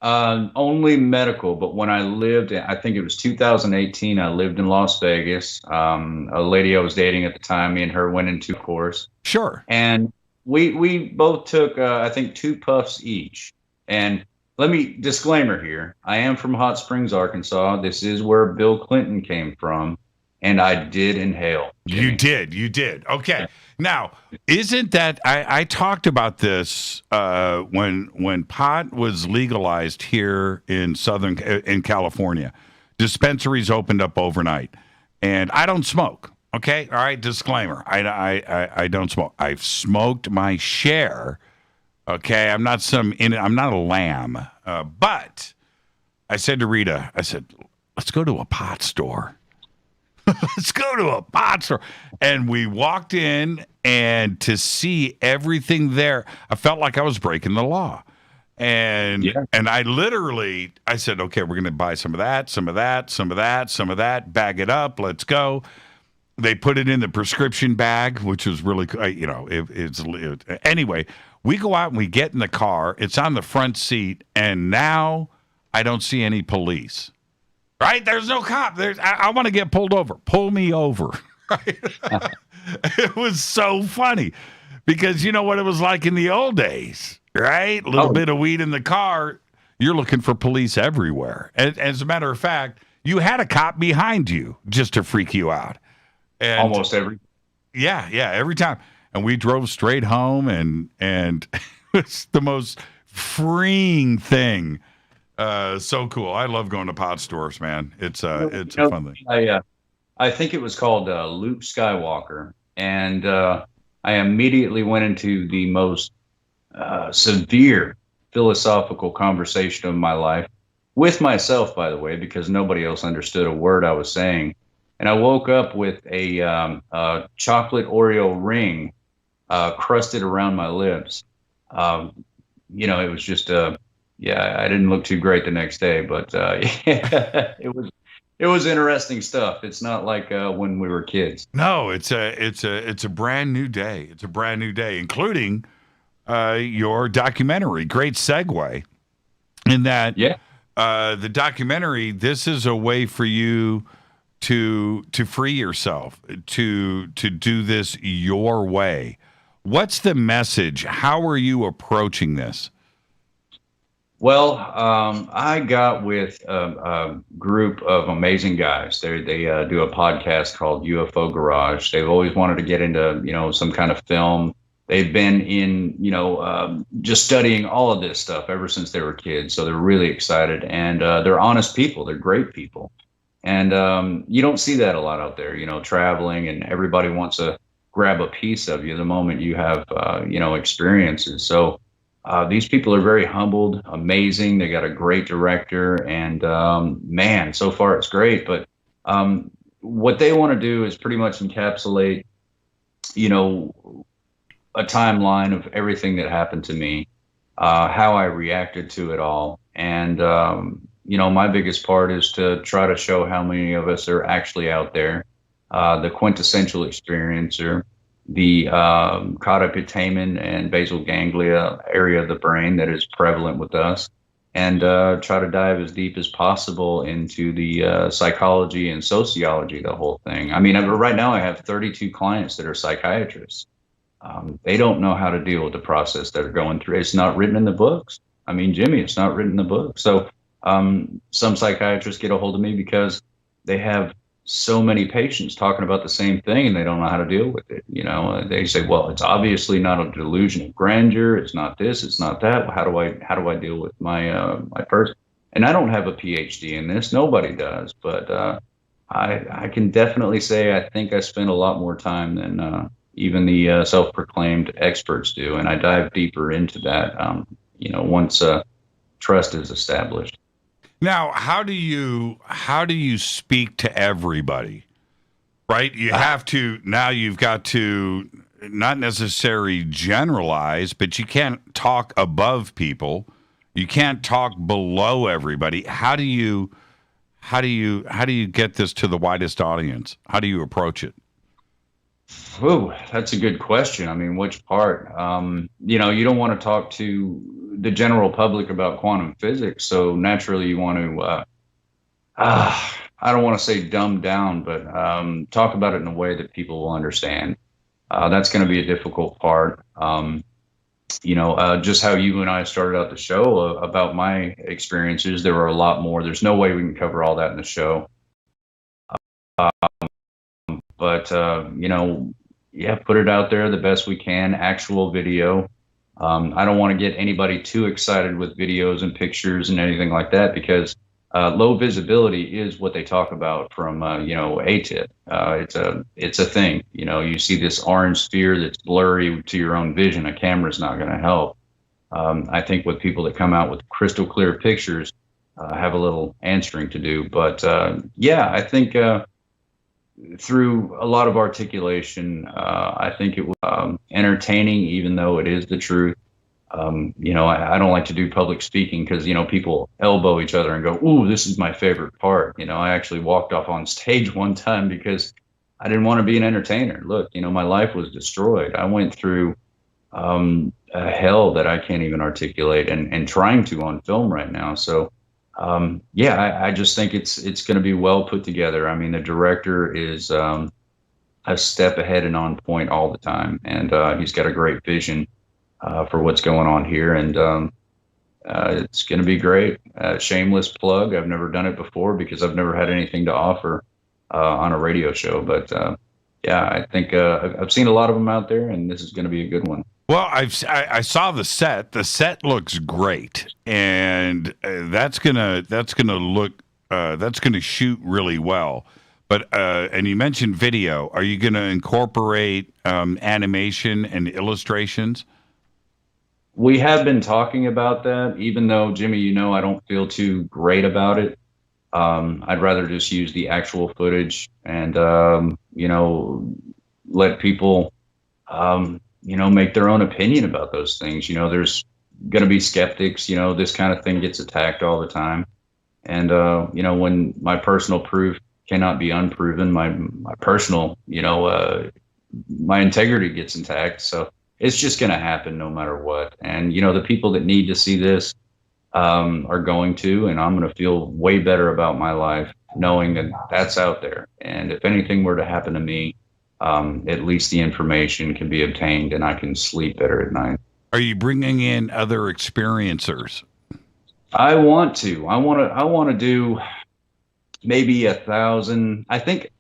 Only medical, but when I lived, I think it was 2018, I lived in Las Vegas. A lady I was dating at the time, me and her went into course. Sure. And we both took, I think, 2 puffs each. And let me, disclaimer here, I am from Hot Springs, Arkansas. This is where Bill Clinton came from. And I did inhale. Jimmy. You did. Okay. Yeah. Now, isn't that, I talked about this when pot was legalized here in California. Dispensaries opened up overnight. And I don't smoke. Okay, all right. Disclaimer: I don't smoke. I've smoked my share. Okay, I'm not a lamb. But I said to Rita, let's go to a pot store. Let's go to a pot store. And we walked in, and to see everything there, I felt like I was breaking the law. And I said, okay, we're going to buy some of that, some of that, some of that, some of that, bag it up, let's go. They put it in the prescription bag, which was really, anyway, we go out and we get in the car. It's on the front seat, and now I don't see any police. Right? There's no cop. I want to get pulled over. Pull me over. Right? It was so funny because you know what it was like in the old days, right? A little bit of weed in the car, you're looking for police everywhere. And as a matter of fact, you had a cop behind you just to freak you out. And almost every. Yeah, every time. And we drove straight home, and it's the most freeing thing. So cool. I love going to pot stores, man. It's a fun thing. I think it was called Luke Skywalker, and I immediately went into the most severe philosophical conversation of my life with myself, by the way, because nobody else understood a word I was saying. And I woke up with a chocolate Oreo ring crusted around my lips. It was just I didn't look too great the next day, but it was interesting stuff. It's not like when we were kids. No, it's a brand new day. It's a brand new day, including your documentary. Great segue in that. Yeah. The documentary. This is a way for you to free yourself, to do this your way. What's the message? How are you approaching this? Well, I got with a group of amazing guys. They do a podcast called UFO Garage. They've always wanted to get into, some kind of film. They've been in, just studying all of this stuff ever since they were kids. So they're really excited, and they're honest people. They're great people. And you don't see that a lot out there, traveling, and everybody wants to grab a piece of you the moment you have, experiences. So these people are very humbled, amazing. They got a great director, and man, so far it's great. But what they want to do is pretty much encapsulate, a timeline of everything that happened to me, how I reacted to it all, and my biggest part is to try to show how many of us are actually out there, the quintessential experiencer, the caudiputamen and basal ganglia area of the brain that is prevalent with us, and try to dive as deep as possible into the psychology and sociology of the whole thing. I mean, right now I have 32 clients that are psychiatrists. They don't know how to deal with the process that are going through. It's not written in the books. I mean, Jimmy, it's not written in the book. So some psychiatrists get a hold of me because they have so many patients talking about the same thing and they don't know how to deal with it. They say, well, it's obviously not a delusion of grandeur. It's not this, it's not that. How do I deal with my person? And I don't have a PhD in this. Nobody does. But I can definitely say I think I spend a lot more time than even the self-proclaimed experts do. And I dive deeper into that, once trust is established. Now, how do you speak to everybody? Right? You've got to not necessarily generalize, but you can't talk above people. You can't talk below everybody. How do you get this to the widest audience? How do you approach it? Ooh, that's a good question. I mean, which part? You don't want to talk to the general public about quantum physics, so naturally you want to, I don't want to say dumb down, but talk about it in a way that people will understand. That's going to be a difficult part. Just how you and I started out the show about my experiences, there were a lot more. There's no way we can cover all that in the show. But put it out there the best we can, actual video. I don't want to get anybody too excited with videos and pictures and anything like that, because low visibility is what they talk about from, ATIP. It's a thing. You see this orange sphere that's blurry to your own vision. A camera's not going to help. I think with people that come out with crystal clear pictures have a little answering to do. But I think through a lot of articulation, I think it was entertaining, even though it is the truth. I don't like to do public speaking because, people elbow each other and go, ooh, this is my favorite part. I actually walked off on stage one time because I didn't want to be an entertainer. Look, my life was destroyed. I went through a hell that I can't even articulate and trying to on film right now. So I just think it's going to be well put together. I mean, the director is a step ahead and on point all the time, and he's got a great vision for what's going on here, and it's going to be great. Shameless plug. I've never done it before because I've never had anything to offer on a radio show, but I think I've seen a lot of them out there, and this is going to be a good one. Well, I saw the set. The set looks great, and that's gonna shoot really well. But and you mentioned video. Are you gonna incorporate animation and illustrations? We have been talking about that, even though, Jimmy, I don't feel too great about it. I'd rather just use the actual footage and let people make their own opinion about those things. There's going to be skeptics. This kind of thing gets attacked all the time. And, when my personal proof cannot be unproven, my personal, my integrity gets attacked. So it's just going to happen no matter what. And, the people that need to see this are going to, and I'm going to feel way better about my life knowing that that's out there. And if anything were to happen to me, at least the information can be obtained and I can sleep better at night. Are you bringing in other experiencers? I want to do maybe 1,000. I think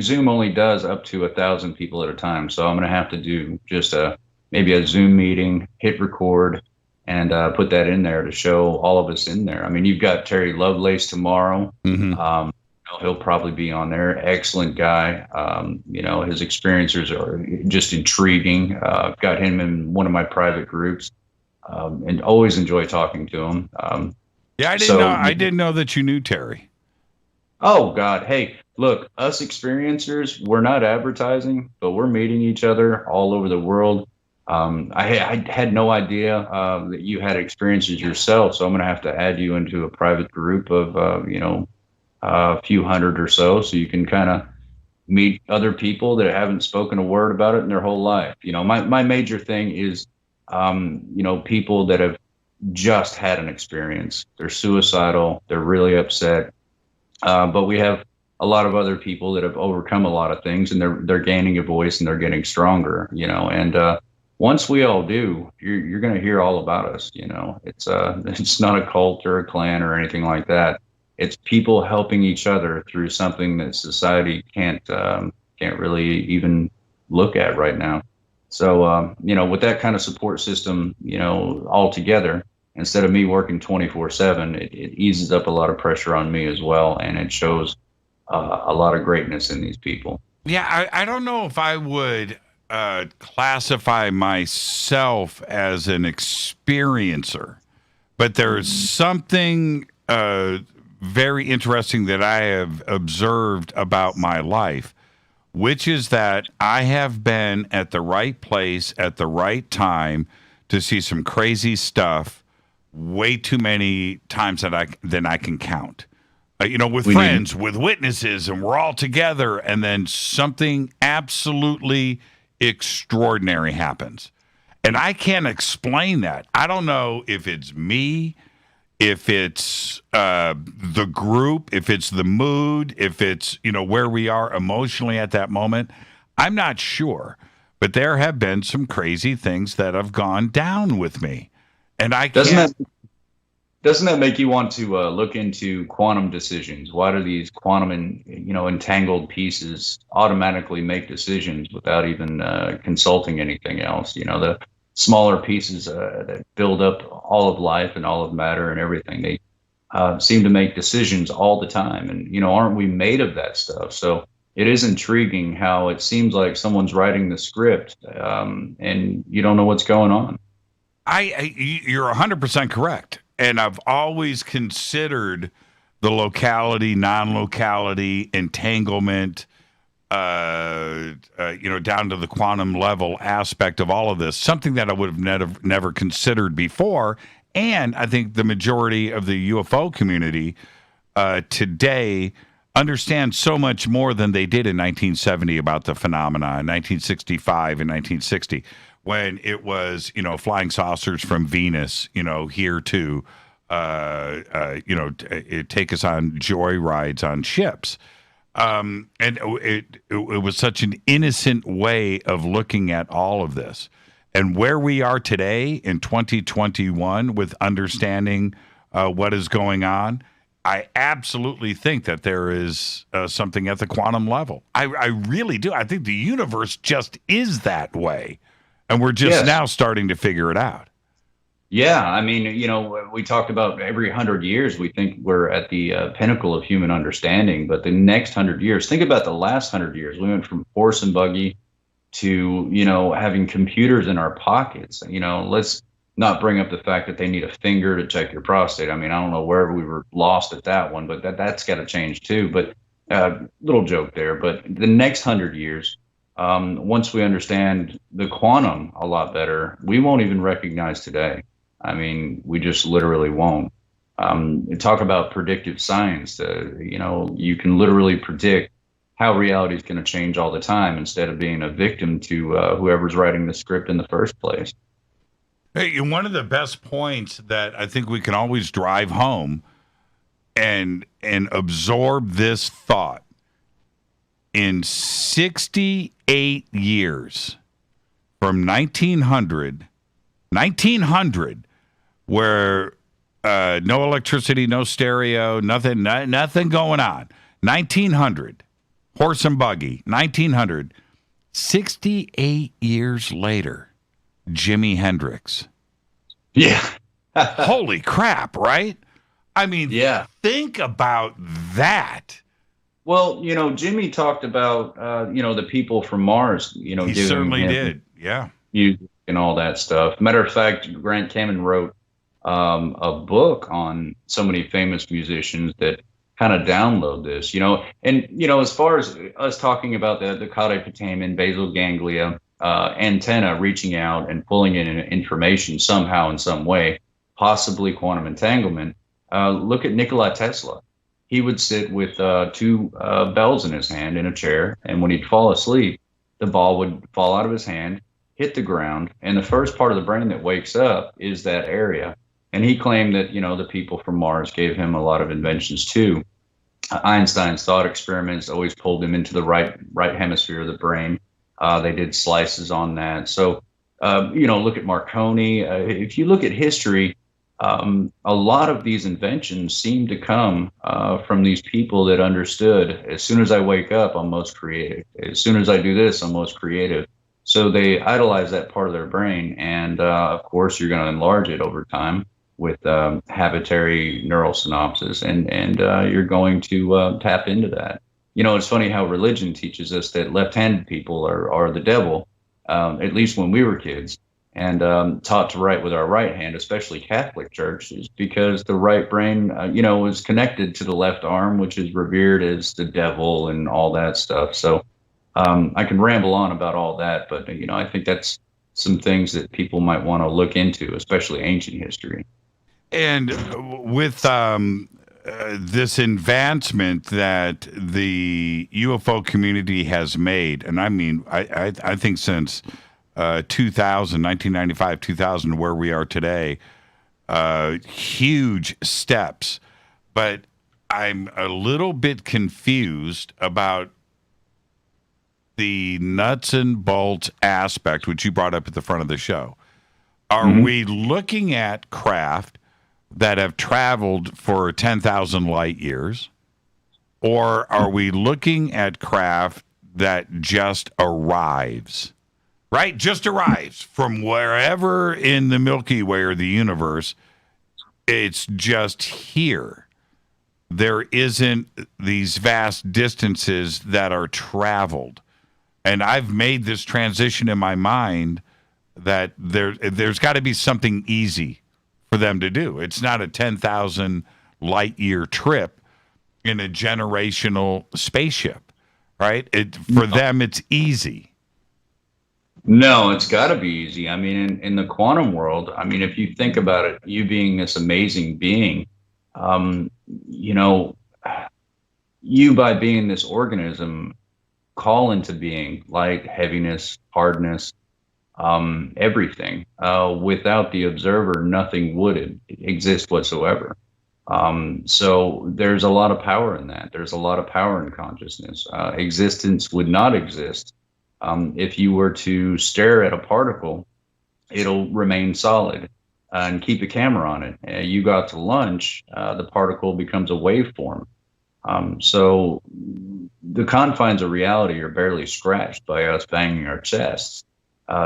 Zoom only does up to 1,000 people at a time. So I'm going to have to do just maybe a Zoom meeting, hit record, and put that in there to show all of us in there. I mean, you've got Terry Lovelace tomorrow. Mm-hmm. He'll probably be on there. Excellent guy. His experiences are just intriguing. I've got him in one of my private groups, and always enjoy talking to him. I didn't know that you knew Terry. Oh God. Hey, look, us experiencers, we're not advertising, but we're meeting each other all over the world. I had no idea that you had experiences yourself, so I'm going to have to add you into a private group of, a few hundred or so you can kind of meet other people that haven't spoken a word about it in their whole life. My major thing is, people that have just had an experience. They're suicidal. They're really upset. But we have a lot of other people that have overcome a lot of things, and they're gaining a voice and they're getting stronger. And once we all do, you're going to hear all about us. It's not a cult or a clan or anything like that. It's people helping each other through something that society can't really even look at right now. So, with that kind of support system, all together, instead of me working 24/7, it eases up a lot of pressure on me as well. And it shows a lot of greatness in these people. Yeah, I don't know if I would classify myself as an experiencer, but there's something very interesting that I have observed about my life, which is that I have been at the right place at the right time to see some crazy stuff way too many times than I can count. With friends, with witnesses, and we're all together, and then something absolutely extraordinary happens. And I can't explain that. I don't know if it's me, if it's the group, if it's the mood, if it's, where we are emotionally at that moment. I'm not sure. But there have been some crazy things that have gone down with me. And I can't... Doesn't that make you want to look into quantum decisions? Why do these quantum entangled pieces automatically make decisions without even consulting anything else? The smaller pieces that build up all of life and all of matter and everything, they seem to make decisions all the time. And, aren't we made of that stuff? So it is intriguing how it seems like someone's writing the script and you don't know what's going on. You're 100% correct. And I've always considered the locality, non-locality, entanglement, down to the quantum level aspect of all of this, something that I would have never considered before. And I think the majority of the UFO community today understands so much more than they did in 1970 about the phenomena, in 1965 and 1960. When it was, flying saucers from Venus, here to, take us on joy rides on ships. And it was such an innocent way of looking at all of this. And where we are today in 2021 with understanding what is going on, I absolutely think that there is something at the quantum level. I really do. I think the universe just is that way. And we're just now starting to figure it out. Yeah, I mean, we talked about every 100 years, we think we're at the pinnacle of human understanding. But the next 100 years, think about the last 100 years. We went from horse and buggy to, having computers in our pockets. Let's not bring up the fact that they need a finger to check your prostate. I mean, I don't know where we were lost at that one, but that's got to change too. But little joke there. But the next 100 years, once we understand the quantum a lot better, we won't even recognize today. I mean, we just literally won't. Talk about predictive science. You can literally predict how reality is going to change all the time instead of being a victim to whoever's writing the script in the first place. Hey, one of the best points that I think we can always drive home and absorb this thought. In 68 years, from 1900, where no electricity, no stereo, nothing going on. 1900, horse and buggy, 1900. 68 years later, Jimi Hendrix. Yeah. Holy crap, right? I mean, yeah. Think about that. Well, Jimmy talked about, the people from Mars, he certainly did. Yeah. Music and all that stuff. Matter of fact, Grant Kamen wrote a book on so many famous musicians that kind of download this, and, as far as us talking about the caudate putamen, basal ganglia, antenna reaching out and pulling in information somehow in some way, possibly quantum entanglement. Look at Nikola Tesla. He would sit with two bells in his hand in a chair, and when he'd fall asleep, the ball would fall out of his hand, hit the ground, and the first part of the brain that wakes up is that area. And he claimed that, the people from Mars gave him a lot of inventions too. Einstein's thought experiments always pulled him into the right hemisphere of the brain. They did slices on that. So, look at Marconi. If you look at history, a lot of these inventions seem to come from these people that understood, as soon as I wake up, I'm most creative. As soon as I do this, I'm most creative. So they idolize that part of their brain. And, of course, you're going to enlarge it over time with habitary neural synapses. And you're going to tap into that. It's funny how religion teaches us that left-handed people are the devil, at least when we were kids. And taught to write with our right hand, especially Catholic churches, because the right brain, is connected to the left arm, which is revered as the devil and all that stuff. So I can ramble on about all that, but, I think that's some things that people might want to look into, especially ancient history. And with this advancement that the UFO community has made, and I mean, I think since 1995, 2000, where we are today, huge steps. But I'm a little bit confused about the nuts and bolts aspect, which you brought up at the front of the show. Are we looking at craft that have traveled for 10,000 light years, or are we looking at craft that just arrives? Right? Just arrives from wherever in the Milky Way or the universe. It's just here. There isn't these vast distances that are traveled. And I've made this transition in my mind that there's got to be something easy for them to do. It's not a 10,000 light year trip in a generational spaceship, right? For them, it's easy. No, it's got to be easy. I mean, in the quantum world, I mean, if you think about it, you being this amazing being, you by being this organism call into being light, heaviness, hardness, everything. Without the observer, nothing would exist whatsoever. So there's a lot of power in that. There's a lot of power in consciousness. Existence would not exist. If you were to stare at a particle, it'll remain solid and keep a camera on it. You got to lunch, the particle becomes a waveform. So the confines of reality are barely scratched by us banging our chests.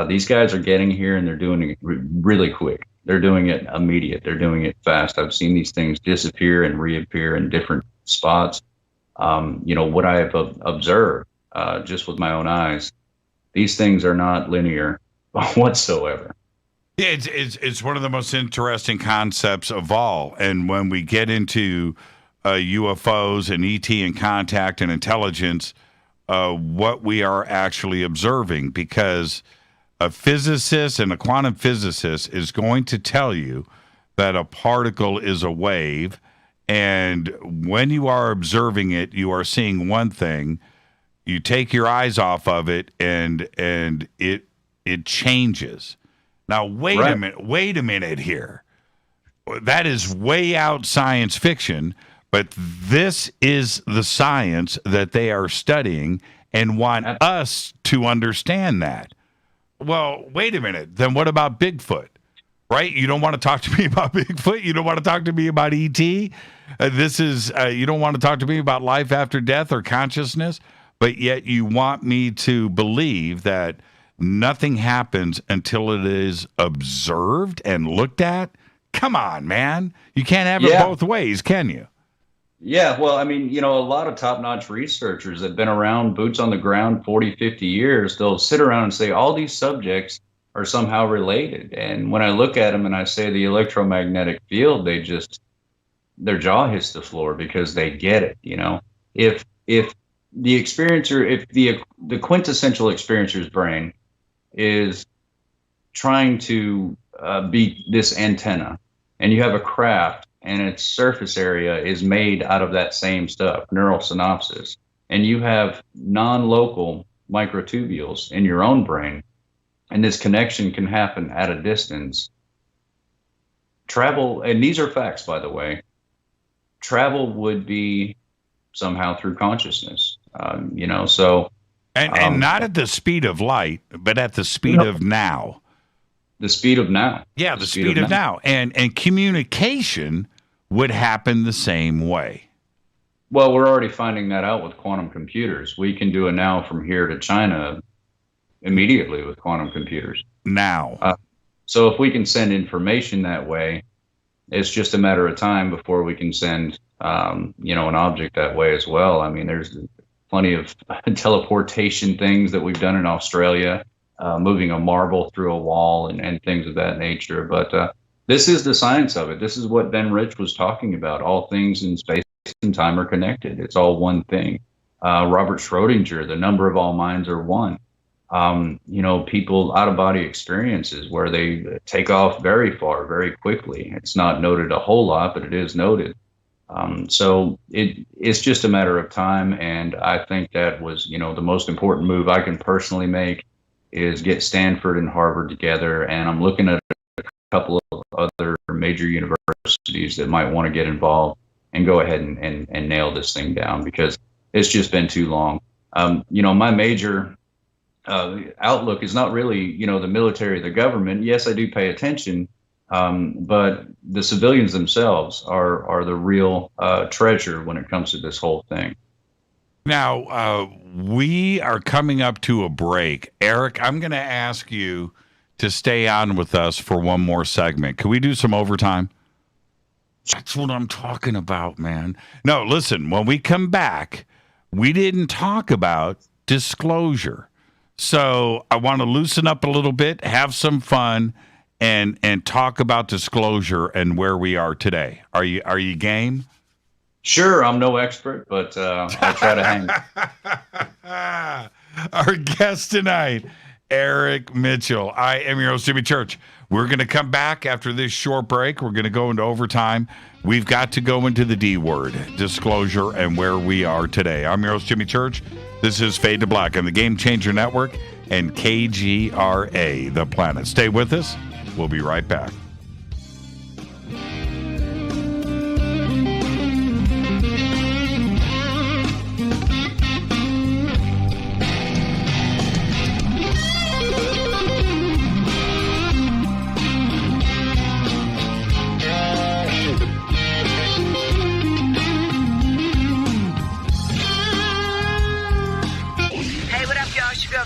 These guys are getting here and they're doing it really quick. They're doing it immediate. They're doing it fast. I've seen these things disappear and reappear in different spots. What I have observed just with my own eyes, these things are not linear whatsoever. It's one of the most interesting concepts of all. And when we get into UFOs and ET and contact and intelligence, what we are actually observing, because a physicist and a quantum physicist is going to tell you that a particle is a wave, and when you are observing it, you are seeing one thing. You take your eyes off of it, and it changes. Now, wait a minute here. That is way out science fiction, but this is the science that they are studying and want us to understand that. Well, wait a minute. Then what about Bigfoot? Right? You don't want to talk to me about Bigfoot? You don't want to talk to me about ET? You don't want to talk to me about life after death or consciousness? But yet you want me to believe that nothing happens until it is observed and looked at? Come on, man. You can't have it both ways, can you? Yeah, well, I mean, a lot of top-notch researchers that have been around, boots on the ground, 40, 50 years, they'll sit around and say all these subjects are somehow related. And when I look at them and I say the electromagnetic field, their jaw hits the floor because they get it, If the experiencer, if the quintessential experiencer's brain is trying to be this antenna, and you have a craft, and its surface area is made out of that same stuff, neural synapses, and you have non-local microtubules in your own brain, and this connection can happen at a distance. Travel, and these are facts, by the way, travel would be somehow through consciousness, so. And not at the speed of light, but at the speed of now. The speed of now. Yeah, the speed of now. And communication would happen the same way. Well, we're already finding that out with quantum computers. We can do a now from here to China immediately with quantum computers. Now. So if we can send information that way, it's just a matter of time before we can send, an object that way as well. I mean, there's plenty of teleportation things that we've done in Australia, moving a marble through a wall and things of that nature. But this is the science of it. This is what Ben Rich was talking about. All things in space and time are connected. It's all one thing. Robert Schrodinger, the number of all minds are one. People out-of-body experiences where they take off very far, very quickly. It's not noted a whole lot, but it is noted. So it's just a matter of time, and I think that was, the most important move I can personally make is get Stanford and Harvard together, and I'm looking at a couple of other major universities that might want to get involved and go ahead and nail this thing down, because it's just been too long. My major outlook is not really, the military, the government. Yes, I do pay attention, but the civilians themselves are the real treasure when it comes to this whole thing. Now, we are coming up to a break. Eric, I'm going to ask you to stay on with us for one more segment. Can we do some overtime? That's what I'm talking about, man. No, listen, when we come back, we didn't talk about disclosure. So I want to loosen up a little bit, have some fun, and talk about disclosure and where we are today. Are you game? Sure, I'm no expert, but I'll try to hang. Our guest tonight, Eric Mitchell. I am your host, Jimmy Church. We're going to come back after this short break. We're going to go into overtime. We've got to go into the D word, disclosure, and where we are today. I'm your host, Jimmy Church. This is Fade to Black on the Game Changer Network and KGRA, The Planet. Stay with us. We'll be right back.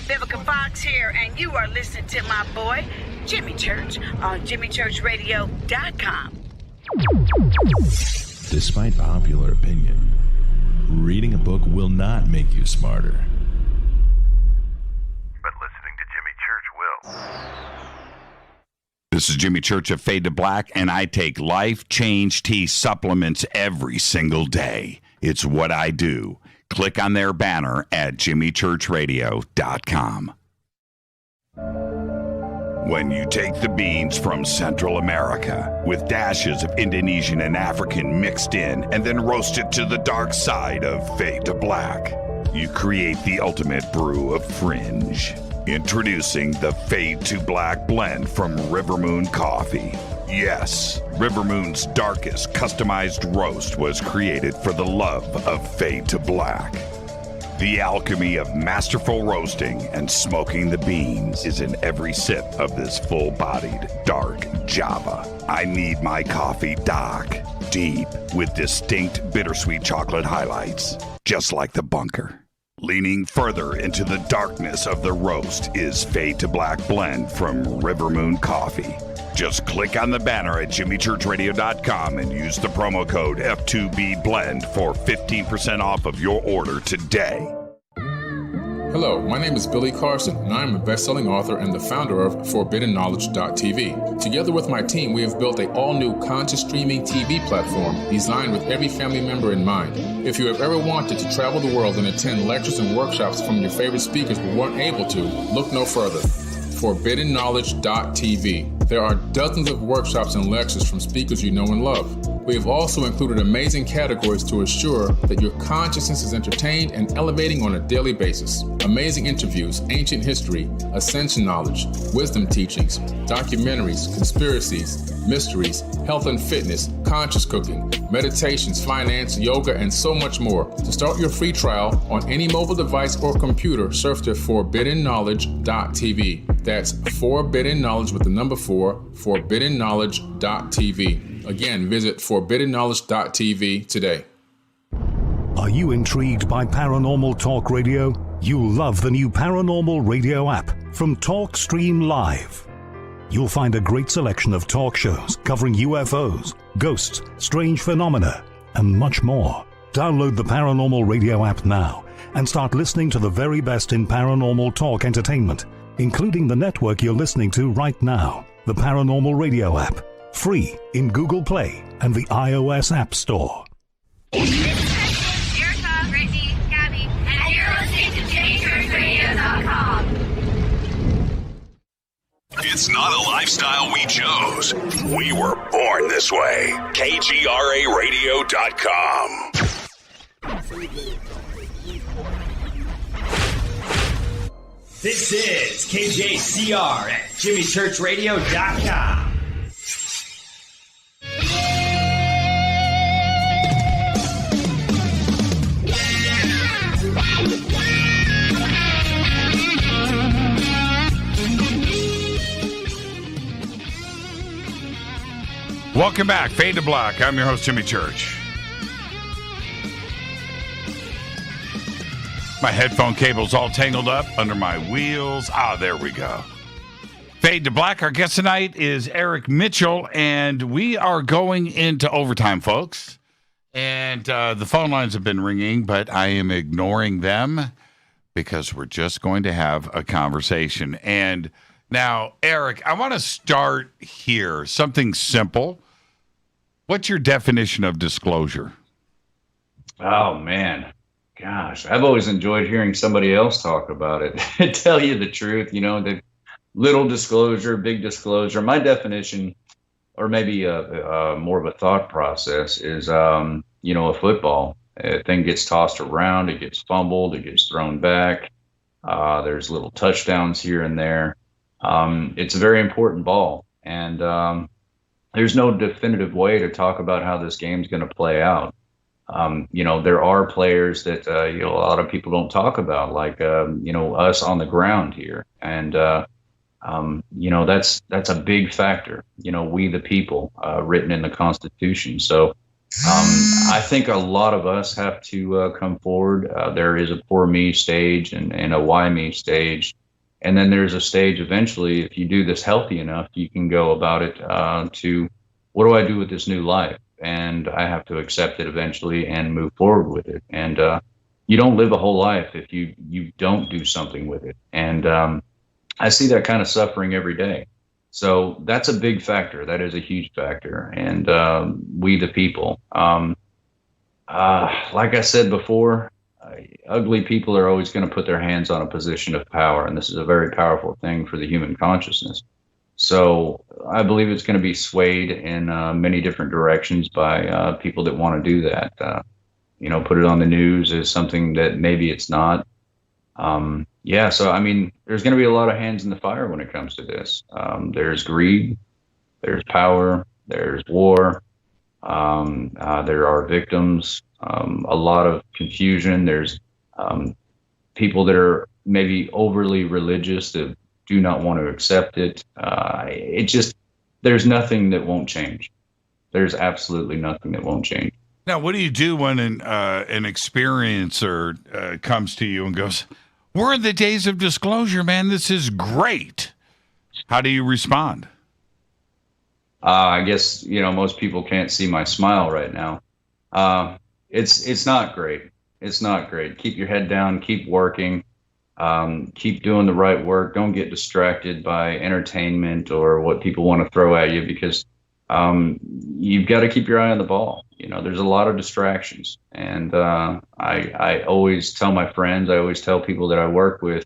Vivica Fox here, and you are listening to my boy, Jimmy Church, on JimmyChurchRadio.com. Despite popular opinion, reading a book will not make you smarter. But listening to Jimmy Church will. This is Jimmy Church of Fade to Black, and I take Life Change Tea supplements every single day. It's what I do. Click on their banner at JimmyChurchRadio.com. When you take the beans from Central America with dashes of Indonesian and African mixed in and then roast it to the dark side of Fade to Black, you create the ultimate brew of fringe. Introducing the Fade to Black blend from Rivermoon Coffee. Yes, Rivermoon's darkest customized roast was created for the love of Fade to Black. The alchemy of masterful roasting and smoking the beans is in every sip of this full-bodied, dark Java. I need my coffee dark, deep, with distinct bittersweet chocolate highlights, just like the bunker. Leaning further into the darkness of the roast is Fade to Black blend from Rivermoon Coffee. Just click on the banner at JimmyChurchRadio.com and use the promo code F2BBLEND for 15% off of your order today. Hello, my name is Billy Carson, and I am a best-selling author and the founder of ForbiddenKnowledge.tv. Together with my team, we have built an all-new conscious streaming TV platform designed with every family member in mind. If you have ever wanted to travel the world and attend lectures and workshops from your favorite speakers but weren't able to, look no further. forbiddenknowledge.tv. There are dozens of workshops and lectures from speakers you know and love. We have also included amazing categories to assure that your consciousness is entertained and elevating on a daily basis. Amazing interviews, ancient history, ascension knowledge, wisdom teachings, documentaries, conspiracies, mysteries, health and fitness, conscious cooking, meditations, finance, yoga, and so much more. To start your free trial on any mobile device or computer, surf to forbiddenknowledge.tv. That's Forbidden Knowledge with the number 4, forbiddenknowledge.tv. Again, visit forbiddenknowledge.tv today. Are you intrigued by Paranormal Talk Radio? You'll love the new Paranormal Radio app from TalkStream Live. You'll find a great selection of talk shows covering UFOs, ghosts, strange phenomena, and much more. Download the Paranormal Radio app now and start listening to the very best in paranormal talk entertainment, including the network you're listening to right now, the Paranormal Radio app. Free in Google Play and the iOS App Store. Erica, Brittany, Gabby, and you're listening to JimmyChurchRadio.com. It's not a lifestyle we chose. We were born this way. KGRARadio.com. This is KJCR at JimmyChurchRadio.com. Welcome back, Fade to Black. I'm your host, Jimmy Church. My headphone cable's all tangled up under my wheels. There we go. Fade to Black. Our guest tonight is Eric Mitchell, and we are going into overtime, folks. And the phone lines have been ringing, but I am ignoring them because we're just going to have a conversation. And now, Eric, I want to start here. Something simple. What's your definition of disclosure? Oh, man. Gosh, I've always enjoyed hearing somebody else talk about it. Tell you the truth, the little disclosure, big disclosure. My definition, or maybe more of a thought process, is, a football. A thing gets tossed around, it gets fumbled, it gets thrown back. There's little touchdowns here and there. It's a very important ball, and there's no definitive way to talk about how this game's going to play out. There are players that a lot of people don't talk about, like us on the ground here, and that's a big factor. We the people, written in the Constitution. So I think a lot of us have to come forward. There is a poor me stage and a why me stage. And then there's a stage eventually, if you do this healthy enough, you can go about it to what do I do with this new life? And I have to accept it eventually and move forward with it. And you don't live a whole life if you don't do something with it. And I see that kind of suffering every day. So that's a big factor. That is a huge factor. And we the people, like I said before, ugly people are always going to put their hands on a position of power, and this is a very powerful thing for the human consciousness. So I believe it's going to be swayed in many different directions by people that want to do that. Put it on the news as something that maybe it's not. So I mean, there's going to be a lot of hands in the fire when it comes to this. There's greed, there's power, there's war, there are victims. A lot of confusion. There's people that are maybe overly religious that do not want to accept it. There's nothing that won't change. There's absolutely nothing that won't change. Now, what do you do when an experiencer comes to you and goes, "We're in the days of disclosure, man. This is great." How do you respond? I guess, most people can't see my smile right now. It's not great. It's not great. Keep your head down, keep working, keep doing the right work. Don't get distracted by entertainment or what people want to throw at you, because you've got to keep your eye on the ball. There's a lot of distractions. And I always tell my friends, I always tell people that I work with,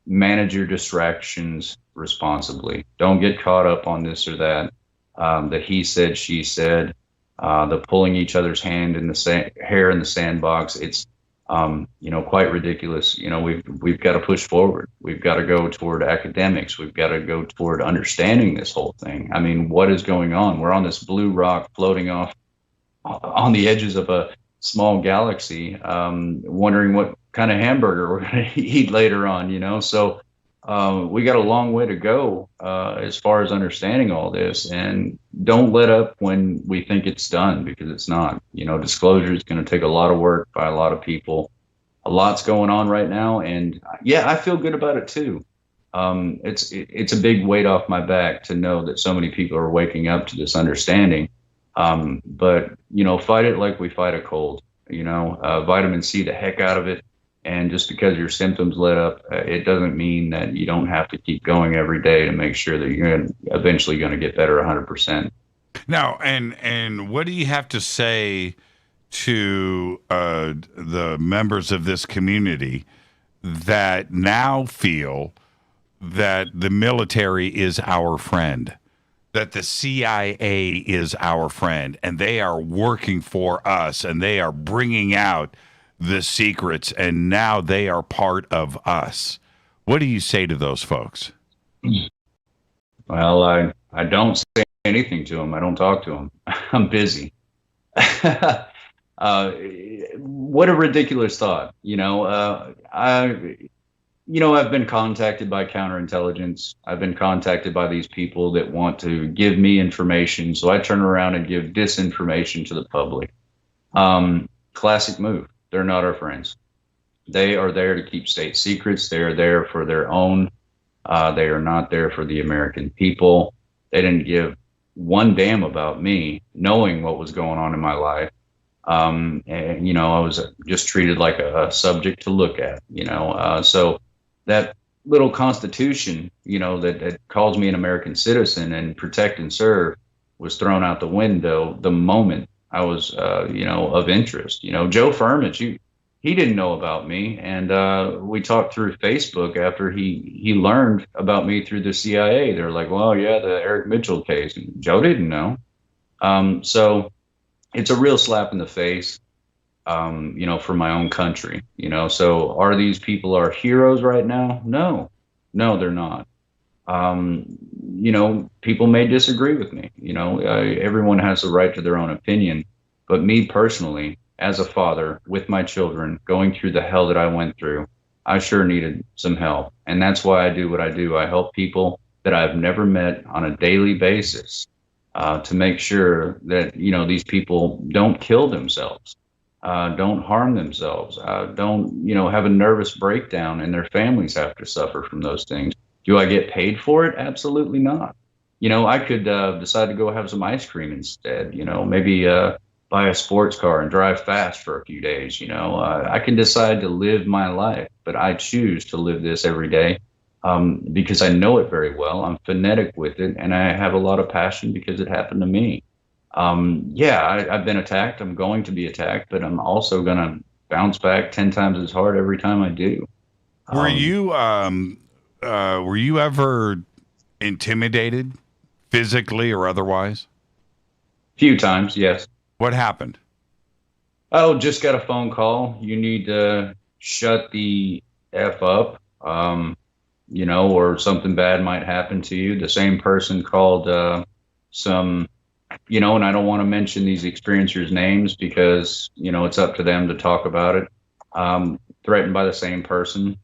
manage your distractions responsibly. Don't get caught up on this or that. The he said, she said, the pulling each other's hand in the hair in the sandbox. It's quite ridiculous. We've got to push forward. We've got to go toward academics. We've got to go toward understanding this whole thing. I mean, what is going on? We're on this blue rock floating off on the edges of a small galaxy, wondering what kind of hamburger we're going to eat later on, So we got a long way to go as far as understanding all this, and don't let up when we think it's done, because it's not. Disclosure is going to take a lot of work by a lot of people. A lot's going on right now, and I feel good about it too. It's a big weight off my back to know that so many people are waking up to this understanding. But fight it like we fight a cold. Vitamin C the heck out of it. And just because your symptoms let up, it doesn't mean that you don't have to keep going every day to make sure that you're eventually going to get better 100%. Now, and what do you have to say to the members of this community that now feel that the military is our friend, that the CIA is our friend, and they are working for us, and they are bringing out the secrets, and now they are part of us? What do you say to those folks? Well, I don't say anything to them. I don't talk to them. I'm busy. What a ridiculous thought. I've been contacted by counterintelligence. I've been contacted by these people that want to give me information, so I turn around and give disinformation to the public. Classic move. They're not our friends. They are there to keep state secrets. They are there for their own. They are not there for the American people. They didn't give one damn about me, knowing what was going on in my life. And I was just treated like a subject to look at, so that little constitution, that calls me an American citizen and protect and serve was thrown out the window the moment I was, of interest. Joe Furman, he didn't know about me. And we talked through Facebook after he learned about me through the CIA. They're like, well, yeah, the Eric Mitchell case. And Joe didn't know. So it's a real slap in the face, for my own country. So are these people our heroes right now? No, they're not. People may disagree with me. Everyone has the right to their own opinion. But me personally, as a father with my children going through the hell that I went through, I sure needed some help. And that's why I do what I do. I help people that I've never met on a daily basis to make sure that, these people don't kill themselves, don't harm themselves, don't, have a nervous breakdown, and their families have to suffer from those things. Do I get paid for it? Absolutely not. I could decide to go have some ice cream instead, maybe buy a sports car and drive fast for a few days. I can decide to live my life, but I choose to live this every day because I know it very well. I'm phonetic with it, and I have a lot of passion because it happened to me. I've been attacked. I'm going to be attacked, but I'm also going to bounce back 10 times as hard every time I do. Were you ever intimidated, physically or otherwise? Few times, yes. What happened? Oh, just got a phone call. You need to shut the F up, or something bad might happen to you. The same person called some, and I don't want to mention these experiencers' names because, it's up to them to talk about it. Threatened by the same person.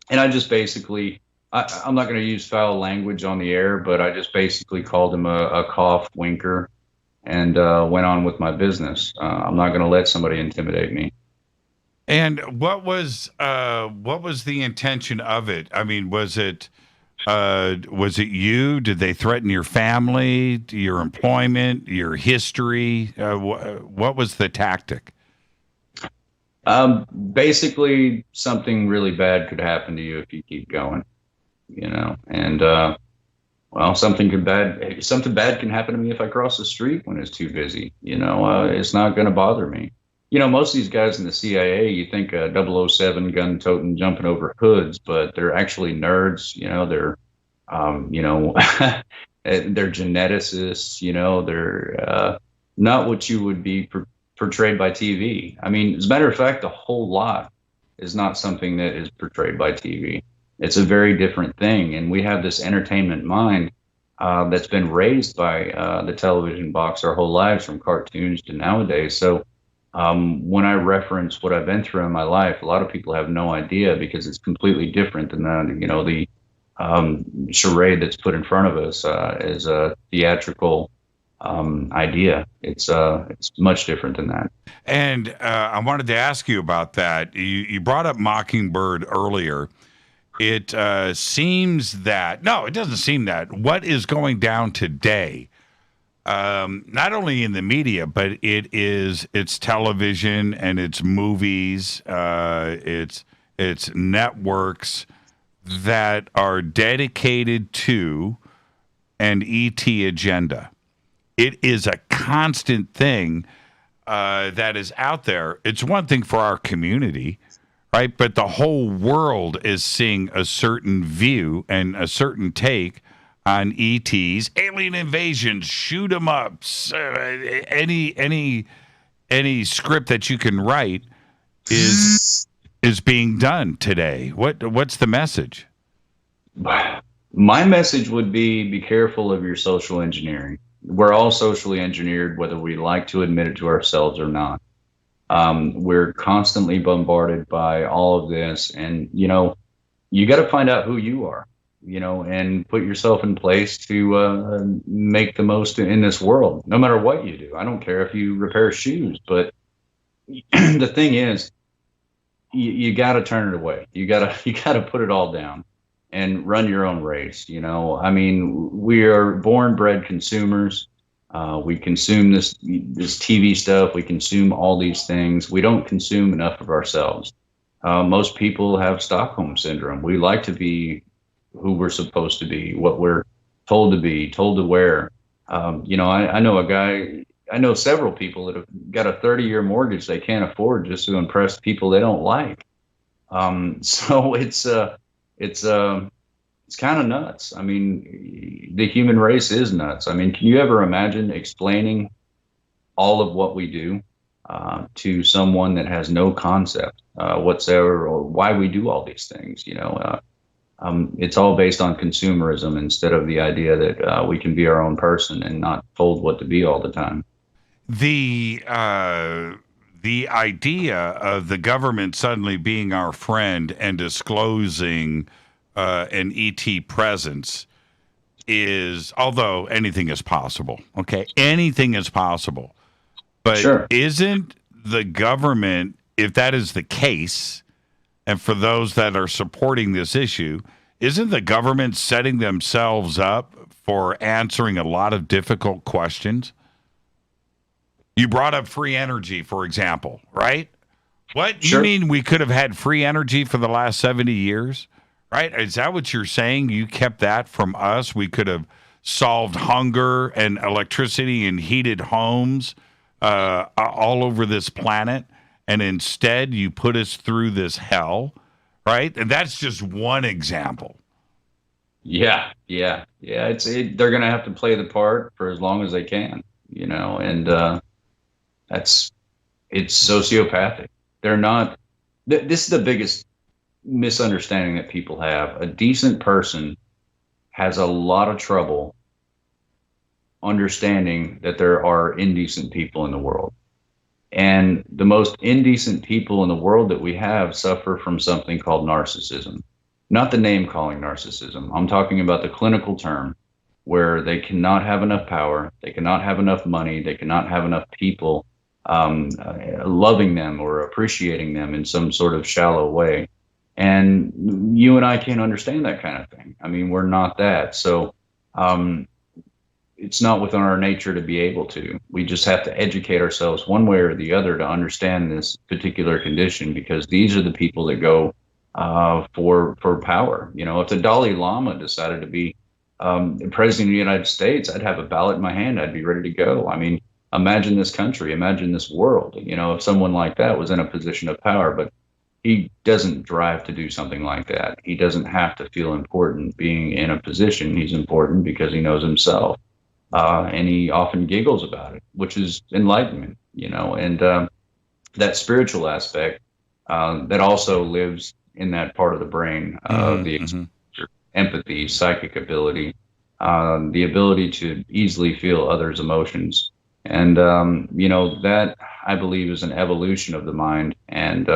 And I just basically, I'm not going to use foul language on the air, but I just basically called him a cough winker and went on with my business. I'm not going to let somebody intimidate me. And what was the intention of it? I mean, was it you? Did they threaten your family, your employment, your history? What was the tactic? Basically, something really bad could happen to you if you keep going, and something bad can happen to me if I cross the street when it's too busy. It's not going to bother me. most of these guys in the CIA, you think 007 gun-toting, jumping over hoods, but they're actually nerds. They're, they're geneticists. They're not what you would be portrayed by TV. I mean, as a matter of fact, a whole lot is not something that is portrayed by TV. It's a very different thing, and we have this entertainment mind that's been raised by the television box our whole lives, from cartoons to nowadays. So when I reference what I've been through in my life, a lot of people have no idea, because it's completely different than the charade that's put in front of us as a theatrical idea. It's much different than that. And I wanted to ask you about that. You brought up Mockingbird earlier. It seems that, no, it doesn't seem that. What is going down today, not only in the media, but it's television and it's movies, it's networks that are dedicated to an ET agenda. It is a constant thing that is out there. It's one thing for our community, right? But the whole world is seeing a certain view and a certain take on ETs, alien invasions, shoot 'em ups, any script that you can write is being done today. What's the message? My message would be careful of your social engineering. We're all socially engineered, whether we like to admit it to ourselves or not. We're constantly bombarded by all of this, and you got to find out who you are, and put yourself in place to make the most in this world, no matter what you do. I don't care if you repair shoes, but the thing is, you got to turn it away. You got to put it all down and run your own race. I mean, we are bred consumers. We consume this TV stuff. We consume all these things. We don't consume enough of ourselves. Most people have Stockholm syndrome. We like to be who we're supposed to be, what we're told to be, told to wear. I know a guy. I know several people that have got a 30-year mortgage they can't afford just to impress people they don't like. So it's kind of nuts. I mean, the human race is nuts. I mean, can you ever imagine explaining all of what we do to someone that has no concept whatsoever, or why we do all these things? It's all based on consumerism instead of the idea that we can be our own person and not told what to be all the time. The idea of the government suddenly being our friend and disclosing an ET presence is, although anything is possible, okay? Anything is possible. But sure. Isn't the government, if that is the case, and for those that are supporting this issue, isn't the government setting themselves up for answering a lot of difficult questions? You brought up free energy, for example, right? What? Sure. You mean we could have had free energy for the last 70 years? Right? Is that what you're saying? You kept that from us? We could have solved hunger and electricity and heated homes all over this planet, and instead you put us through this hell, right? And that's just one example. Yeah. They're going to have to play the part for as long as they can, and it's sociopathic. They're not. This is the biggest misunderstanding that people have. A decent person has a lot of trouble understanding that there are indecent people in the world. And the most indecent people in the world that we have suffer from something called narcissism. Not the name calling narcissism. I'm talking about the clinical term, where they cannot have enough power, they cannot have enough money, they cannot have enough people loving them or appreciating them in some sort of shallow way. And you and I can't understand that kind of thing. I mean, we're not that. So it's not within our nature to be able to. We just have to educate ourselves one way or the other to understand this particular condition, because these are the people that go for power. If the Dalai Lama decided to be president of the United States, I'd have a ballot in my hand. I'd be ready to go. I mean, imagine this country, imagine this world, if someone like that was in a position of power. But he doesn't drive to do something like that. He doesn't have to feel important being in a position. He's important because he knows himself. And he often giggles about it, which is enlightenment, and that spiritual aspect that also lives in that part of the brain of the empathy, psychic ability, the ability to easily feel others' emotions. And, that I believe is an evolution of the mind. And,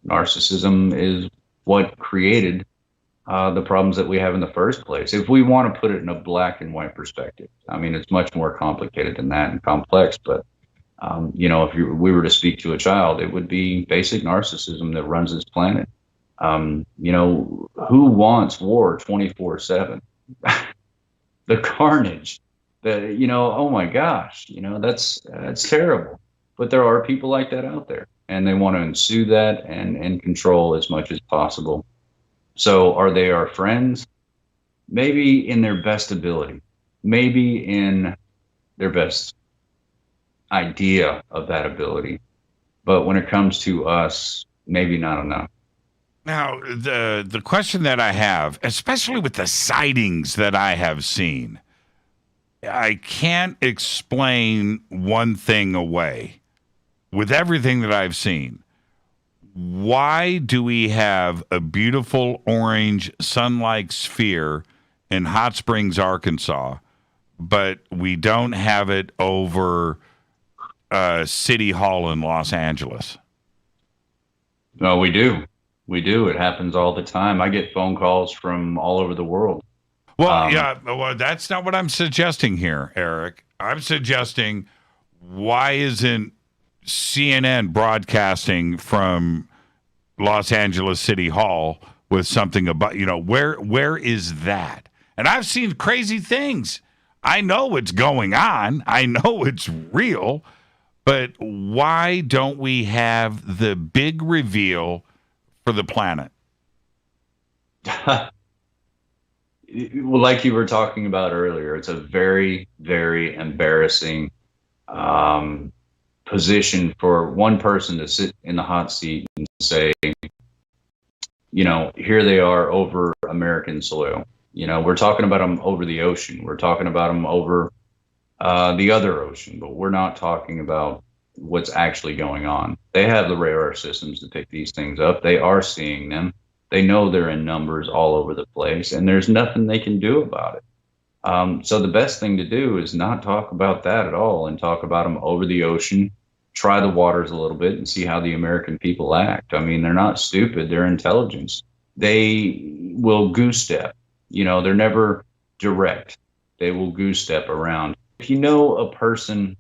narcissism is what created the problems that we have in the first place. If we want to put it in a black and white perspective, it's much more complicated than that and complex. But, if we were to speak to a child, it would be basic narcissism that runs this planet. Who wants war 24/7? The carnage, oh my gosh, that's terrible. But there are people like that out there, and they want to ensue that and control as much as possible. So are they our friends? Maybe in their best ability, maybe in their best idea of that ability. But when it comes to us, maybe not enough. Now, the question that I have, especially with the sightings that I have seen, I can't explain one thing away. With everything that I've seen, why do we have a beautiful orange sun-like sphere in Hot Springs, Arkansas, but we don't have it over City Hall in Los Angeles? No, we do. We do. It happens all the time. I get phone calls from all over the world. Well, that's not what I'm suggesting here, Eric. I'm suggesting, why isn't CNN broadcasting from Los Angeles City Hall with something about, where is that? And I've seen crazy things. I know what's going on. I know it's real. But why don't we have the big reveal for the planet? Well, like you were talking about earlier, it's a very, very embarrassing position for one person to sit in the hot seat and say, here they are over American soil. We're talking about them over the ocean. We're talking about them over the other ocean, but we're not talking about what's actually going on. They have the radar systems to pick these things up. They are seeing them. They know they're in numbers all over the place, and there's nothing they can do about it. So the best thing to do is not talk about that at all and talk about them over the ocean, try the waters a little bit and see how the American people act. They're not stupid. They're intelligence. They will goose step. They're never direct. They will goose step around. If you know a person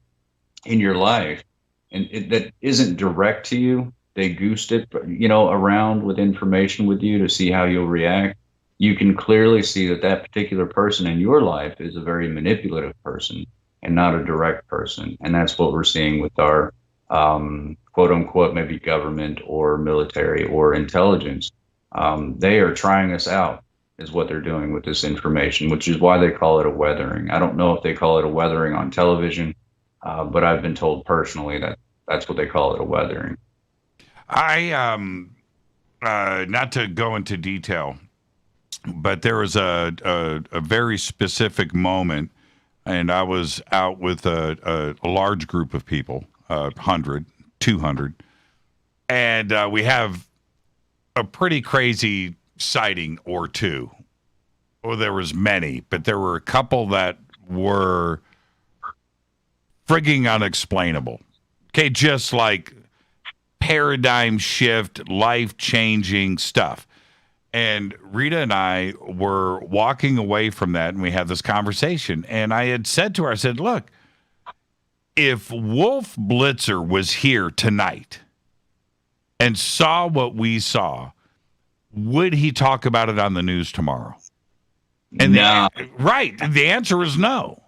in your life and that isn't direct to you, they goose step, around with information with you to see how you'll react. You can clearly see that particular person in your life is a very manipulative person and not a direct person. And that's what we're seeing with our quote unquote, maybe government or military or intelligence. They are trying us out, is what they're doing with this information, which is why they call it a weathering. I don't know if they call it a weathering on television, but I've been told personally that that's what they call it, a weathering. Not to go into detail, but there was a very specific moment, and I was out with a large group of people, 100, 200, and we have a pretty crazy sighting or two. Well, there was many, but there were a couple that were frigging unexplainable. Okay, just like paradigm shift, life-changing stuff. And Rita and I were walking away from that, and we had this conversation. And I had said to her, I said, look, if Wolf Blitzer was here tonight and saw what we saw, would he talk about it on the news tomorrow? And no. The answer is no.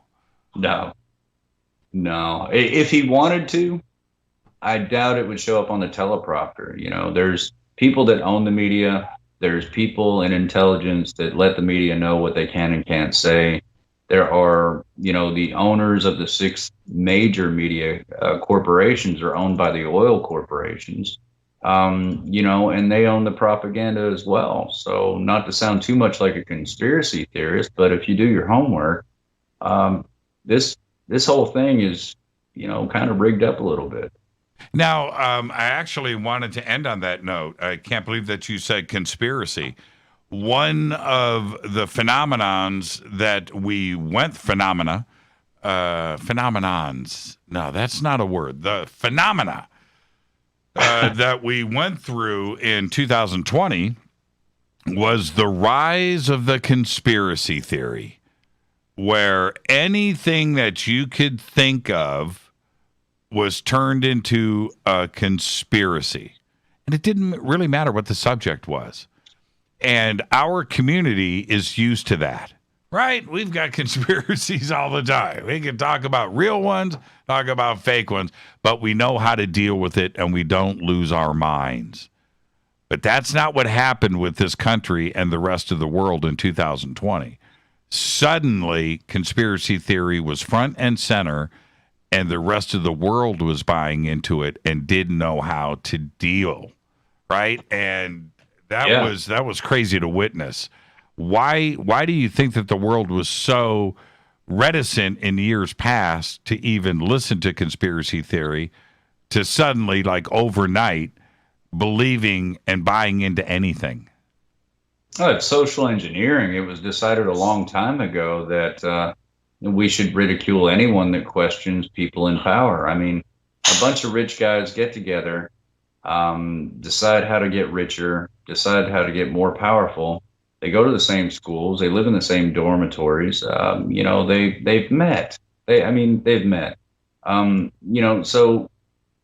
No. If he wanted to, I doubt it would show up on the teleprompter. There's people that own the media. There's people in intelligence that let the media know what they can and can't say. There are, the owners of the 6 major media corporations are owned by the oil corporations, and they own the propaganda as well. So not to sound too much like a conspiracy theorist, but if you do your homework, this whole thing is, kind of rigged up a little bit. Now, I actually wanted to end on that note. I can't believe that you said conspiracy. One of the phenomenons that we went phenomenons. No, that's not a word. The phenomena that we went through in 2020 was the rise of the conspiracy theory, where anything that you could think of was turned into a conspiracy. And it didn't really matter what the subject was. And our community is used to that, right? We've got conspiracies all the time. We can talk about real ones, talk about fake ones, but we know how to deal with it and we don't lose our minds. But that's not what happened with this country and the rest of the world in 2020. Suddenly, conspiracy theory was front and center, and the rest of the world was buying into it and didn't know how to deal, right? And that was crazy to witness. Why do you think that the world was so reticent in years past to even listen to conspiracy theory, to suddenly, like overnight, believing and buying into anything? Oh, it's social engineering. It was decided a long time ago that we should ridicule anyone that questions people in power. I mean, a bunch of rich guys get together, decide how to get richer, decide how to get more powerful. They go to the same schools. They live in the same dormitories. They've met. They've met. So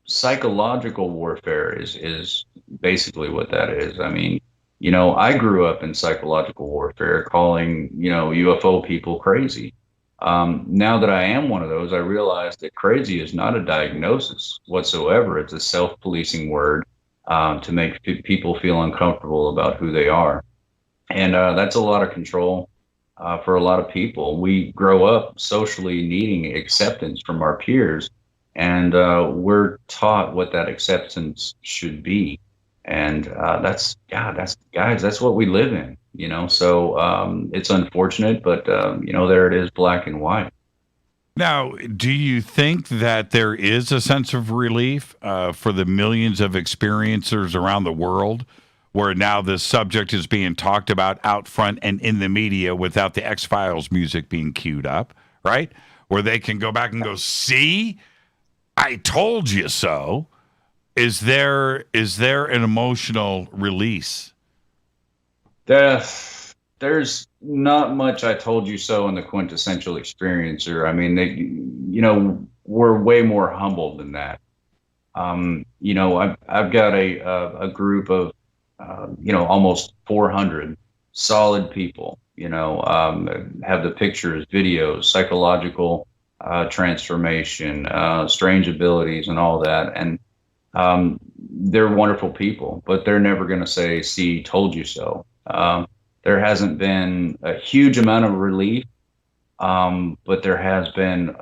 psychological warfare is basically what that is. I mean, I grew up in psychological warfare, calling, UFO people crazy. Now that I am one of those, I realize that crazy is not a diagnosis whatsoever. It's a self-policing word to make people feel uncomfortable about who they are. And that's a lot of control for a lot of people. We grow up socially needing acceptance from our peers, and we're taught what that acceptance should be. And that's what we live in, so it's unfortunate, but there it is, black and white. Now, do you think that there is a sense of relief for the millions of experiencers around the world, where now this subject is being talked about out front and in the media without the X-Files music being queued up, right? Where they can go back and go, see, I told you so. Is there an emotional release? There's not much I told you so in the quintessential experiencer. I mean, we're way more humble than that. I've got a group of, almost 400 solid people, have the pictures, videos, psychological transformation, strange abilities and all that. And they're wonderful people, but they're never going to say, see, told you so. There hasn't been a huge amount of relief, but there has been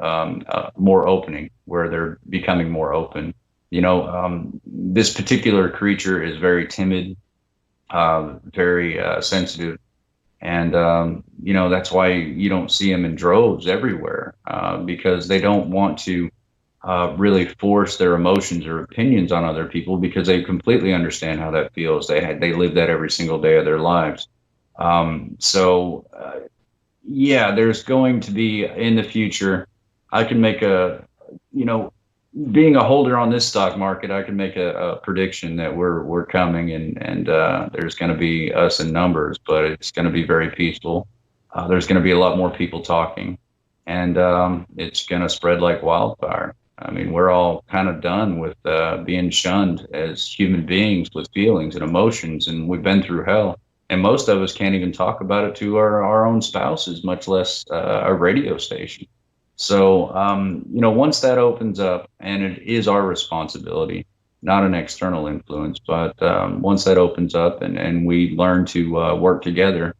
more opening, where they're becoming more open. This particular creature is very timid, very sensitive. And, that's why you don't see them in droves everywhere, because they don't want to really force their emotions or opinions on other people, because they completely understand how that feels. They live that every single day of their lives. There's going to be in the future, I can make being a holder on this stock market, I can make a prediction that we're coming, and there's going to be us in numbers, but it's going to be very peaceful. There's going to be a lot more people talking, and it's going to spread like wildfire. I mean, we're all kind of done with being shunned as human beings with feelings and emotions, and we've been through hell. And most of us can't even talk about it to our own spouses, much less a radio station. So, once that opens up, and it is our responsibility, not an external influence, but once that opens up and we learn to work together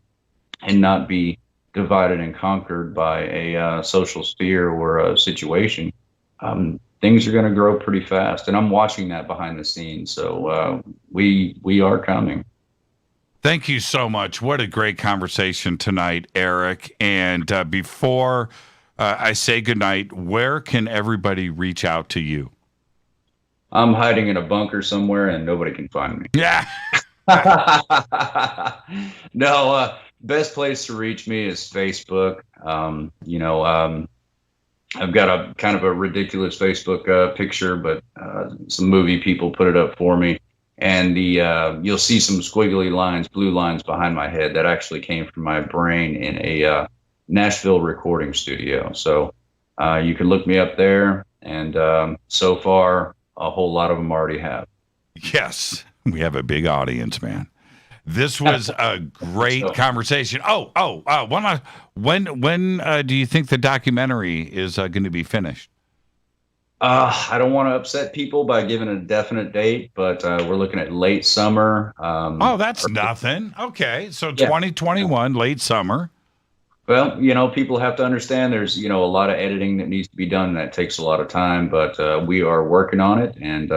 and not be divided and conquered by a social sphere or a situation, things are going to grow pretty fast. And I'm watching that behind the scenes. So we are coming. Thank you so much. What a great conversation tonight, Eric. And before I say goodnight, where can everybody reach out to you? I'm hiding in a bunker somewhere and nobody can find me. Yeah. No, best place to reach me is Facebook. I've got a kind of a ridiculous Facebook picture, but some movie people put it up for me. And you'll see some squiggly lines, blue lines behind my head that actually came from my brain in a Nashville recording studio. So you can look me up there. And so far, a whole lot of them already have. Yes, we have a big audience, man. This was a great conversation. One last. When do you think the documentary is going to be finished? I don't want to upset people by giving a definite date, but we're looking at late summer. That's nothing. Okay, so 2021, late summer. Well, people have to understand there's, a lot of editing that needs to be done. And that takes a lot of time, but we are working on it, and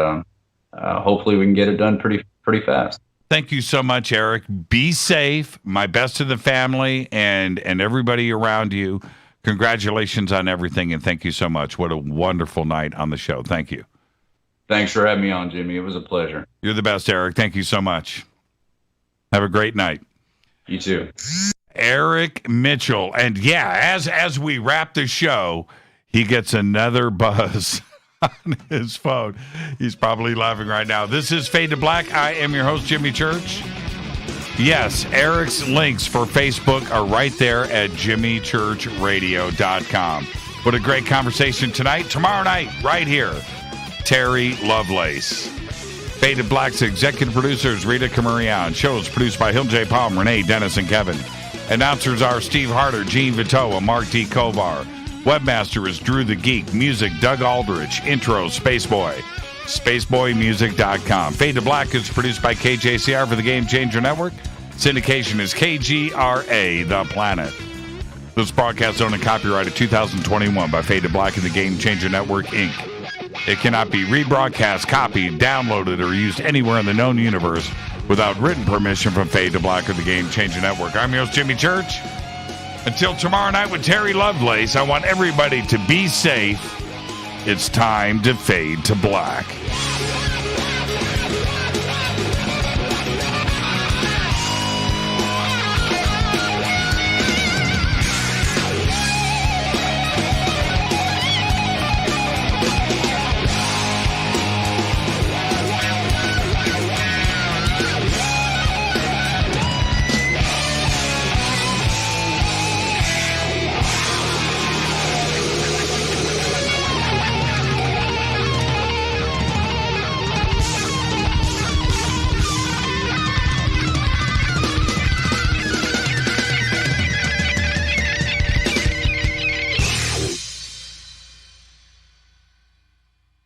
hopefully we can get it done pretty fast. Thank you so much, Eric. Be safe. My best to the family and everybody around you. Congratulations on everything, and thank you so much. What a wonderful night on the show. Thank you. Thanks for having me on, Jimmy. It was a pleasure. You're the best, Eric. Thank you so much. Have a great night. You too. Eric Mitchell. And yeah, as we wrap the show, he gets another buzz on his phone. He's probably laughing right now. This is Fade to Black. I am your host, Jimmy Church. Yes, Eric's links for Facebook are right there at jimmychurchradio.com. What a great conversation tonight. Tomorrow night, right here, Terry Lovelace. Fade to Black's executive producers, Rita Camarion. Shows produced by Hill J. Palm, Renee, Dennis, and Kevin. Announcers are Steve Harder, Gene Vito, and Mark D. Kovar. Webmaster is Drew the Geek. Music, Doug Aldrich. Intro, Spaceboy. SpaceboyMusic.com. Fade to Black is produced by KJCR for the Game Changer Network. Syndication is KGRA, The Planet. This broadcast owned and copyrighted 2021 by Fade to Black and the Game Changer Network, Inc. It cannot be rebroadcast, copied, downloaded, or used anywhere in the known universe without written permission from Fade to Black or the Game Changer Network. I'm your host, Jimmy Church. Until tomorrow night with Terry Lovelace, I want everybody to be safe. It's time to fade to black.